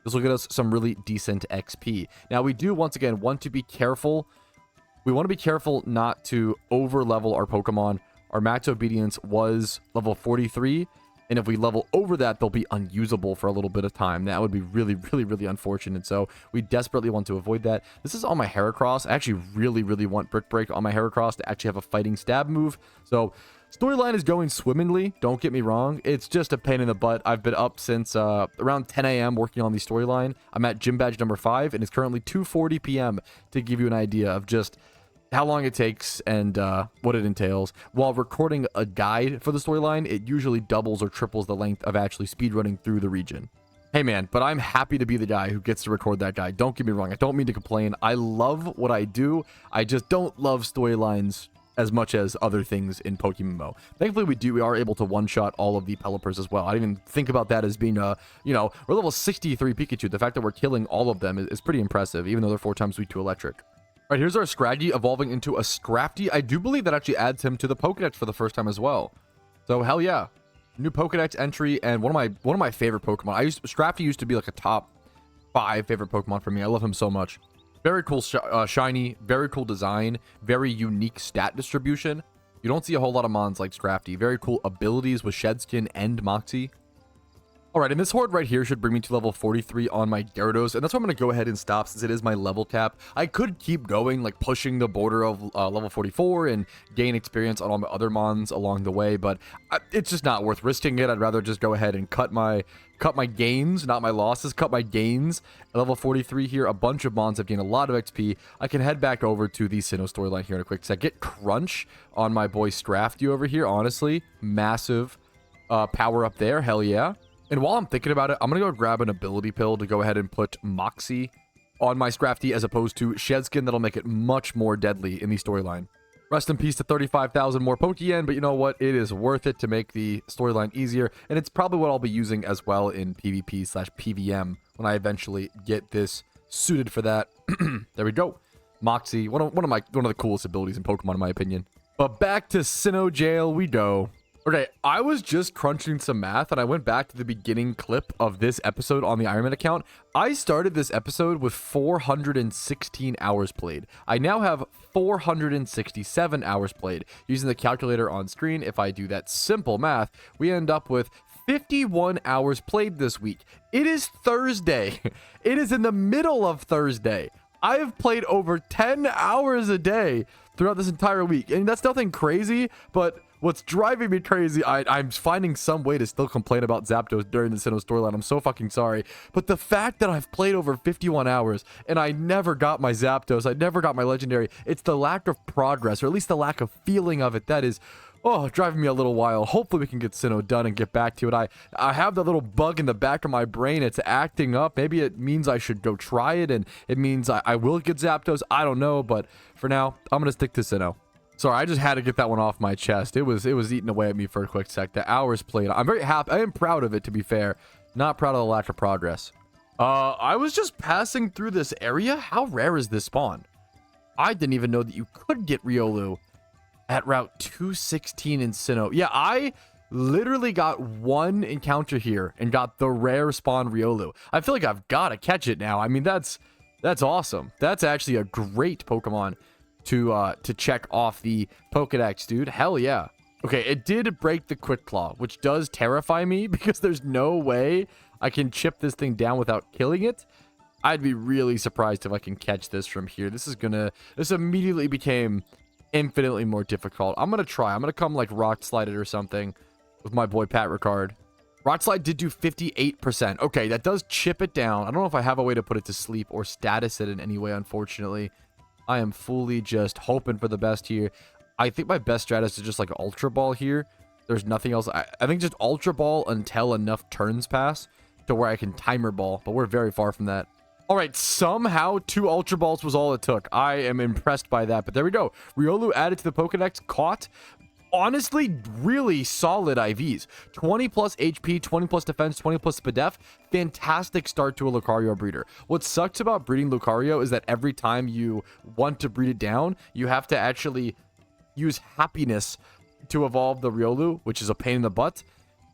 This will get us some really decent XP. Now, we do, once again, want to be careful. We want to be careful not to over-level our Pokemon. Our max obedience was level 43, and if we level over that, they'll be unusable for a little bit of time. That would be really, really, really unfortunate, so we desperately want to avoid that. This is on my Heracross. I actually really, really want Brick Break on my Heracross to actually have a fighting stab move, so storyline is going swimmingly, don't get me wrong. It's just a pain in the butt. I've been up since around 10 a.m. working on the storyline. I'm at gym badge number 5, and it's currently 2:40 p.m. to give you an idea of just how long it takes and what it entails. While recording a guide for the storyline, it usually doubles or triples the length of actually speedrunning through the region. Hey man, but I'm happy to be the guy who gets to record that guide. Don't get me wrong, I don't mean to complain. I love what I do. I just don't love storylines as much as other things in PokeMMO. Thankfully, we are able to one-shot all of the Pelipers as well. I didn't even think about that as being we're level 63 Pikachu. The fact that we're killing all of them is pretty impressive, even though they're 4 times weak to electric. All right, here's our Scraggy evolving into a Scrafty. I do believe that actually adds him to the Pokedex for the first time as well. So hell yeah, new Pokedex entry and one of my favorite Pokemon. Scrafty used to be like a top 5 favorite Pokemon for me. I love him so much. Very cool shiny, very cool design, very unique stat distribution. You don't see a whole lot of mons like Scrafty. Very cool abilities with Shedskin and Moxie. All right, and this horde right here should bring me to level 43 on my Gyarados, and that's why I'm going to go ahead and stop since it is my level cap. I could keep going, like pushing the border of level 44 and gain experience on all my other mons along the way, but it's just not worth risking it. I'd rather just go ahead and cut my gains, not my losses, cut my gains. At level 43 here, a bunch of mons have gained a lot of XP. I can head back over to the Sinnoh storyline here in a quick sec. Get Crunch on my boy Scrafty over here, honestly. Massive power up there, hell yeah. And while I'm thinking about it, I'm going to go grab an ability pill to go ahead and put Moxie on my Scrafty as opposed to Shedskin. That'll make it much more deadly in the storyline. Rest in peace to 35,000 more Pokeyen, but you know what? It is worth it to make the storyline easier, and it's probably what I'll be using as well in PvP/PVM when I eventually get this suited for that. There we go. Moxie, one of the coolest abilities in Pokemon in my opinion. But back to Sinnoh Jail we go. Okay, I was just crunching some math and I went back to the beginning clip of this episode on the Ironman account. I started this episode with 416 hours played. I now have 467 hours played. Using the calculator on screen, if I do that simple math, we end up with 51 hours played this week. It is Thursday. It is in the middle of Thursday. I have played over 10 hours a day throughout this entire week. And that's nothing crazy, but what's driving me crazy, I'm finding some way to still complain about Zapdos during the Sinnoh storyline. I'm so fucking sorry. But the fact that I've played over 51 hours and I never got my Zapdos, I never got my legendary, it's the lack of progress, or at least the lack of feeling of it that is, driving me a little wild. Hopefully we can get Sinnoh done and get back to it. I have that little bug in the back of my brain. It's acting up. Maybe it means I should go try it, and it means I will get Zapdos. I don't know, but for now, I'm going to stick to Sinnoh. Sorry, I just had to get that one off my chest. It was eating away at me for a quick sec. The hours played. I'm very happy. I am proud of it, to be fair. Not proud of the lack of progress. I was just passing through this area. How rare is this spawn? I didn't even know that you could get Riolu at Route 216 in Sinnoh. Yeah, I literally got one encounter here and got the rare spawn Riolu. I feel like I've got to catch it now. I mean, that's awesome. That's actually a great Pokemon to check off the Pokedex, dude. Hell yeah. Okay, it did break the Quick Claw, which does terrify me because there's no way I can chip this thing down without killing it. I'd be really surprised if I can catch this from here. This immediately became infinitely more difficult. I'm gonna try. I'm gonna come like Rock Slide it or something with my boy Pat Ricard. Rock Slide did do 58%. Okay, that does chip it down. I don't know if I have a way to put it to sleep or status it in any way, unfortunately. I am fully just hoping for the best here. I think my best strat is to just like Ultra Ball here. There's nothing else. I think just Ultra Ball until enough turns pass to where I can Timer Ball, but we're very far from that. All right, somehow 2 Ultra Balls was all it took. I am impressed by that, but there we go. Riolu added to the Pokedex, caught. Honestly, really solid IVs. 20 plus HP, 20 plus defense, 20 plus SPDEF. Fantastic start to a Lucario breeder. What sucks about breeding Lucario is that every time you want to breed it down, you have to actually use happiness to evolve the Riolu, which is a pain in the butt.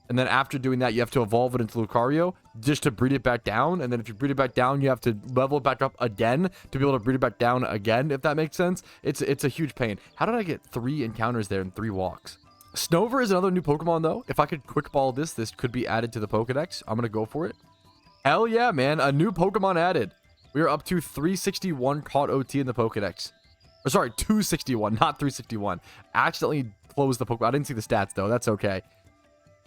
And then after doing that, you have to evolve it into Lucario just to breed it back down. And then if you breed it back down, you have to level it back up again to be able to breed it back down again, if that makes sense. It's a huge pain. How did I get 3 encounters there in 3 walks? Snover is another new Pokemon, though. If I could Quick Ball this could be added to the Pokedex. I'm going to go for it. Hell yeah, man. A new Pokemon added. We are up to 361 caught OT in the Pokedex. Or sorry, 261, not 361. Accidentally closed the Pokemon. I didn't see the stats, though. That's okay.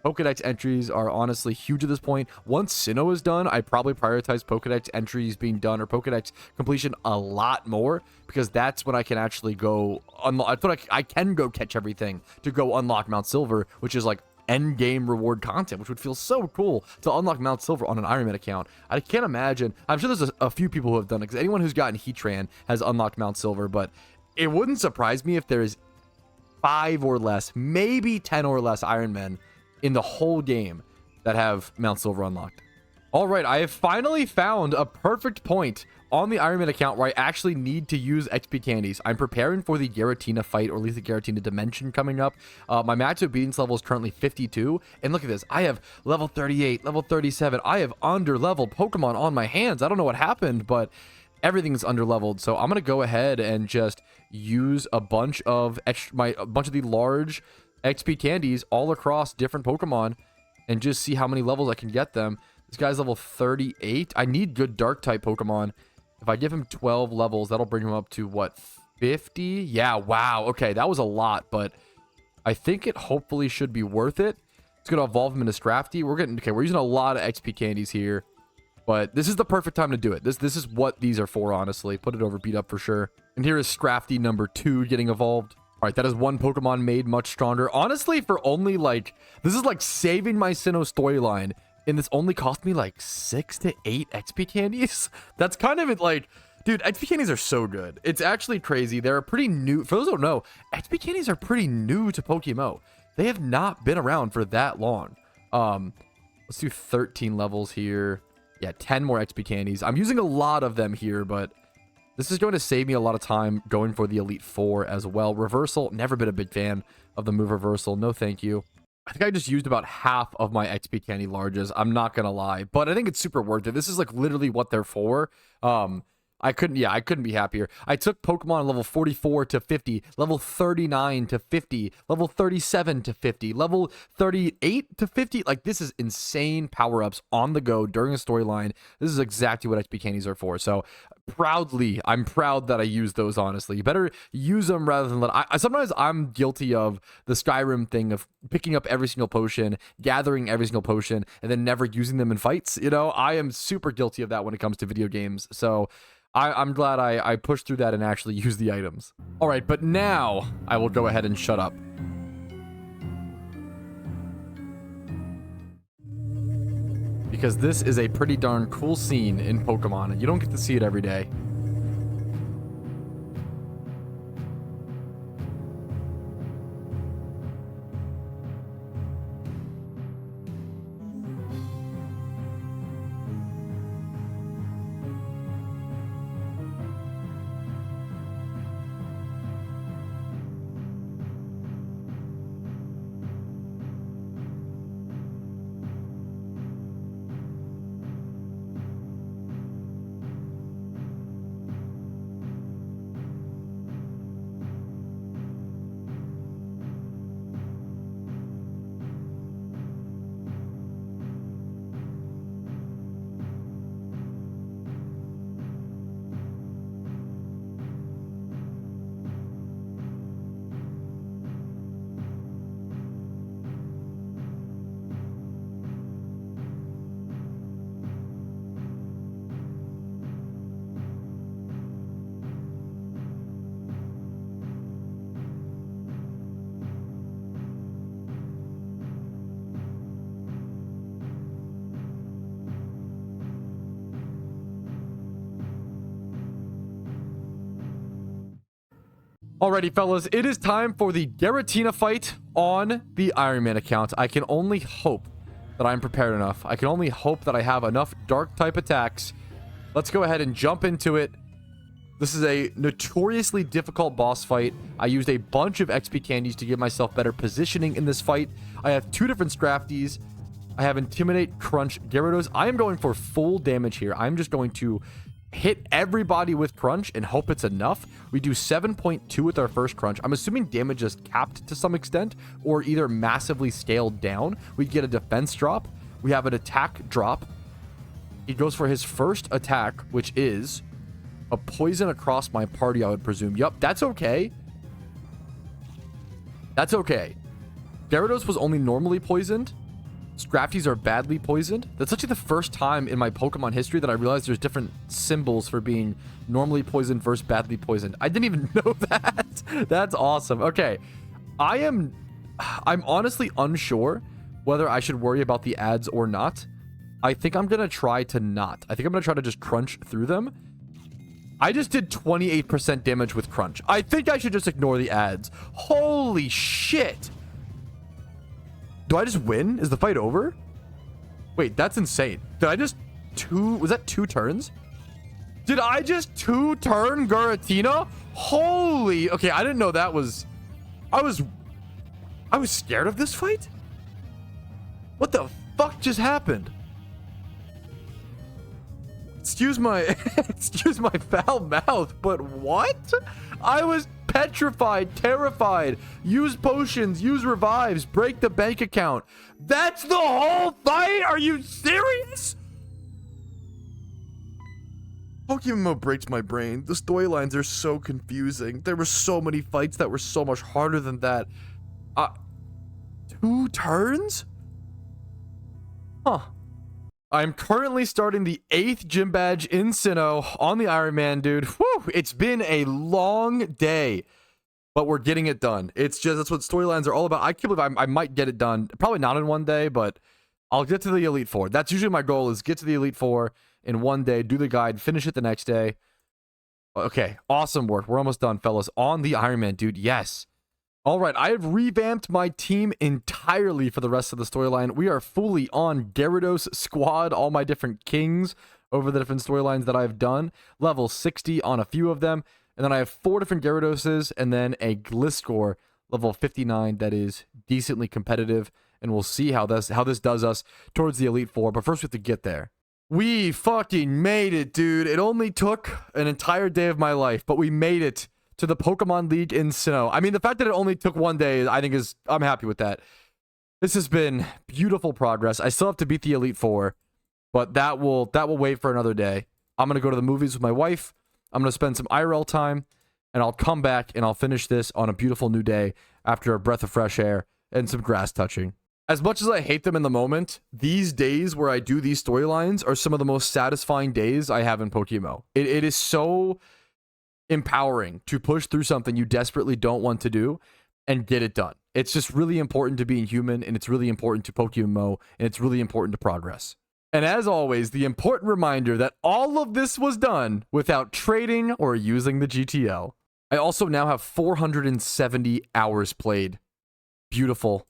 Pokedex entries are honestly huge at this point. Once Sinnoh is done, I probably prioritize Pokedex entries being done or Pokedex completion a lot more because that's when I can actually go unlock. I feel like I can go catch everything to go unlock Mount Silver, which is like end game reward content, which would feel so cool to unlock Mount Silver on an Ironman account. I can't imagine. I'm sure there's a few people who have done it because anyone who's gotten Heatran has unlocked Mount Silver, but it wouldn't surprise me if there's 5 or less, maybe 10 or less Ironmen in the whole game that have Mount Silver unlocked. All right, I have finally found a perfect point on the Ironman account where I actually need to use XP candies. I'm preparing for the Giratina fight, or at least the Giratina dimension coming up. My max obedience level is currently 52, and look at this. I have level 38, level 37. I have under-leveled Pokemon on my hands. I don't know what happened, but everything's under-leveled, so I'm gonna go ahead and just use a bunch of the large XP candies all across different Pokemon and just see how many levels I can get them. This guy's level 38. I need good dark type Pokemon. If I give him 12 levels, that'll bring him up to what, 50? Yeah, wow. Okay, that was a lot, but I think it hopefully should be worth it. It's gonna evolve him into Scrafty. We're using a lot of XP candies here, but this is the perfect time to do it. This is what these are for, honestly. Put it over beat up for sure. And here is Scrafty number 2 getting evolved. All right, that is one Pokemon made much stronger. Honestly, for only like, this is like saving my Sinnoh storyline and this only cost me like 6 to 8 XP candies. That's kind of it, like, dude, XP candies are so good. It's actually crazy. They're pretty new. For those who don't know, XP candies are pretty new to PokeMMO. They have not been around for that long. Let's do 13 levels here. Yeah, 10 more XP candies. I'm using a lot of them here, but this is going to save me a lot of time going for the Elite Four as well. Reversal, never been a big fan of the move reversal. No, thank you. I think I just used about half of my XP candy larges. I'm not going to lie, but I think it's super worth it. This is like literally what they're for. I couldn't be happier. I took Pokemon level 44 to 50, level 39 to 50, level 37 to 50, level 38 to 50. Like, this is insane power-ups on the go during a storyline. This is exactly what XP candies are for. So I'm proud that I use those, honestly. You better use them rather than sometimes I'm guilty of the Skyrim thing of picking up every single potion, gathering every single potion, and then never using them in fights. You know, I am super guilty of that when it comes to video games. So I'm glad I pushed through that and actually used the items. All right, but now I will go ahead and shut up. Because this is a pretty darn cool scene in Pokemon, and you don't get to see it every day. Alrighty, fellas, it is time for the Giratina fight on the Iron Man account. I can only hope that I'm prepared enough. I can only hope that I have enough dark-type attacks. Let's go ahead and jump into it. This is a notoriously difficult boss fight. I used a bunch of XP candies to give myself better positioning in this fight. I have 2 different Scrafties. I have Intimidate, Crunch, Gyarados. I am going for full damage here. I'm just going to hit everybody with Crunch and hope it's enough. We do 7.2 with our first Crunch. I'm assuming damage is capped to some extent or either massively scaled down. We get a defense drop. We have an attack drop. He goes for his first attack, which is a poison across my party, I would presume. Yup, that's okay. That's okay. Gyarados was only normally poisoned. Scrafties are badly poisoned. That's actually the first time in my Pokemon history that I realized there's different symbols for being normally poisoned versus badly poisoned. I didn't even know that. That's awesome. Okay. I'm honestly unsure whether I should worry about the ads or not. I think I'm going to try to not. I think I'm going to try to just crunch through them. I just did 28% damage with Crunch. I think I should just ignore the ads. Holy shit. Do I just win? Is the fight over? Wait, that's insane. Did I just was that 2 turns? Did I just 2-turn Giratina? Holy, okay, I didn't know that was, I was scared of this fight? What the fuck just happened? Excuse my, excuse my foul mouth, but what? I was petrified, terrified. Use potions, use revives, break the bank account. That's the whole fight? Are you serious? PokeMMO breaks my brain. The storylines are so confusing. There were so many fights that were so much harder than that. 2 turns? Huh. I'm currently starting the 8th gym badge in Sinnoh on the Iron Man, dude. Whew, it's been a long day, but we're getting it done. It's just, that's what storylines are all about. I can't believe I might get it done. Probably not in one day, but I'll get to the Elite Four. That's usually my goal, is get to the Elite Four in one day, do the guide, finish it the next day. Okay, awesome work. We're almost done, fellas. On the Iron Man, dude. Yes. All right, I have revamped my team entirely for the rest of the storyline. We are fully on Gyarados squad, all my different kings over the different storylines that I've done. Level 60 on a few of them. And then I have 4 different Gyaradoses and then a Gliscor level 59 that is decently competitive. And we'll see how this does us towards the Elite Four. But first we have to get there. We fucking made it, dude. It only took an entire day of my life, but we made it to the Pokemon League in Sinnoh. I mean, the fact that it only took one day, I think I'm happy with that. This has been beautiful progress. I still have to beat the Elite Four, but that will wait for another day. I'm going to go to the movies with my wife. I'm going to spend some IRL time, and I'll come back and I'll finish this on a beautiful new day after a breath of fresh air and some grass touching. As much as I hate them in the moment, these days where I do these storylines are some of the most satisfying days I have in PokeMMO. It is so empowering to push through something you desperately don't want to do and get it done. It's just really important to being human, and it's really important to PokeMMO, and it's really important to progress. And as always, the important reminder that all of this was done without trading or using the GTL. I also now have 470 hours played. Beautiful.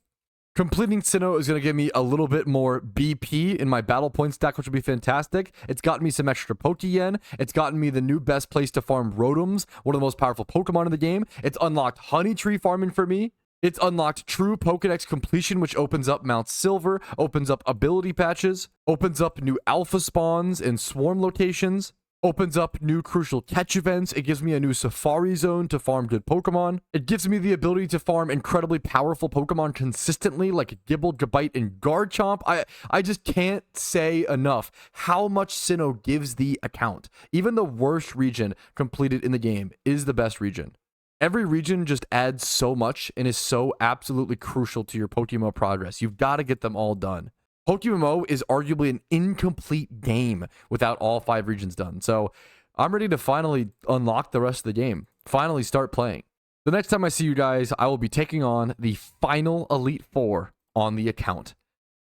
Completing Sinnoh is going to give me a little bit more BP in my battle point stack, which will be fantastic. It's gotten me some extra Pokeyen. It's gotten me the new best place to farm Rotoms, one of the most powerful Pokemon in the game. It's unlocked Honey Tree farming for me. It's unlocked True Pokedex Completion, which opens up Mount Silver, opens up ability patches, opens up new Alpha spawns and Swarm locations, opens up new crucial catch events. It gives me a new Safari Zone to farm good Pokemon. It gives me the ability to farm incredibly powerful Pokemon consistently, like Gibble, Gabite, and Garchomp. I just can't say enough how much Sinnoh gives the account. Even the worst region completed in the game is the best region. Every region just adds so much and is so absolutely crucial to your PokeMMO progress. You've got to get them all done. PokeMMO is arguably an incomplete game without all 5 regions done. So I'm ready to finally unlock the rest of the game. Finally start playing. The next time I see you guys, I will be taking on the final Elite Four on the account.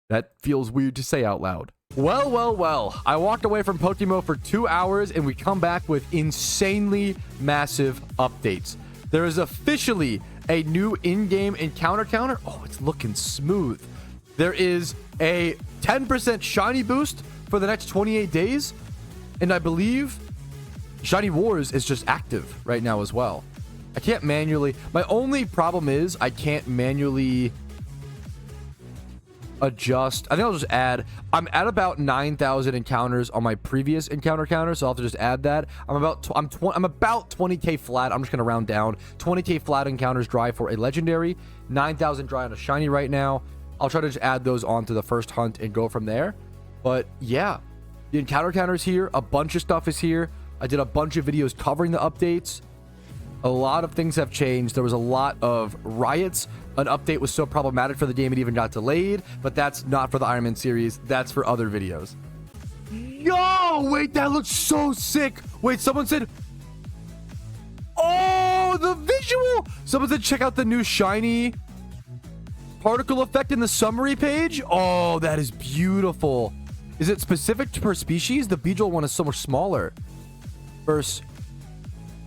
That feels weird to say out loud. Well. I walked away from PokeMMO for 2 hours and we come back with insanely massive updates. There is officially a new in-game encounter counter. Oh, it's looking smooth. There is a 10% shiny boost for the next 28 days. And I believe Shiny Wars is just active right now as well. I can't manually... My only problem is I can't manually adjust. I think I'll just add... I'm at about 9,000 encounters on my previous encounter counter, so I'll have to just add that. I'm about 20k flat. I'm just going to round down. 20k flat encounters dry for a legendary. 9,000 dry on a shiny right now. I'll try to just add those onto the first hunt and go from there. But yeah, the encounter counter is here. A bunch of stuff is here. I did a bunch of videos covering the updates. A lot of things have changed. There was a lot of riots. An update was so problematic for the game it even got delayed. But that's not for the Iron Man series. That's for other videos. Yo, wait, that looks so sick. Wait, someone said... Oh, the visual. Someone said check out the new shiny... particle effect in the summary page. Oh, that is beautiful. Is it specific to per species? The Beedrill one is so much smaller. Wait,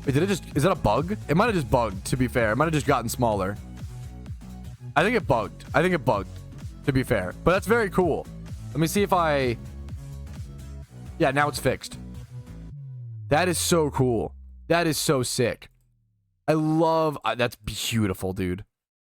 is that a bug? It might have just bugged, to be fair. It might have just gotten smaller. I think it bugged, to be fair. But that's very cool. Let me see if yeah, now it's fixed. That is so cool. That is so sick. I love... that's beautiful, dude.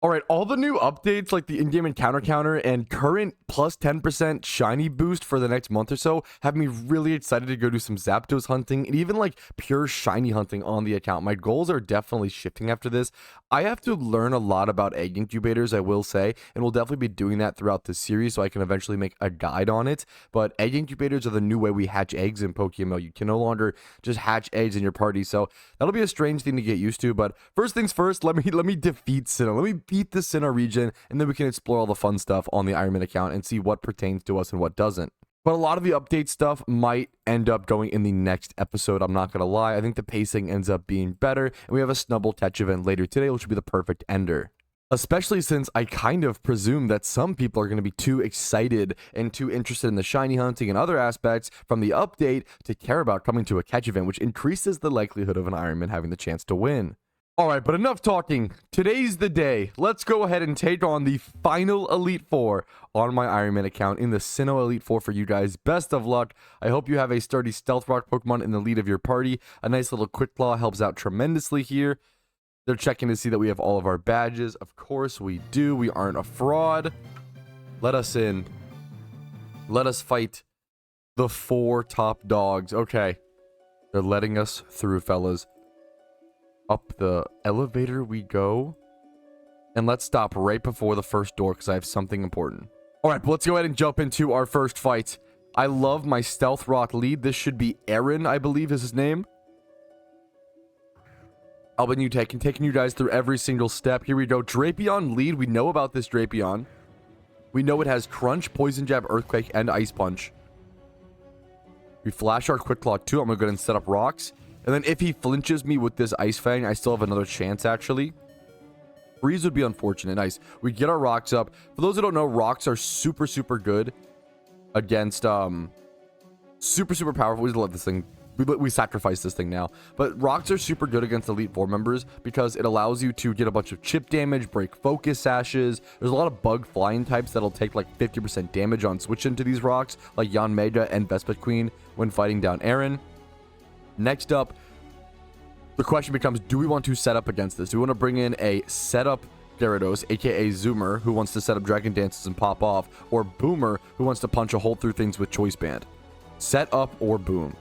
All right, all the new updates like the in-game encounter counter and current plus 10% shiny boost for the next month or so have me really excited to go do some Zapdos hunting and even like pure shiny hunting on the account. My goals are definitely shifting after this. I have to learn a lot about egg incubators, I will say, and we'll definitely be doing that throughout this series so I can eventually make a guide on it. But egg incubators are the new way we hatch eggs in PokeMMO. You can no longer just hatch eggs in your party, so that'll be a strange thing to get used to. But first things first, let me defeat Sinnoh. Let me beat the Sinnoh region, and then we can explore all the fun stuff on the Iron Man account and see what pertains to us and what doesn't. But a lot of the update stuff might end up going in the next episode, I'm not going to lie. I think the pacing ends up being better, and we have a Snubbull catch event later today, which will be the perfect ender. Especially since I kind of presume that some people are going to be too excited and too interested in the shiny hunting and other aspects from the update to care about coming to a catch event, which increases the likelihood of an Ironman having the chance to win. All right, but enough talking. Today's the day. Let's go ahead and take on the final Elite Four on my Ironman account in the Sinnoh Elite Four for you guys. Best of luck. I hope you have a sturdy Stealth Rock Pokemon in the lead of your party. A nice little Quick Claw helps out tremendously here. They're checking to see that we have all of our badges. Of course we do. We aren't a fraud. Let us in. Let us fight the 4 top dogs. Okay. They're letting us through, fellas. Up the elevator we go. And let's stop right before the first door because I have something important. All right, let's go ahead and jump into our first fight. I love my Stealth Rock lead. This should be Aaron, I believe is his name. I'll be taking you guys through every single step. Here we go. Drapion lead. We know about this Drapion. We know it has Crunch, Poison Jab, Earthquake, and Ice Punch. We flash our Quick Claw too. I'm going to go ahead and set up rocks. And then if he flinches me with this Ice Fang, I still have another chance, actually. Freeze would be unfortunate. Nice. We get our rocks up. For those who don't know, rocks are super, super good against... super powerful. We just love this thing. We sacrifice this thing now. But rocks are super good against Elite Four members because it allows you to get a bunch of chip damage, break focus sashes. There's a lot of bug flying types that'll take like 50% damage on switch into these rocks, like Yanmega and Vespiquen when fighting down Aaron. Next up, the question becomes, do we want to set up against this? Do we want to bring in a setup Gyarados, aka Zoomer, who wants to set up Dragon Dances and pop off, or Boomer, who wants to punch a hole through things with Choice Band? Set up or boom.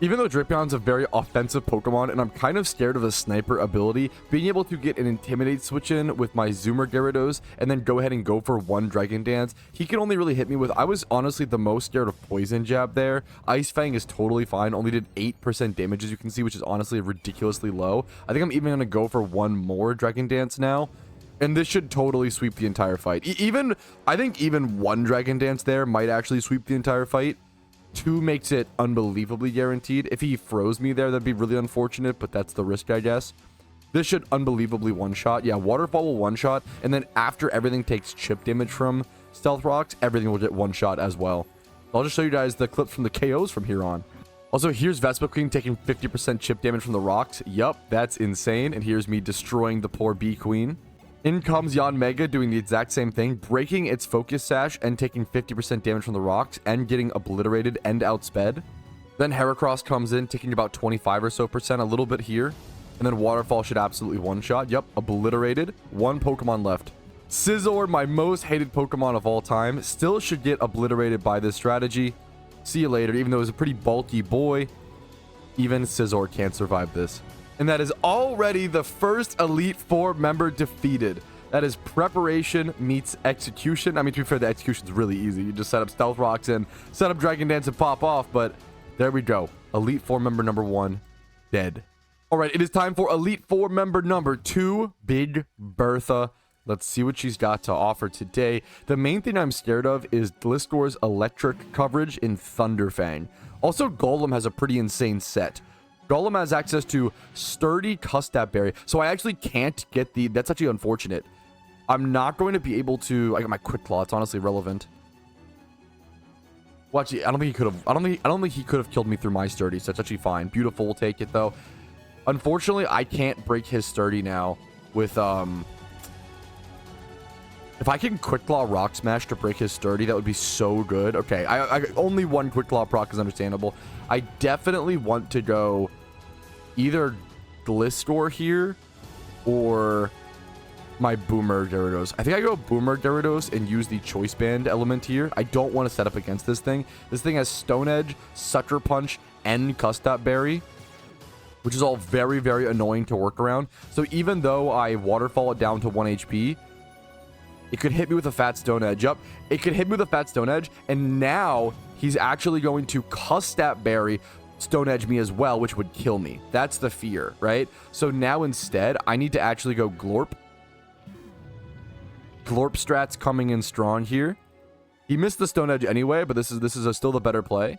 Even though Drapion's a very offensive Pokemon, and I'm kind of scared of the Sniper ability, being able to get an Intimidate switch in with my Zoomer Gyarados, and then go ahead and go for one Dragon Dance, he can only really hit me with... I was honestly the most scared of Poison Jab there. Ice Fang is totally fine, only did 8% damage as you can see, which is honestly ridiculously low. I think I'm even going to go for one more Dragon Dance now. And this should totally sweep the entire fight. I think even one Dragon Dance there might actually sweep the entire fight. 2 makes it unbelievably guaranteed. If he froze me there, that'd be really unfortunate, but that's the risk, I guess. This should unbelievably one-shot. Yeah, Waterfall will one-shot, and then after everything takes chip damage from Stealth Rocks, everything will get one-shot as well. I'll just show you guys the clips from the KOs from here on. Also, here's Vespiquen taking 50% chip damage from the rocks. Yup, that's insane. And here's me destroying the poor Bee Queen. In comes Yanmega doing the exact same thing, breaking its focus sash and taking 50% damage from the rocks and getting obliterated and outsped. Then Heracross comes in, taking about 25 or so percent, a little bit here. And then Waterfall should absolutely one-shot. Yep, obliterated. 1 Pokemon left. Scizor, my most hated Pokemon of all time, still should get obliterated by this strategy. See you later. Even though it's a pretty bulky boy, even Scizor can't survive this. And that is already the first Elite Four member defeated. That is preparation meets execution. I mean, to be fair, the execution's really easy. You just set up Stealth Rocks and set up Dragon Dance and pop off. But there we go. Elite Four member number 1, dead. All right, it is time for Elite Four member number 2, Big Bertha. Let's see what she's got to offer today. The main thing I'm scared of is Gliscor's electric coverage in Thunderfang. Also, Golem has a pretty insane set. Golem has access to Sturdy Custap Berry, so I actually can't get the... That's actually unfortunate. I'm not going to be able to... I got my Quick Claw. It's honestly relevant. Well, actually, I don't think he could have... I don't think he could have killed me through my Sturdy, so that's actually fine. Beautiful. We'll take it, though. Unfortunately, I can't break his Sturdy now with... If I can Quick Claw Rock Smash to break his Sturdy, that would be so good. Okay, I only one Quick Claw proc is understandable. I definitely want to go either Gliscor here or my Boomer Gyarados. I think I go Boomer Gyarados and use the Choice Band element here. I don't want to set up against this thing. This thing has Stone Edge, Sucker Punch, and Custap Berry, which is all very, very annoying to work around. So even though I Waterfall it down to 1 HP, it could hit me with a Fat Stone Edge. Yup, it could hit me with a Fat Stone Edge, and now he's actually going to Custap Berry Stone Edge me as well, which would kill me. That's the fear, right? So now instead, I need to actually go Glorp. Glorp strat's coming in strong here. He missed the Stone Edge anyway, but this is still the better play.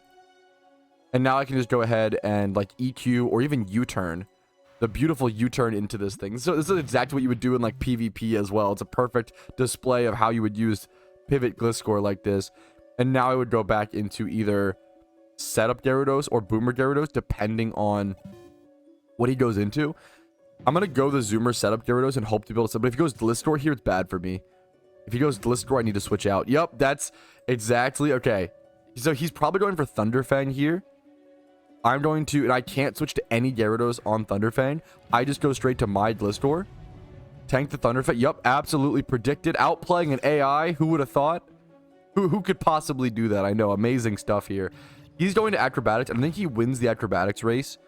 And now I can just go ahead and like EQ or even U-turn the beautiful U-turn into this thing. So this is exactly what you would do in like PvP as well. It's a perfect display of how you would use Pivot Gliscor like this. And now I would go back into either Setup Gyarados or Boomer Gyarados, depending on what he goes into. I'm going to go the Zoomer Setup Gyarados and hope to be able to... But if he goes Gliscor here, it's bad for me. If he goes Gliscor, I need to switch out. Yep, that's exactly... Okay. So he's probably going for Thunderfang here. I'm going to... And I can't switch to any Gyarados on Thunderfang. I just go straight to my Gliscor. Tank the Thunderfang. Yep, absolutely predicted. Outplaying an AI. Who would have thought? Who could possibly do that? I know. Amazing stuff here. He's going to Acrobatics. And I think he wins the Acrobatics race.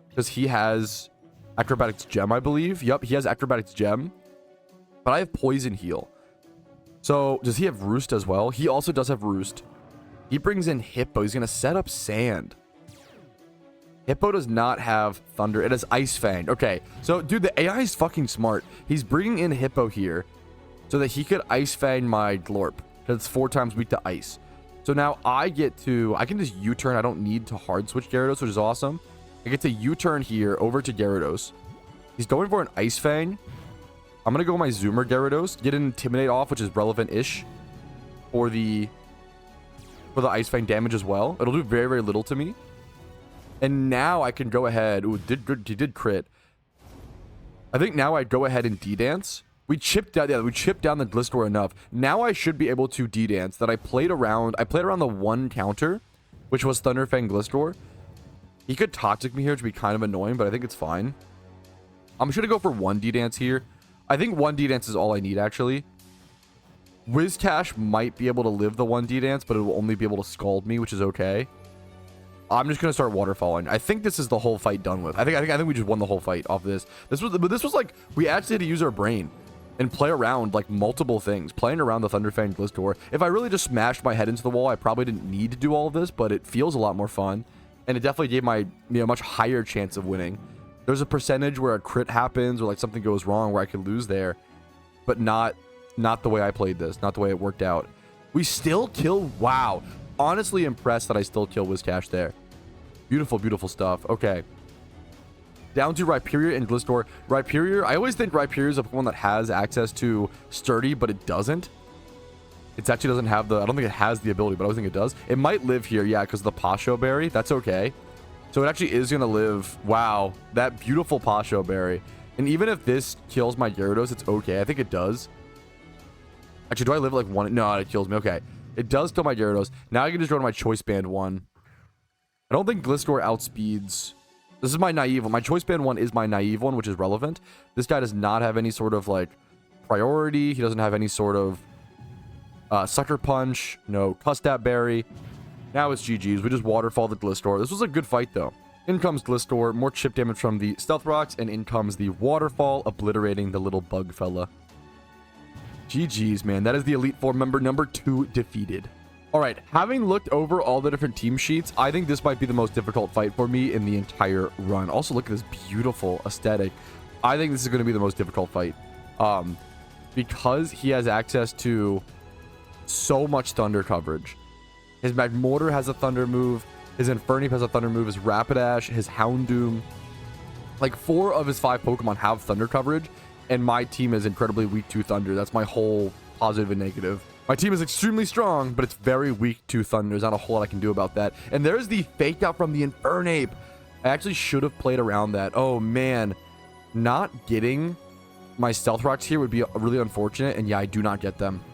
Because he has Acrobatics Gem, I believe. Yep, he has Acrobatics Gem. But I have Poison Heal. So, does he have Roost as well? He also does have Roost. He brings in Hippo. He's going to set up Sand. Hippo does not have Thunder. It has Ice Fang. Okay, so, dude, the AI is fucking smart. He's bringing in Hippo here so that he could Ice Fang my Glorp. Because it's 4 times weak to Ice. So now I get to... I can just U-turn. I don't need to hard switch Gyarados, which is awesome. I get to U-turn here over to Gyarados. He's going for an Ice Fang. I'm going to go my Zoomer Gyarados. Get an Intimidate off, which is relevant-ish for the Ice Fang damage as well. It'll do very, very little to me. And now I can go ahead. Ooh, he did crit. I think now I'd go ahead and D-Dance. We chipped down the Gliscor enough. Now I should be able to D-Dance that I played around. I played around the one counter, which was Thunderfang Gliscor. He could Toxic me here, which would be kind of annoying, but I think it's fine. I'm just going to go for 1 D-Dance here. I think 1 D-Dance is all I need, actually. Whiscash might be able to live the 1 D-Dance, but it will only be able to Scald me, which is okay. I'm just going to start Waterfalling. I think this is the whole fight done with. I think we just won the whole fight off this. This was like, we actually had to use our brain and play around like multiple things. Playing around the Thunderfang Gliscor. If I really just smashed my head into the wall, I probably didn't need to do all of this, but it feels a lot more fun. And it definitely gave my, much higher chance of winning. There's a percentage where a crit happens or like something goes wrong where I could lose there, but not the way I played this, not the way it worked out. We still kill. Wow. Honestly impressed that I still kill Whiscash there. Beautiful, beautiful stuff. Okay. Down to Rhyperior and Gliscor. Rhyperior, I always think Rhyperior is a Pokemon that has access to Sturdy, but it doesn't. It actually doesn't have the... I don't think it has the ability, but I always think it does. It might live here, yeah, because of the Pasho Berry. That's okay. So it actually is going to live. Wow. That beautiful Pasho Berry. And even if this kills my Gyarados, it's okay. I think it does. Actually, do I live like 1? No, it kills me. Okay. It does kill my Gyarados. Now I can just go to my Choice Band 1. I don't think Gliscor outspeeds... This is my naive one. My Choice Band 1 is my naive one, which is relevant. This guy does not have any sort of, like, priority. He doesn't have any sort of Sucker Punch. No Custap Berry. Now it's GG's. We just Waterfall the Gliscor. This was a good fight, though. In comes Gliscor. More chip damage from the Stealth Rocks. And in comes the Waterfall, obliterating the little bug fella. GG's, man. That is the Elite Four member number 2 defeated. All right, having looked over all the different team sheets, I think this might be the most difficult fight for me in the entire run. Also, look at this beautiful aesthetic. I think this is going to be the most difficult fight. Because he has access to so much Thunder coverage. His Magmortar has a Thunder move. His Infernape has a Thunder move. His Rapidash, his Houndoom. Like, 4 of his 5 Pokemon have Thunder coverage, and my team is incredibly weak to Thunder. That's my whole positive and negative. My team is extremely strong, but it's very weak to Thunder. There's not a whole lot I can do about that. And there's the fake out from the Infernape. I actually should have played around that. Oh, man. Not getting my Stealth Rocks here would be really unfortunate. And yeah, I do not get them.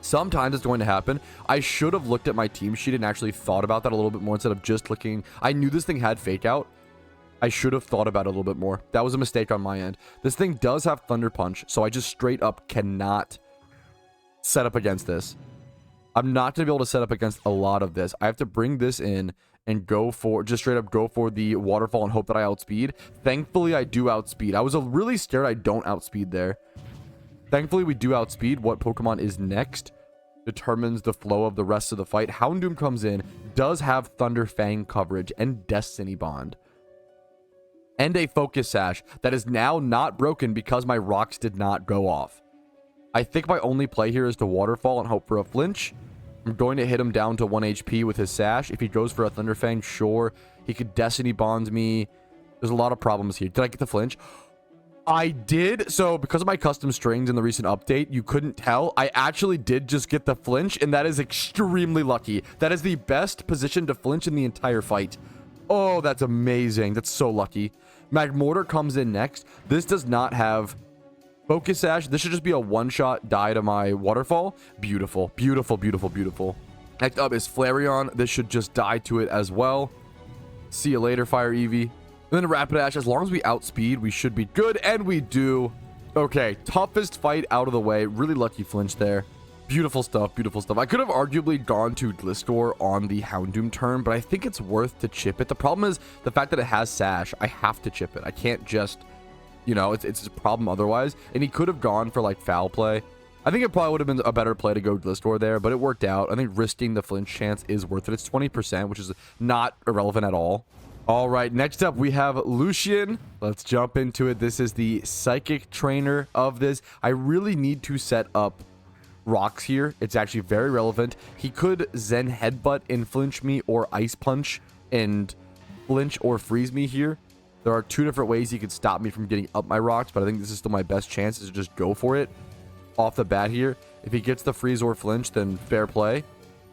Sometimes it's going to happen. I should have looked at my team sheet and actually thought about that a little bit more instead of just looking. I knew this thing had fake out. I should have thought about it a little bit more. That was a mistake on my end. This thing does have Thunder Punch, so I just straight up cannot set up against this. I'm not going to be able to set up against a lot of this. I have to bring this in and go for, just straight up go for the Waterfall and hope that I outspeed. Thankfully, I do outspeed. I was really scared I don't outspeed there. Thankfully, we do outspeed. What Pokemon is next determines the flow of the rest of the fight. Houndoom comes in, does have Thunder Fang coverage and Destiny Bond. And a Focus Sash that is now not broken because my rocks did not go off. I think my only play here is to Waterfall and hope for a flinch. I'm going to hit him down to 1 HP with his Sash. If he goes for a Thunderfang, sure. He could Destiny Bond me. There's a lot of problems here. Did I get the flinch? I did. So because of my custom strings in the recent update, you couldn't tell. I actually did just get the flinch, and that is extremely lucky. That is the best position to flinch in the entire fight. Oh, that's amazing. That's so lucky. Magmortar comes in next. This does not have Focus Sash. This should just be a one-shot die to my Waterfall. Beautiful, beautiful, beautiful, beautiful. Next up is Flareon. This should just die to it as well. See you later, Fire Eevee. And then Rapidash. As long as we outspeed, we should be good, and we do. Okay, toughest fight out of the way. Really lucky flinch there. Beautiful stuff, beautiful stuff. I could have arguably gone to Gliscor on the Houndoom turn, but I think it's worth to chip it. The problem is the fact that it has Sash. I have to chip it. I can't just, you know, it's a problem otherwise. And he could have gone for like foul play. I think it probably would have been a better play to go Gliscor there, but it worked out. I think risking the flinch chance is worth it. It's 20%, which is not irrelevant at all. All right, next up we have Lucian. Let's jump into it. This is the psychic trainer of this. I really need to set up rocks here. It's actually very relevant. He could Zen Headbutt and flinch me, or Ice Punch and flinch or freeze me here. There are two different ways he could stop me from getting up my rocks, but I think this is still my best chance is to just go for it off the bat here. If he gets the freeze or flinch, then fair play.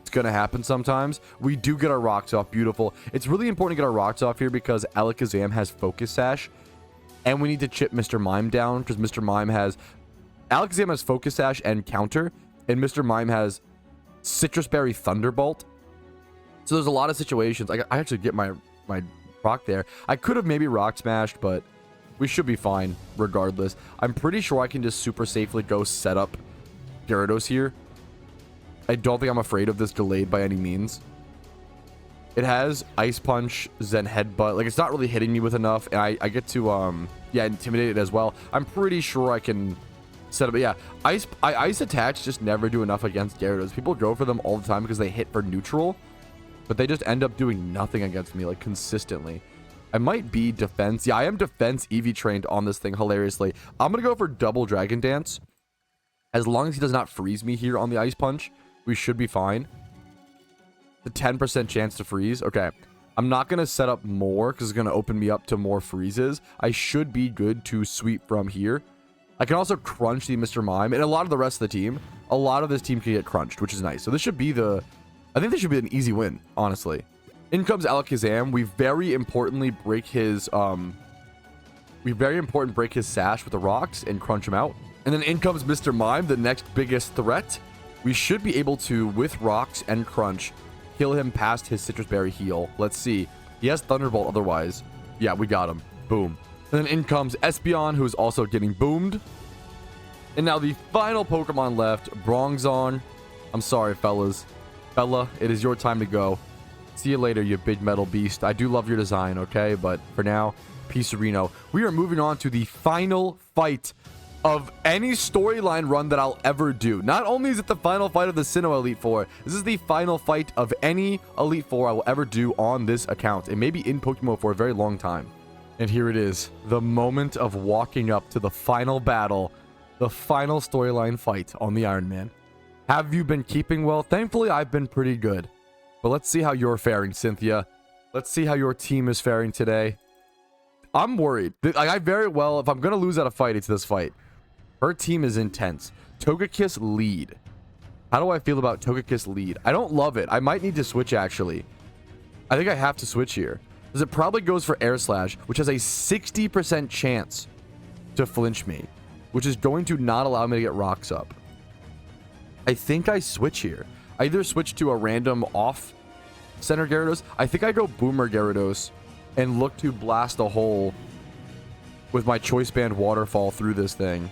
It's going to happen sometimes. We do get our rocks off. Beautiful. It's really important to get our rocks off here because Alakazam has Focus Sash, and we need to chip Mr. Mime down because Mr. Mime has... Alakazam has Focus Sash and Counter, and Mr. Mime has Citrus Berry Thunderbolt. So there's a lot of situations. I actually get my rock there. I could have maybe Rock Smashed, but we should be fine regardless. I'm pretty sure I can just super safely go set up Gyarados here. I don't think I'm afraid of this delayed by any means. It has Ice Punch, Zen Headbutt. Like, it's not really hitting me with enough, and I get to, yeah, intimidate it as well. I'm pretty sure I can set up, yeah. Ice attacks just never do enough against Gyarados. People go for them all the time because they hit for neutral, but they just end up doing nothing against me, like, consistently. I might be defense. Yeah, I am defense EV trained on this thing, hilariously. I'm going to go for double Dragon Dance. As long as he does not freeze me here on the Ice Punch, we should be fine. The 10% chance to freeze. Okay. I'm not going to set up more because it's going to open me up to more freezes. I should be good to sweep from here. I can also crunch the Mr. Mime. And a lot of the rest of the team, a lot of this team can get crunched, which is nice. So this should be the... I think this should be an easy win, honestly. In comes Alakazam. We very importantly break his... break his Sash with the rocks and crunch him out. And then in comes Mr. Mime, the next biggest threat. We should be able to, with rocks and crunch, kill him past his Citrus Berry heal. Let's see. He has Thunderbolt otherwise. Yeah, we got him. Boom. And then in comes Espeon, who's also getting boomed. And now the final Pokemon left, Bronzong. I'm sorry, fellas. Fella, it is your time to go. See you later, you big metal beast. I do love your design, okay? But for now, peace, Reno. We are moving on to the final fight of any storyline run that I'll ever do. Not only is it the final fight of the Sinnoh Elite Four, this is the final fight of any Elite Four I will ever do on this account. It may be in PokeMMO for a very long time. And here it is, the moment of walking up to the final battle, the final storyline fight on the Iron Man. Have you been keeping well? Thankfully, I've been pretty good. But let's see how you're faring, Cynthia. Let's see how your team is faring today. I'm worried. I very well, if I'm going to lose at a fight, it's this fight. Her team is intense. Togekiss lead. How do I feel about Togekiss lead? I don't love it. I might need to switch, actually. I think I have to switch here. Because it probably goes for Air Slash, which has a 60% chance to flinch me, which is going to not allow me to get rocks up. I think I switch here. I either switch to a random off-center Gyarados. I think I go Boomer Gyarados and look to blast a hole with my Choice Band Waterfall through this thing.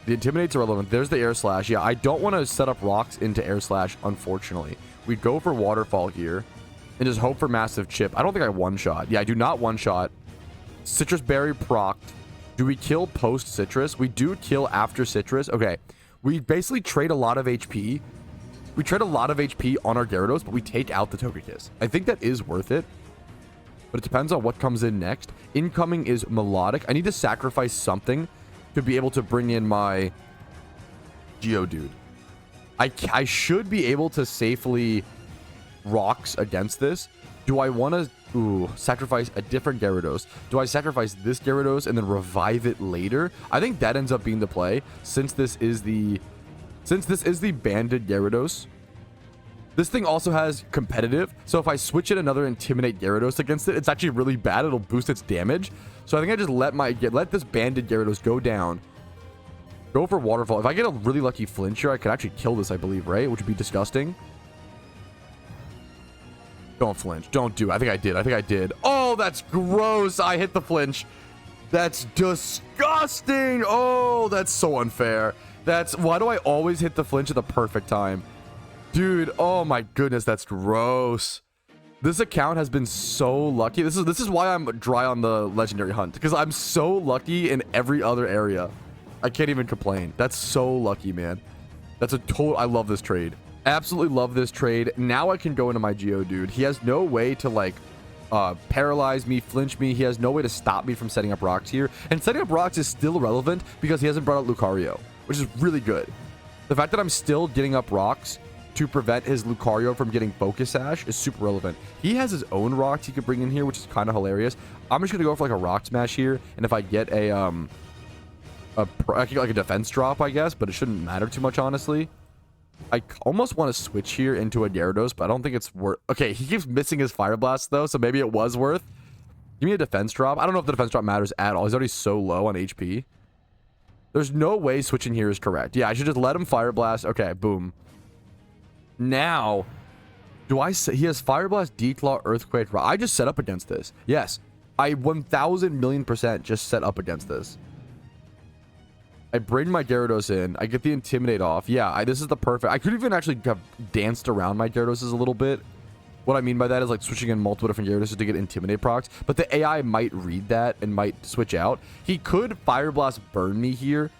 The Intimidate's irrelevant. There's the Air Slash. Yeah, I don't want to set up rocks into Air Slash, unfortunately. We go for Waterfall here and just hope for Massive Chip. I don't think I one-shot. Yeah, I do not one-shot. Citrus Berry procced. Do we kill post-Citrus? We do kill after Citrus. Okay. We basically trade a lot of HP. We trade a lot of HP on our Gyarados, but we take out the Togekiss. I think that is worth it. But it depends on what comes in next. Incoming is Melodic. I need to sacrifice something to be able to bring in my Geodude. I should be able to safely rocks against this. Do I want to sacrifice a different Gyarados? Do I sacrifice this Gyarados and then revive it later? I think that ends up being the play, since this is the banded Gyarados. This thing also has competitive, so if I switch in another Intimidate Gyarados against it, it's actually really bad. It'll boost its damage. So I think I just let this banded Gyarados go down. Go for Waterfall. If I get a really lucky flinch here, I could actually kill this, I believe, right? Which would be disgusting. Don't flinch. Don't do it. I think I did. Oh, that's gross. I hit the flinch. That's disgusting. Oh, that's so unfair. Why do I always hit the flinch at the perfect time? Dude, oh my goodness, that's gross. This account has been so lucky. This is why I'm dry on the legendary hunt, because I'm so lucky in every other area. I can't even complain. That's so lucky, man. That's a total... I love this trade. Absolutely love this trade. Now I can go into my Geodude. He has no way to, like, paralyze me, flinch me. He has no way to stop me from setting up rocks here. And setting up rocks is still relevant because he hasn't brought out Lucario, which is really good. The fact that I'm still getting up rocks to prevent his Lucario from getting Focus Sash is super relevant. He has his own rocks he could bring in here, which is kind of hilarious. I'm just gonna go for like a Rock Smash here, and if I get I could get like a defense drop, I guess, but it shouldn't matter too much, honestly. I almost want to switch here into a Gyarados, but I don't think it's worth... Okay, he keeps missing his Fire Blast, though, so maybe it was worth. Give me a defense drop. I don't know if the defense drop matters at all. He's already so low on HP. There's no way switching here is correct. Yeah, I should just let him Fire Blast. Okay, boom. Now, do I say... He has Fire Blast, Declaw, Earthquake. I just set up against this. Yes, I 1,000,000,000% just set up against this. I bring my Gyarados in. I get the Intimidate off. Yeah, this is the perfect... I could even actually have danced around my Gyarados a little bit. What I mean by that is like switching in multiple different Gyarados to get Intimidate procs. But the AI might read that and might switch out. He could Fire Blast burn me here,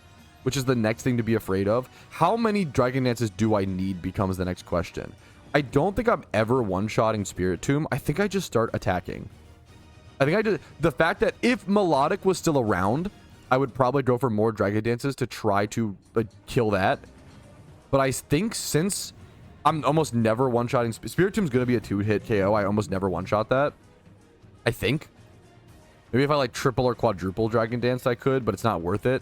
which is the next thing to be afraid of. How many Dragon Dances do I need becomes the next question. I don't think I'm ever one-shotting Spirit Tomb. I think I just start attacking. I think I just... The fact that if Melodic was still around... I would probably go for more Dragon Dances to try to kill that. But I think since I'm almost never one-shotting... Spirit Tomb's going to be a 2-hit KO. I almost never one-shot that. I think. Maybe if I like triple or quadruple Dragon Dance, I could, but it's not worth it.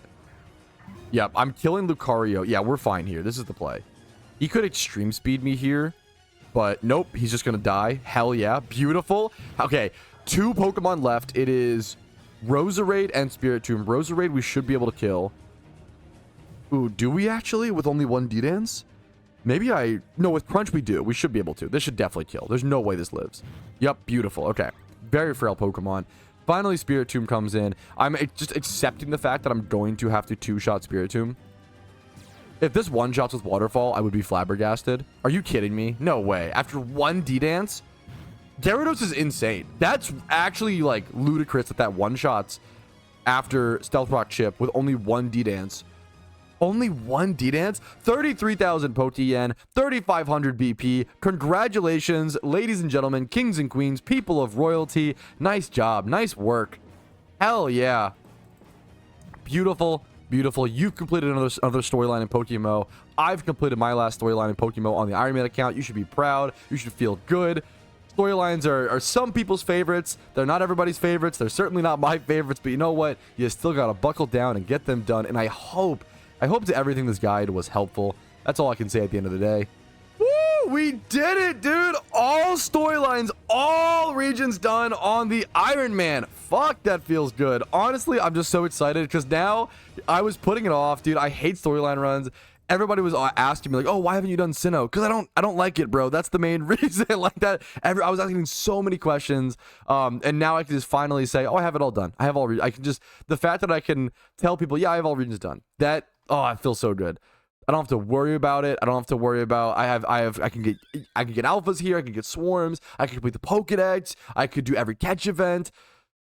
Yep, I'm killing Lucario. Yeah, we're fine here. This is the play. He could Extreme Speed me here, but nope. He's just going to die. Hell yeah. Beautiful. Okay, 2 Pokemon left. It is... Roserade and Spirit Tomb. Roserade we should be able to kill. Ooh, do we actually with only 1 D-Dance? Maybe no, with Crunch we do. We should be able to. This should definitely kill. There's no way this lives. Yep, beautiful. Okay. Very frail Pokemon. Finally, Spirit Tomb comes in. I'm just accepting the fact that I'm going to have to 2-shot Spirit Tomb. If this 1-shots with Waterfall, I would be flabbergasted. Are you kidding me? No way. After 1 D-Dance? Gyarados is insane. That's actually like ludicrous that 1-shots after Stealth Rock Chip with only 1 D-Dance. Only 1 D-Dance? 33,000 Poke-Yen, 3,500 BP. Congratulations, ladies and gentlemen, kings and queens, people of royalty. Nice job. Nice work. Hell yeah. Beautiful. Beautiful. You've completed another storyline in PokeMMO. I've completed my last storyline in PokeMMO on the Iron Man account. You should be proud. You should feel good. Storylines are some people's favorites. They're not everybody's favorites. They're certainly not my favorites, but you know what? You still got to buckle down and get them done. And I hope to everything this guide was helpful. That's all I can say at the end of the day. Woo! We did it, dude! All storylines, all regions done on the Iron Man. Fuck, that feels good. Honestly, I'm just so excited because now I was putting it off, dude. I hate storyline runs. Everybody was asking me like, oh, why haven't you done Sinnoh? Because I don't like it, bro. That's the main reason. Like that. I was asking so many questions. And now I can just finally say, oh, I have it all done. I have all I can just, the fact that I can tell people, yeah, I have all regions done. That, oh, I feel so good. I don't have to worry about it. I don't have to worry about, I can get alphas here. I can get swarms. I can complete the Pokedex. I could do every catch event.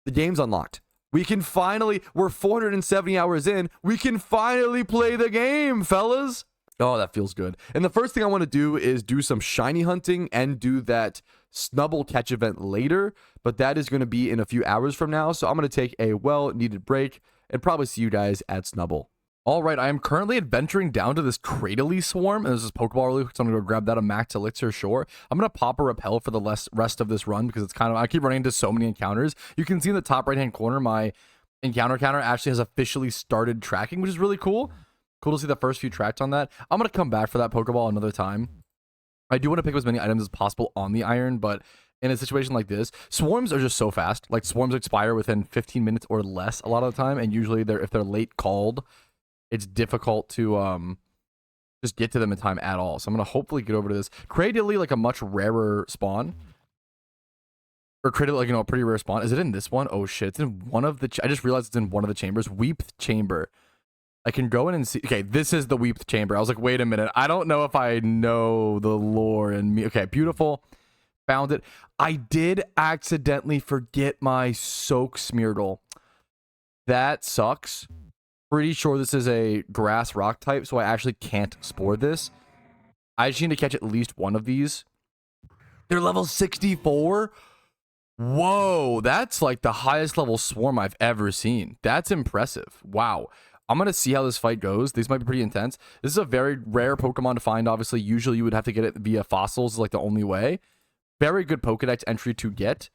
The game's unlocked. We can finally, we're 470 hours in. We can finally play the game, fellas. Oh, that feels good. And the first thing I want to do is do some shiny hunting and do that Snubbull catch event later. But that is going to be in a few hours from now. So I'm going to take a well-needed break and probably see you guys at Snubbull. All right, I am currently adventuring down to this Cradily Swarm, and there's this Pokeball really quick, so I'm gonna go grab that, a Max Elixir, sure. I'm gonna pop a Repel for the rest of this run, because it's kind of, I keep running into so many encounters. You can see in the top right-hand corner, my encounter counter actually has officially started tracking, which is really cool. Cool to see the first few tracks on that. I'm gonna come back for that Pokeball another time. I do want to pick up as many items as possible on the iron, but in a situation like this, swarms are just so fast. Like, swarms expire within 15 minutes or less a lot of the time, and usually if they're late called, it's difficult to just get to them in time at all. So I'm gonna hopefully get over to this Cradily, like a much rarer spawn, or Cradily, like, you know, a pretty rare spawn. Is it in this one? Oh shit, it's in one of the I just realized it's in one of the chambers. Weepth chamber. I can go in and see. Okay, this is the Weepth chamber. I was like, wait a minute, I don't know if I know the lore and me. Okay, beautiful. Found it. I did accidentally forget my Soak Smeargle. That sucks. Pretty sure this is a grass rock type, so I actually can't spore this. I just need to catch at least one of these. They're level 64. Whoa, that's like the highest level swarm I've ever seen. That's impressive. Wow. I'm going to see how this fight goes. These might be pretty intense. This is a very rare Pokemon to find, obviously. Usually you would have to get it via fossils, is like the only way. Very good Pokedex entry to get,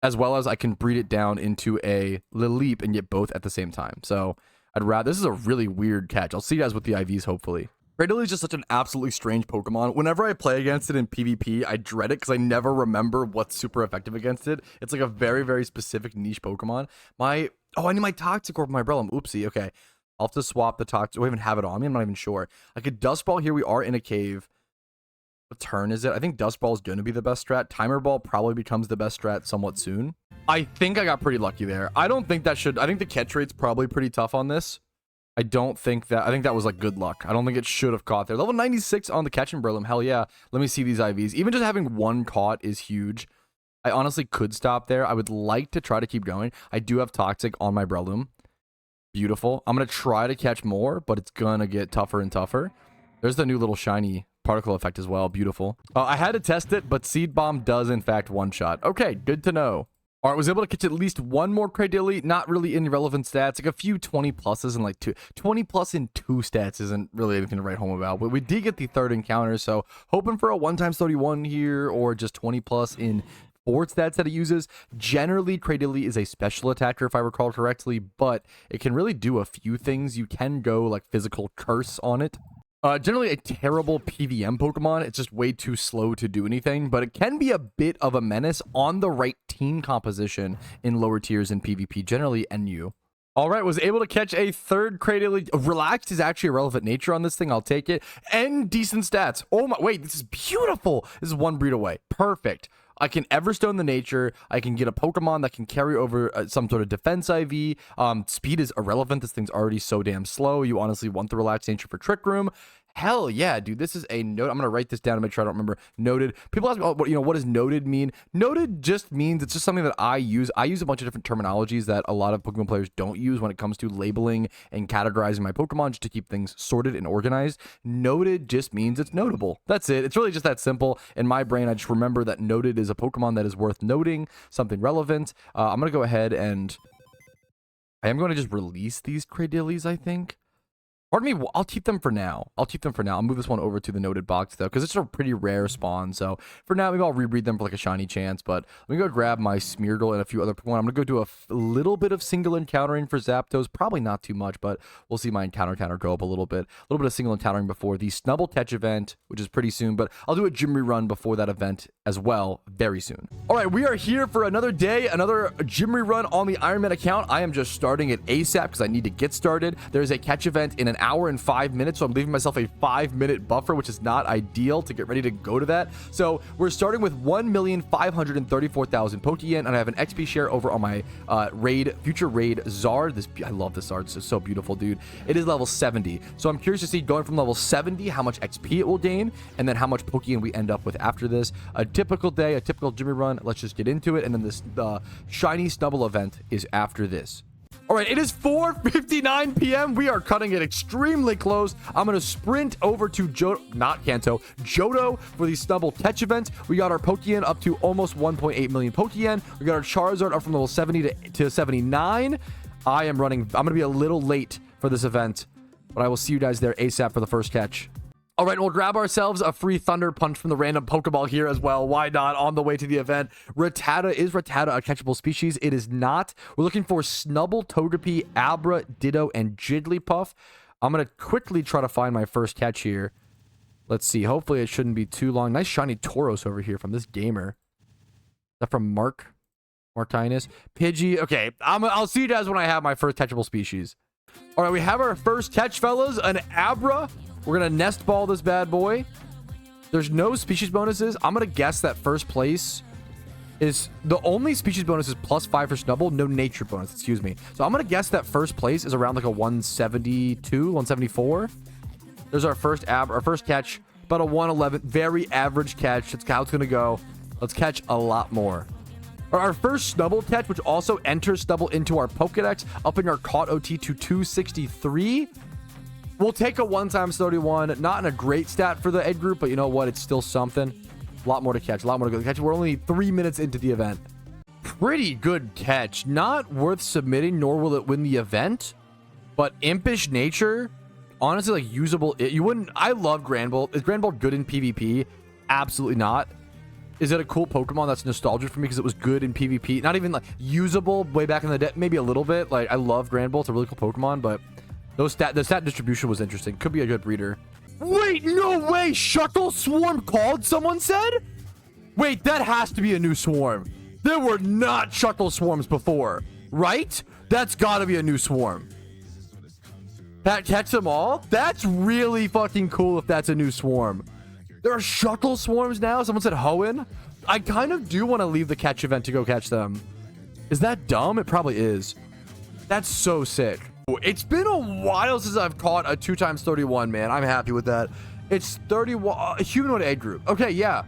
as well as I can breed it down into a Lileep and get both at the same time. So I'd rather, this is a really weird catch. I'll see you guys with the IVs, hopefully. Cradily is just such an absolutely strange Pokemon. Whenever I play against it in PvP, I dread it because I never remember what's super effective against it. It's like a very, very specific niche Pokemon. Oh, I need my Toxic Orb for my Umbrella. Oopsie, okay. I'll have to swap the Toxic. I don't even have it on me. I'm not even sure. Like a Dust Ball here. We are in a cave. What turn is it? I think Dust Ball is going to be the best strat. Timer Ball probably becomes the best strat somewhat soon. I think I got pretty lucky there. I don't think that should... I think the catch rate's probably pretty tough on this. I think that was like good luck. I don't think it should have caught there. Level 96 on the catch and Breloom. Hell yeah. Let me see these IVs. Even just having one caught is huge. I honestly could stop there. I would like to try to keep going. I do have Toxic on my Breloom. Beautiful. I'm going to try to catch more, but it's going to get tougher and tougher. There's the new little shiny particle effect as well. Beautiful. I had to test it, but Seed Bomb does in fact one-shot. Okay, good to know. All right, was able to catch at least one more Cradily. Not really any relevant stats. Like a few 20 pluses and like 20 plus in 2 stats isn't really anything to write home about. But we did get the third encounter, so hoping for a 1x31 here or just 20 plus in 4 stats that it uses. Generally, Cradily is a special attacker, if I recall correctly, but it can really do a few things. You can go like physical curse on it. Generally a terrible PVM Pokemon. It's just way too slow to do anything, but it can be a bit of a menace on the right team composition in lower tiers in PvP, generally NU. All right, was able to catch a third Cradily. Relaxed is actually a relevant nature on this thing. I'll take it. And decent stats. Oh my, wait, this is beautiful. This is one breed away. Perfect. I can Everstone the nature. I can get a Pokemon that can carry over some sort of defense IV. Speed is irrelevant. This thing's already so damn slow. You honestly want the relaxed nature for Trick Room. Hell yeah, dude. This is a note. I'm going to write this down to make sure I don't remember. Noted. People ask me, what does noted mean? Noted just means it's just something that I use. I use a bunch of different terminologies that a lot of Pokemon players don't use when it comes to labeling and categorizing my Pokemon, just to keep things sorted and organized. Noted just means it's notable. That's it. It's really just that simple. In my brain, I just remember that noted is a Pokemon that is worth noting, something relevant. I'm going to go ahead and I am going to just release these Cradilys, I think. Pardon me, I'll keep them for now. I'll move this one over to the noted box, though, because it's a pretty rare spawn. So for now, maybe I'll rebreed them for like a shiny chance. But let me go grab my Smeargle and a few other Pokemon. I'm going to go do a little bit of single encountering for Zapdos. Probably not too much, but we'll see my encounter counter go up a little bit. A little bit of single encountering before the Snubbull Catch event, which is pretty soon. But I'll do a gym rerun before that event as well, very soon. All right, we are here for another day, another gym rerun on the Iron Man account. I am just starting it ASAP because I need to get started. There's a catch event in an hour and 5 minutes, so I'm leaving myself a 5-minute buffer, which is not ideal to get ready to go to that. So we're starting with 1,534,000 Pokeyen, and I have an XP share over on my future raid Zard. I love this Zard. It's so beautiful, dude. It is level 70, so I'm curious to see, going from level 70, how much XP it will gain, and then how much Pokeyen we end up with after this. A typical day, a typical Jimmy run. Let's just get into it, and then this shiny Snubbull event is after this. All right, it is 4:59 p.m. We are cutting it extremely close. I'm going to sprint over to Johto for the Snubbull Catch event. We got our Pokeyen up to almost 1.8 million Pokeyen. We got our Charizard up from level 70 to 79. I'm going to be a little late for this event. But I will see you guys there ASAP for the first catch. All right, we'll grab ourselves a free Thunder Punch from the random Pokeball here as well. Why not? On the way to the event. Rattata, is Rattata a catchable species? It is not. We're looking for Snubbull, Togepi, Abra, Ditto, and Jigglypuff. I'm going to quickly try to find my first catch here. Let's see. Hopefully it shouldn't be too long. Nice shiny Tauros over here from this gamer. Is that from Martinez? Pidgey. Okay, I'll see you guys when I have my first catchable species. All right, we have our first catch, fellas. An Abra. We're going to nest ball this bad boy. There's no species bonuses. I'm going to guess that first place is the only species bonus is +5 for Snubbull. No nature bonus, excuse me. So I'm going to guess that first place is around like a 172, 174. There's our first catch. About a 111. Very average catch. That's how it's going to go. Let's catch a lot more. Our first Snubbull catch, which also enters Snubbull into our Pokedex, upping our caught OT to 263. We'll take a 1x31. Not in a great stat for the Ed group, but you know what? It's still something. A lot more to catch. A lot more to catch. We're only 3 minutes into the event. Pretty good catch. Not worth submitting, nor will it win the event. But Impish Nature, honestly, like usable. You wouldn't. I love Granbull. Is Granbull good in PvP? Absolutely not. Is it a cool Pokemon that's nostalgic for me because it was good in PvP? Not even like usable way back in the day. Maybe a little bit. Like I love Granbull. It's a really cool Pokemon, but the stat distribution was interesting. Could be a good breeder. Wait, no way. Shuttle Swarm called, someone said? Wait, that has to be a new swarm. There were not Shuttle Swarms before, right? That's got to be a new swarm. Catch them all? That's really fucking cool if that's a new swarm. There are Shuttle Swarms now? Someone said Hoenn? I kind of do want to leave the catch event to go catch them. Is that dumb? It probably is. That's so sick. It's been a while since I've caught a 2x31, man. I'm happy with that. It's 31 humanoid egg group. Okay, yeah.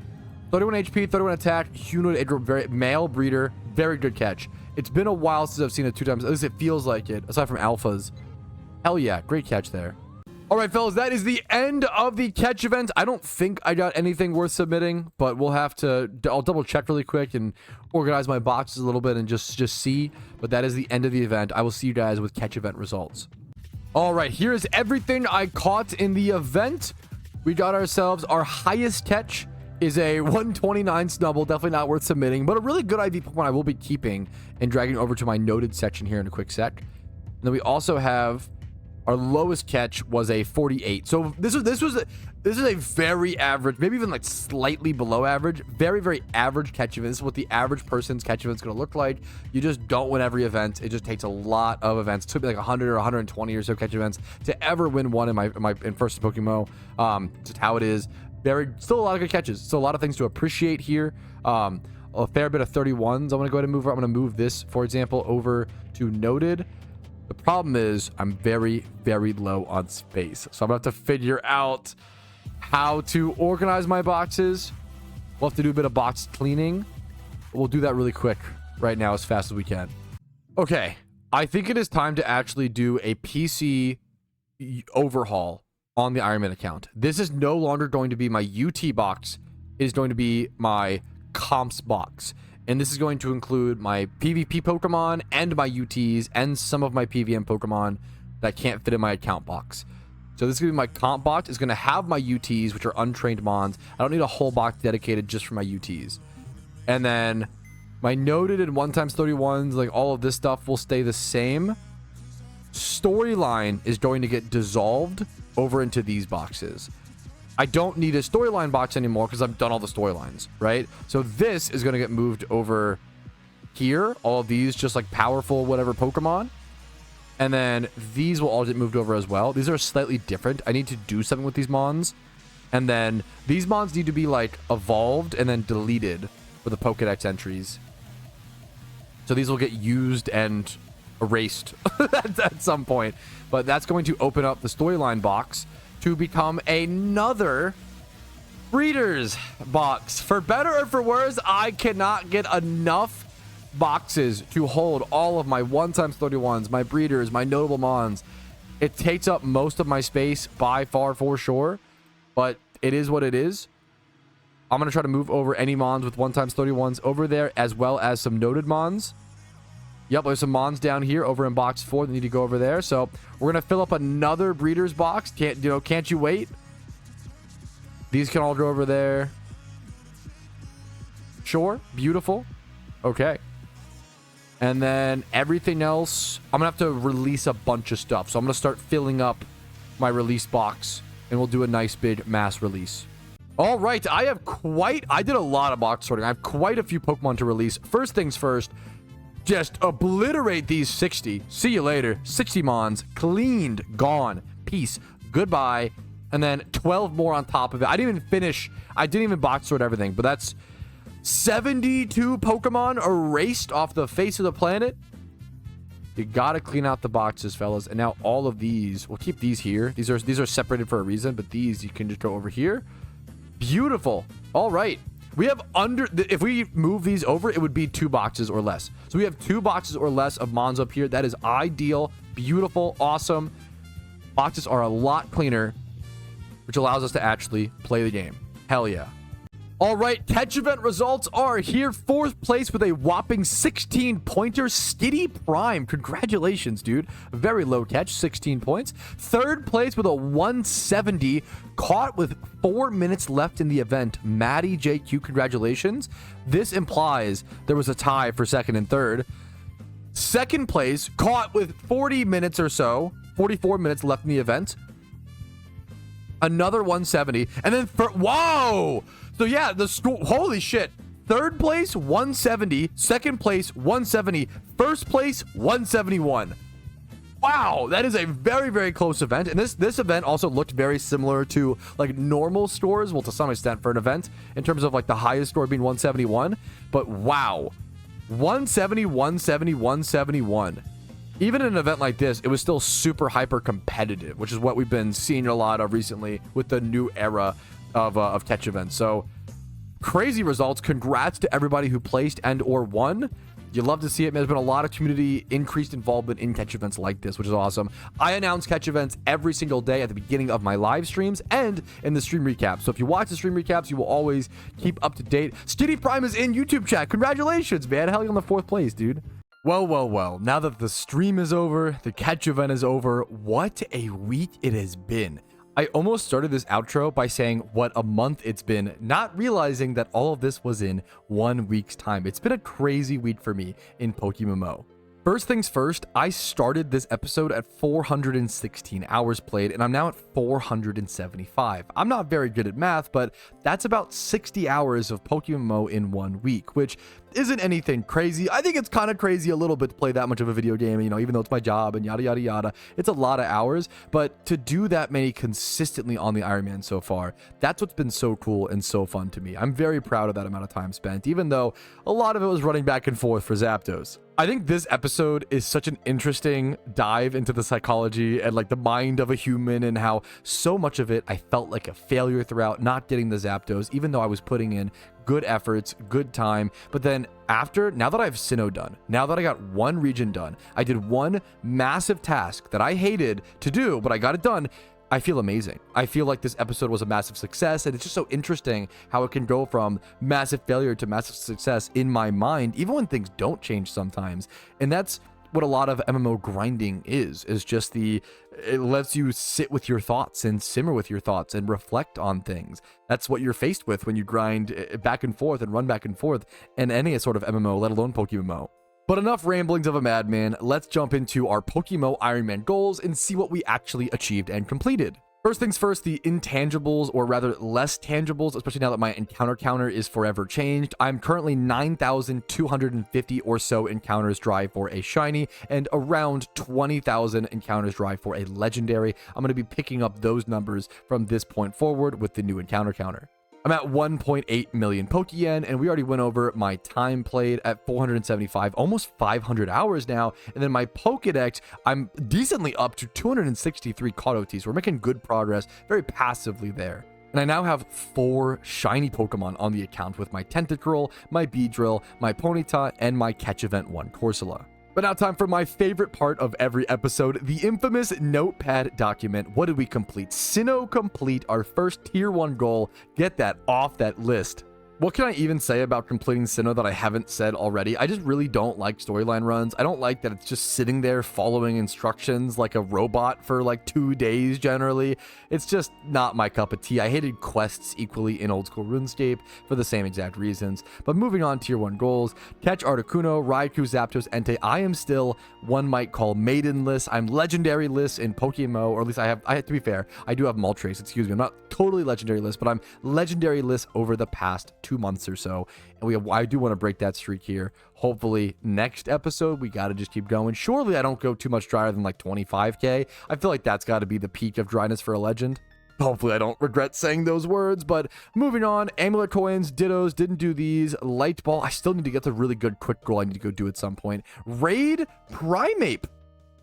31 HP, 31 attack, humanoid egg group, very male breeder, very good catch. It's been a while since I've seen a 2x, at least it feels like it, aside from alphas. Hell yeah, great catch there. All right, fellas, that is the end of the catch event. I don't think I got anything worth submitting, but we'll have to, I'll double check really quick and organize my boxes a little bit and just see. But that is the end of the event. I will see you guys with catch event results. All right, here is everything I caught in the event. We got ourselves our highest catch is a 129 Snubbull, definitely not worth submitting, but a really good IV Pokemon I will be keeping and dragging over to my noted section here in a quick sec. And then we also have our lowest catch was a 48. So this is a very average, maybe even like slightly below average, very average catch event. This is what the average person's catch event is going to look like. You just don't win every event. It just takes a lot of events. It took me like 100 or 120 or so catch events to ever win one in first PokeMMO. Just how it is. Still a lot of good catches. Still a lot of things to appreciate here. A fair bit of 31s. I'm going to go ahead and move. I'm going to move this, for example, over to noted. The problem is I'm very low on space. So I'm going to have to figure out how to organize my boxes. We'll have to do a bit of box cleaning. We'll do that really quick right now as fast as we can. Okay. I think it is time to actually do a PC overhaul on the Iron Man account. This is no longer going to be my UT box. It is going to be my comps box. And this is going to include my PvP Pokemon and my UTs and some of my PVM Pokemon that can't fit in my account box. So this is going to be my comp box. It's going to have my UTs, which are untrained Mons. I don't need a whole box dedicated just for my UTs. And then my noted and 1x31s, like all of this stuff will stay the same. Storyline is going to get dissolved over into these boxes. I don't need a storyline box anymore because I've done all the storylines, right? So this is going to get moved over here. All of these just like powerful whatever Pokemon. And then these will all get moved over as well. These are slightly different. I need to do something with these Mons. And then these Mons need to be like evolved and then deleted for the Pokedex entries. So these will get used and erased at some point. But that's going to open up the storyline box to become another breeders box. For better or for worse, I cannot get enough boxes to hold all of my 1x31s, my breeders, my notable Mons. It takes up most of my space by far for sure, but it is what it is. I'm going to try to move over any Mons with 1x31s over there, as well as some noted Mons. Yep, there's some Mons down here over in box 4 that need to go over there. So we're going to fill up another breeder's box. Can't you wait? These can all go over there. Sure. Beautiful. Okay. And then everything else, I'm going to have to release a bunch of stuff. So I'm going to start filling up my release box, and we'll do a nice big mass release. All right. I did a lot of box sorting. I have quite a few Pokemon to release. First things first. Just obliterate these 60. See you later. 60 Mons. Cleaned. Gone. Peace. Goodbye. And then 12 more on top of it. I didn't even box sort everything, but that's 72 Pokemon erased off the face of the planet. You gotta clean out the boxes, fellas. And now all of these, we'll keep these here. These are separated for a reason, but these you can just go over here. Beautiful. All right. We have if we move these over, it would be 2 boxes or less. So we have 2 boxes or less of Mons up here. That is ideal. Beautiful. Awesome. Boxes are a lot cleaner, which allows us to actually play the game. Hell yeah. All right, catch event results are here. 4th place with a whopping 16-pointer, Skitty Prime. Congratulations, dude. Very low catch, 16 points. 3rd place with a 170, caught with 4 minutes left in the event. Maddie JQ, congratulations. This implies there was a tie for 2nd and 3rd. 2nd place, caught with 40 minutes or so, 44 minutes left in the event. Another 170, and then whoa! So yeah, the score, holy shit. 3rd place, 170. 2nd place, 170. 1st place, 171. Wow, that is a very, very close event. And this event also looked very similar to like normal scores, well, to some extent for an event, in terms of like the highest score being 171. But wow, 170, 170, 171. Even in an event like this, it was still super hyper competitive, which is what we've been seeing a lot of recently with the new era of catch events. So crazy results. Congrats to everybody who placed and or won. You love to see it. There's been a lot of community increased involvement in catch events like this, which is awesome. I announce catch events every single day at the beginning of my live streams and in the stream recaps. So if you watch the stream recaps, you will always keep up to date. Skitty Prime is in YouTube chat. Congratulations, man. Hell, you're on the 4th place, dude. Well. Now that the stream is over, the catch event is over, what a week it has been. I almost started this outro by saying what a month it's been, not realizing that all of this was in 1 week's time. It's been a crazy week for me in PokeMMO. First things first, I started this episode at 416 hours played, and I'm now at 475. I'm not very good at math, but that's about 60 hours of PokeMMO in 1 week, which isn't anything crazy. I think it's kind of crazy a little bit to play that much of a video game, even though it's my job and yada, yada, yada. It's a lot of hours, but to do that many consistently on the Iron Man so far, that's what's been so cool and so fun to me. I'm very proud of that amount of time spent, even though a lot of it was running back and forth for Zapdos. I think this episode is such an interesting dive into the psychology and like the mind of a human, and how so much of it I felt like a failure throughout not getting the Zapdos, even though I was putting in good efforts, good time. But then now that I have Sinnoh done, now that I got 1 region done, I did 1 massive task that I hated to do, but I got it done. I feel amazing. I feel like this episode was a massive success, and it's just so interesting how it can go from massive failure to massive success in my mind, even when things don't change sometimes. And that's what a lot of MMO grinding is just it lets you sit with your thoughts and simmer with your thoughts and reflect on things. That's what you're faced with when you grind back and forth and run back and forth in any sort of MMO, let alone PokeMMO. But enough ramblings of a madman. Let's jump into our PokeMMO Iron Man goals and see what we actually achieved and completed. First things first, the intangibles, or rather less tangibles, especially now that my encounter counter is forever changed. I'm currently 9,250 or so encounters dry for a shiny, and around 20,000 encounters dry for a legendary. I'm going to be picking up those numbers from this point forward with the new encounter counter. I'm at 1.8 million Pokeyen, and we already went over my time played at 475, almost 500 hours now. And then my Pokedex, I'm decently up to 263 caught OTs. We're making good progress, very passively there. And I now have 4 shiny Pokemon on the account with my Tentacruel, my Beedrill, my Ponyta, and my Catch Event 1 Corsola. But now time for my favorite part of every episode, the infamous notepad document. What did we complete? Sinnoh complete, our first tier 1 goal. Get that off that list. What can I even say about completing Sinnoh that I haven't said already? I just really don't like storyline runs. I don't like that it's just sitting there following instructions like a robot for like 2 days generally. It's just not my cup of tea. I hated quests equally in old school RuneScape for the same exact reasons. But moving on, tier 1 goals. Catch Articuno, Raikou, Zapdos, Entei. I am still, one might call, maidenless. I'm legendary list in PokeMMO, or at least I have to be fair, I do have Moltres, excuse me. I'm not totally legendary list, but I'm legendary list over the past 2 months or so, and I do want to break that streak here. Hopefully next episode we got to just keep going. Surely I don't go too much drier than like 25k. I feel like that's got to be the peak of dryness for a legend. Hopefully I don't regret saying those words. But moving on, amulet coins, dittos, didn't do these. Light ball, I still need to get the really good quick goal I need to go do at some point. Raid Primeape,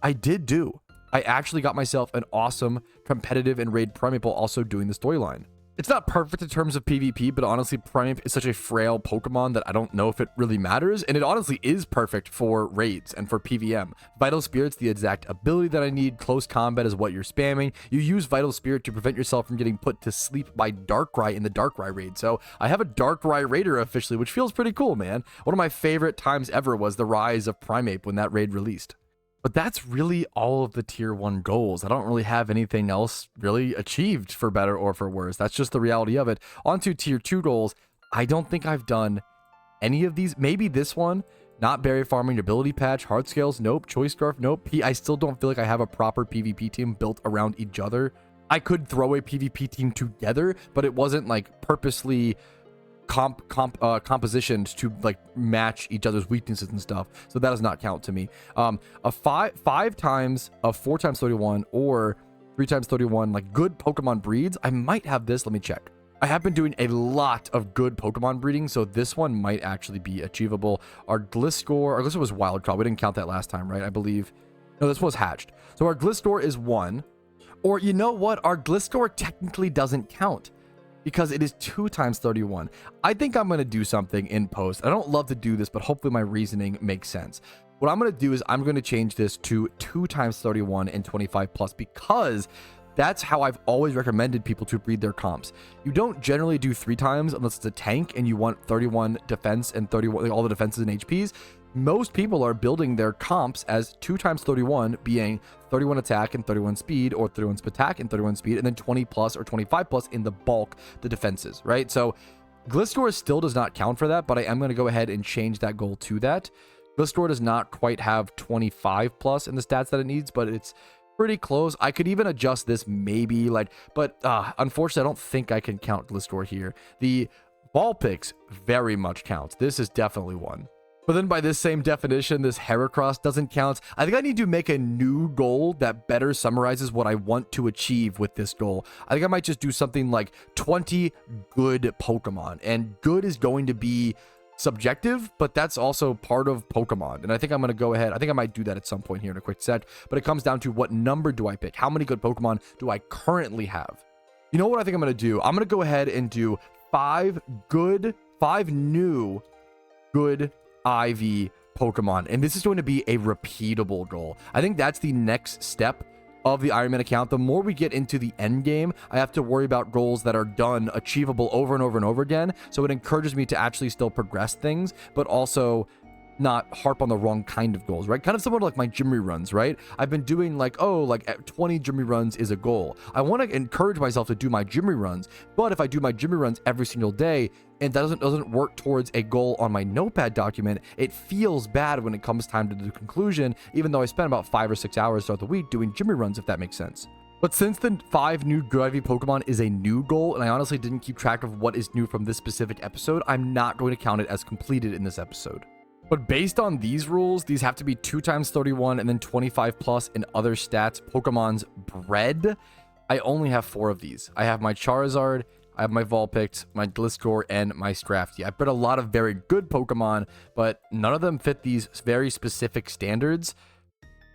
I did do. I actually got myself an awesome competitive and raid Primeape while also doing the storyline. It's not perfect in terms of PvP, but honestly, Primeape is such a frail Pokemon that I don't know if it really matters, and it honestly is perfect for raids and for PvM. Vital Spirit's the exact ability that I need. Close combat is what you're spamming. You use Vital Spirit to prevent yourself from getting put to sleep by Darkrai in the Darkrai raid. So I have a Darkrai raider officially, which feels pretty cool, man. One of my favorite times ever was the rise of Primeape when that raid released. But that's really all of the tier 1 goals. I don't really have anything else really achieved for better or for worse. That's just the reality of it. On to tier 2 goals. I don't think I've done any of these. Maybe this one. Not berry farming, ability patch, hard scales, nope. Choice scarf, nope. I still don't feel like I have a proper PvP team built around each other. I could throw a PvP team together, but it wasn't like purposely compositioned to like match each other's weaknesses and stuff, so that does not count to me. A 5 times of 4 times 31 or 3 times 31 like good Pokemon breeds. I might have this. Let me check. I have been doing a lot of good Pokemon breeding, so this one might actually be achievable. Our Gliscor was wild caught. We didn't count that last time, right? I believe. No, this was hatched. So our Gliscor is 1. Or you know what? Our Gliscor technically doesn't count, because it is 2 times 31. I think I'm going to do something in post. I don't love to do this, but hopefully my reasoning makes sense. What I'm going to do is I'm going to change this to 2 times 31 and 25 plus, because that's how I've always recommended people to breed their comps. You don't generally do 3 times unless it's a tank and you want 31 defense and 31, like all the defenses and HPs. Most people are building their comps as 2 times 31 being 31 attack and 31 speed, or 31 attack and 31 speed, and then 20 plus or 25 plus in the bulk, the defenses, right? So Gliscor still does not count for that, but I am going to go ahead and change that goal to that. Gliscor does not quite have 25 plus in the stats that it needs, but it's pretty close. I could even adjust this maybe, like, but unfortunately, I don't think I can count Gliscor here. The ball picks very much counts. This is definitely one. But then by this same definition, this Heracross doesn't count. I think I need to make a new goal that better summarizes what I want to achieve with this goal. I think I might just do something like 20 good Pokemon. And good is going to be subjective, but that's also part of Pokemon. And I think I'm going to go ahead. I think I might do that at some point here in a quick sec. But it comes down to what number do I pick? How many good Pokemon do I currently have? You know what I think I'm going to do? I'm going to go ahead and do 5 new good IV Pokemon, and this is going to be a repeatable goal. I think that's the next step of the Iron Man account. The more we get into the end game, I have to worry about goals that are done achievable over and over and over again, so it encourages me to actually still progress things, but also not harp on the wrong kind of goals, right? Kind of similar to like my gym reruns, right? I've been doing like, 20 gym reruns is a goal. I want to encourage myself to do my gym reruns, but if I do my gym reruns every single day and that doesn't work towards a goal on my notepad document, it feels bad when it comes time to the conclusion, even though I spend about 5 or 6 hours throughout the week doing gym reruns, if that makes sense. But since the 5 new good IV Pokemon is a new goal, and I honestly didn't keep track of what is new from this specific episode, I'm not going to count it as completed in this episode. But based on these rules, these have to be 2 times 31 and then 25 plus in other stats. Pokemon's bred, I only have 4 of these. I have my Charizard, I have my Vulpix, my Gliscor, and my Scrafty. I've bred a lot of very good Pokemon, but none of them fit these very specific standards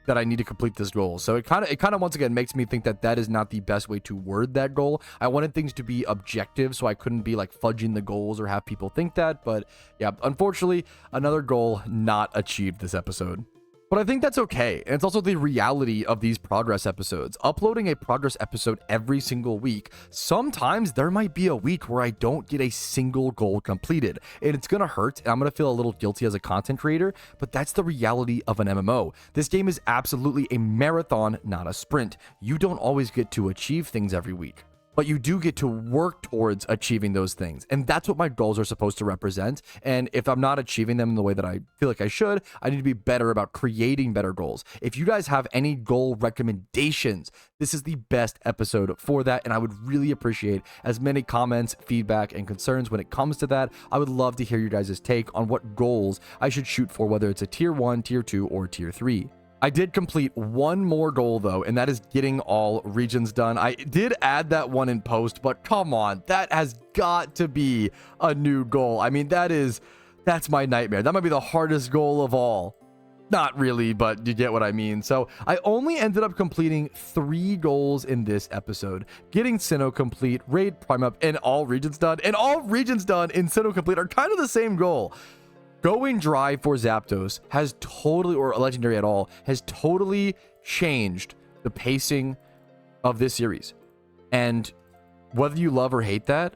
that I need to complete this goal. So it kind of once again makes me think that that is not the best way to word that goal. I wanted things to be objective, so I couldn't be like fudging the goals or have people think that. But yeah, unfortunately, another goal not achieved this episode. But I think that's okay. And it's also the reality of these progress episodes. Uploading a progress episode every single week, sometimes there might be a week where I don't get a single goal completed. And it's going to hurt, and I'm going to feel a little guilty as a content creator, but that's the reality of an MMO. This game is absolutely a marathon, not a sprint. You don't always get to achieve things every week, but you do get to work towards achieving those things. And that's what my goals are supposed to represent. And if I'm not achieving them in the way that I feel like I should, I need to be better about creating better goals. If you guys have any goal recommendations, this is the best episode for that. And I would really appreciate as many comments, feedback, and concerns when it comes to that. I would love to hear your guys' take on what goals I should shoot for, whether it's a tier 1, tier 2, or tier 3. I did complete one more goal though, and that is getting all regions done. I did add that one in post, but come on, that has got to be a new goal. I mean, that's my nightmare. That might be the hardest goal of all. Not really, but you get what I mean. So I only ended up completing 3 goals in this episode. Getting Sinnoh complete, raid prime up, and all regions done. And all regions done in Sinnoh complete are kind of the same goal. Going dry for Zapdos has totally, or legendary at all, has totally changed the pacing of this series. And whether you love or hate that,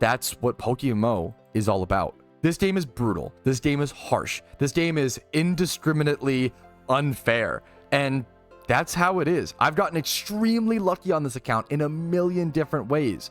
that's what PokeMMO is all about. This game is brutal. This game is harsh. This game is indiscriminately unfair. And that's how it is. I've gotten extremely lucky on this account in a million different ways.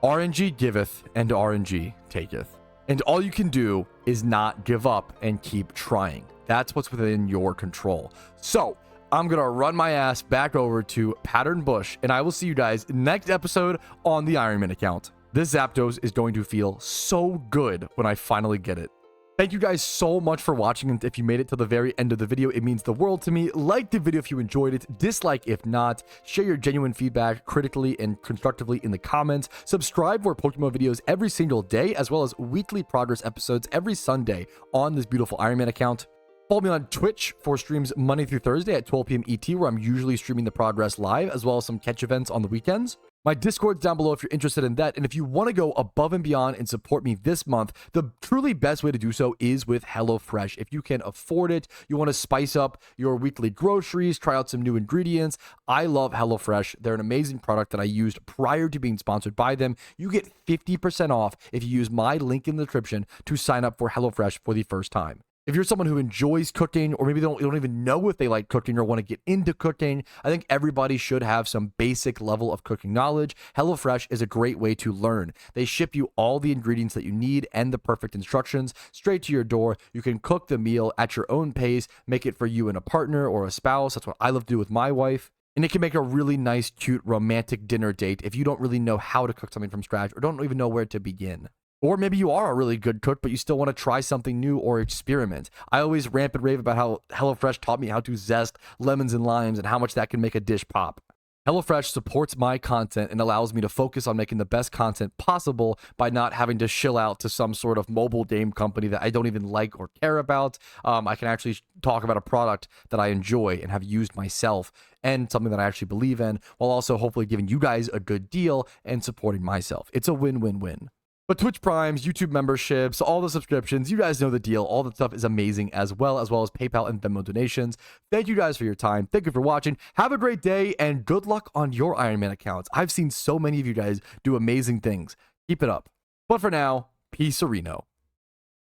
RNG giveth and RNG taketh. And all you can do is not give up and keep trying. That's what's within your control. So I'm going to run my ass back over to Pattern Bush, and I will see you guys next episode on the Ironman account. This Zapdos is going to feel so good when I finally get it. Thank you guys so much for watching, and if you made it to the very end of the video, it means the world to me. Like the video if you enjoyed it, dislike if not, share your genuine feedback critically and constructively in the comments, subscribe for PokeMMO videos every single day, as well as weekly progress episodes every Sunday on this beautiful Ironman account. Follow me on Twitch for streams Monday through Thursday at 12 p.m. ET, where I'm usually streaming the progress live, as well as some catch events on the weekends. My Discord's down below if you're interested in that. And if you want to go above and beyond and support me this month, the truly best way to do so is with HelloFresh. If you can afford it, you want to spice up your weekly groceries, try out some new ingredients. I love HelloFresh. They're an amazing product that I used prior to being sponsored by them. You get 50% off if you use my link in the description to sign up for HelloFresh for the first time. If you're someone who enjoys cooking, or maybe they don't even know if they like cooking or want to get into cooking, I think everybody should have some basic level of cooking knowledge. HelloFresh is a great way to learn. They ship you all the ingredients that you need and the perfect instructions straight to your door. You can cook the meal at your own pace, make it for you and a partner or a spouse. That's what I love to do with my wife. And it can make a really nice, cute, romantic dinner date if you don't really know how to cook something from scratch or don't even know where to begin. Or maybe you are a really good cook, but you still want to try something new or experiment. I always rant and rave about how HelloFresh taught me how to zest lemons and limes and how much that can make a dish pop. HelloFresh supports my content and allows me to focus on making the best content possible by not having to shill out to some sort of mobile game company that I don't even like or care about. I can actually talk about a product that I enjoy and have used myself and something that I actually believe in, while also hopefully giving you guys a good deal and supporting myself. It's a win-win-win. But Twitch Primes, YouTube memberships, all the subscriptions, you guys know the deal. All that stuff is amazing as well as PayPal and Venmo donations. Thank you guys for your time. Thank you for watching. Have a great day and good luck on your Ironman accounts. I've seen so many of you guys do amazing things. Keep it up. But for now, peace Reno.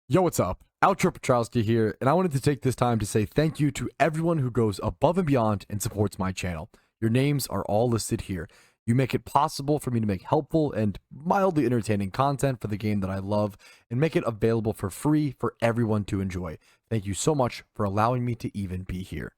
Yo, what's up? Outro Petrowski here, and I wanted to take this time to say thank you to everyone who goes above and beyond and supports my channel. Your names are all listed here. You make it possible for me to make helpful and mildly entertaining content for the game that I love and make it available for free for everyone to enjoy. Thank you so much for allowing me to even be here.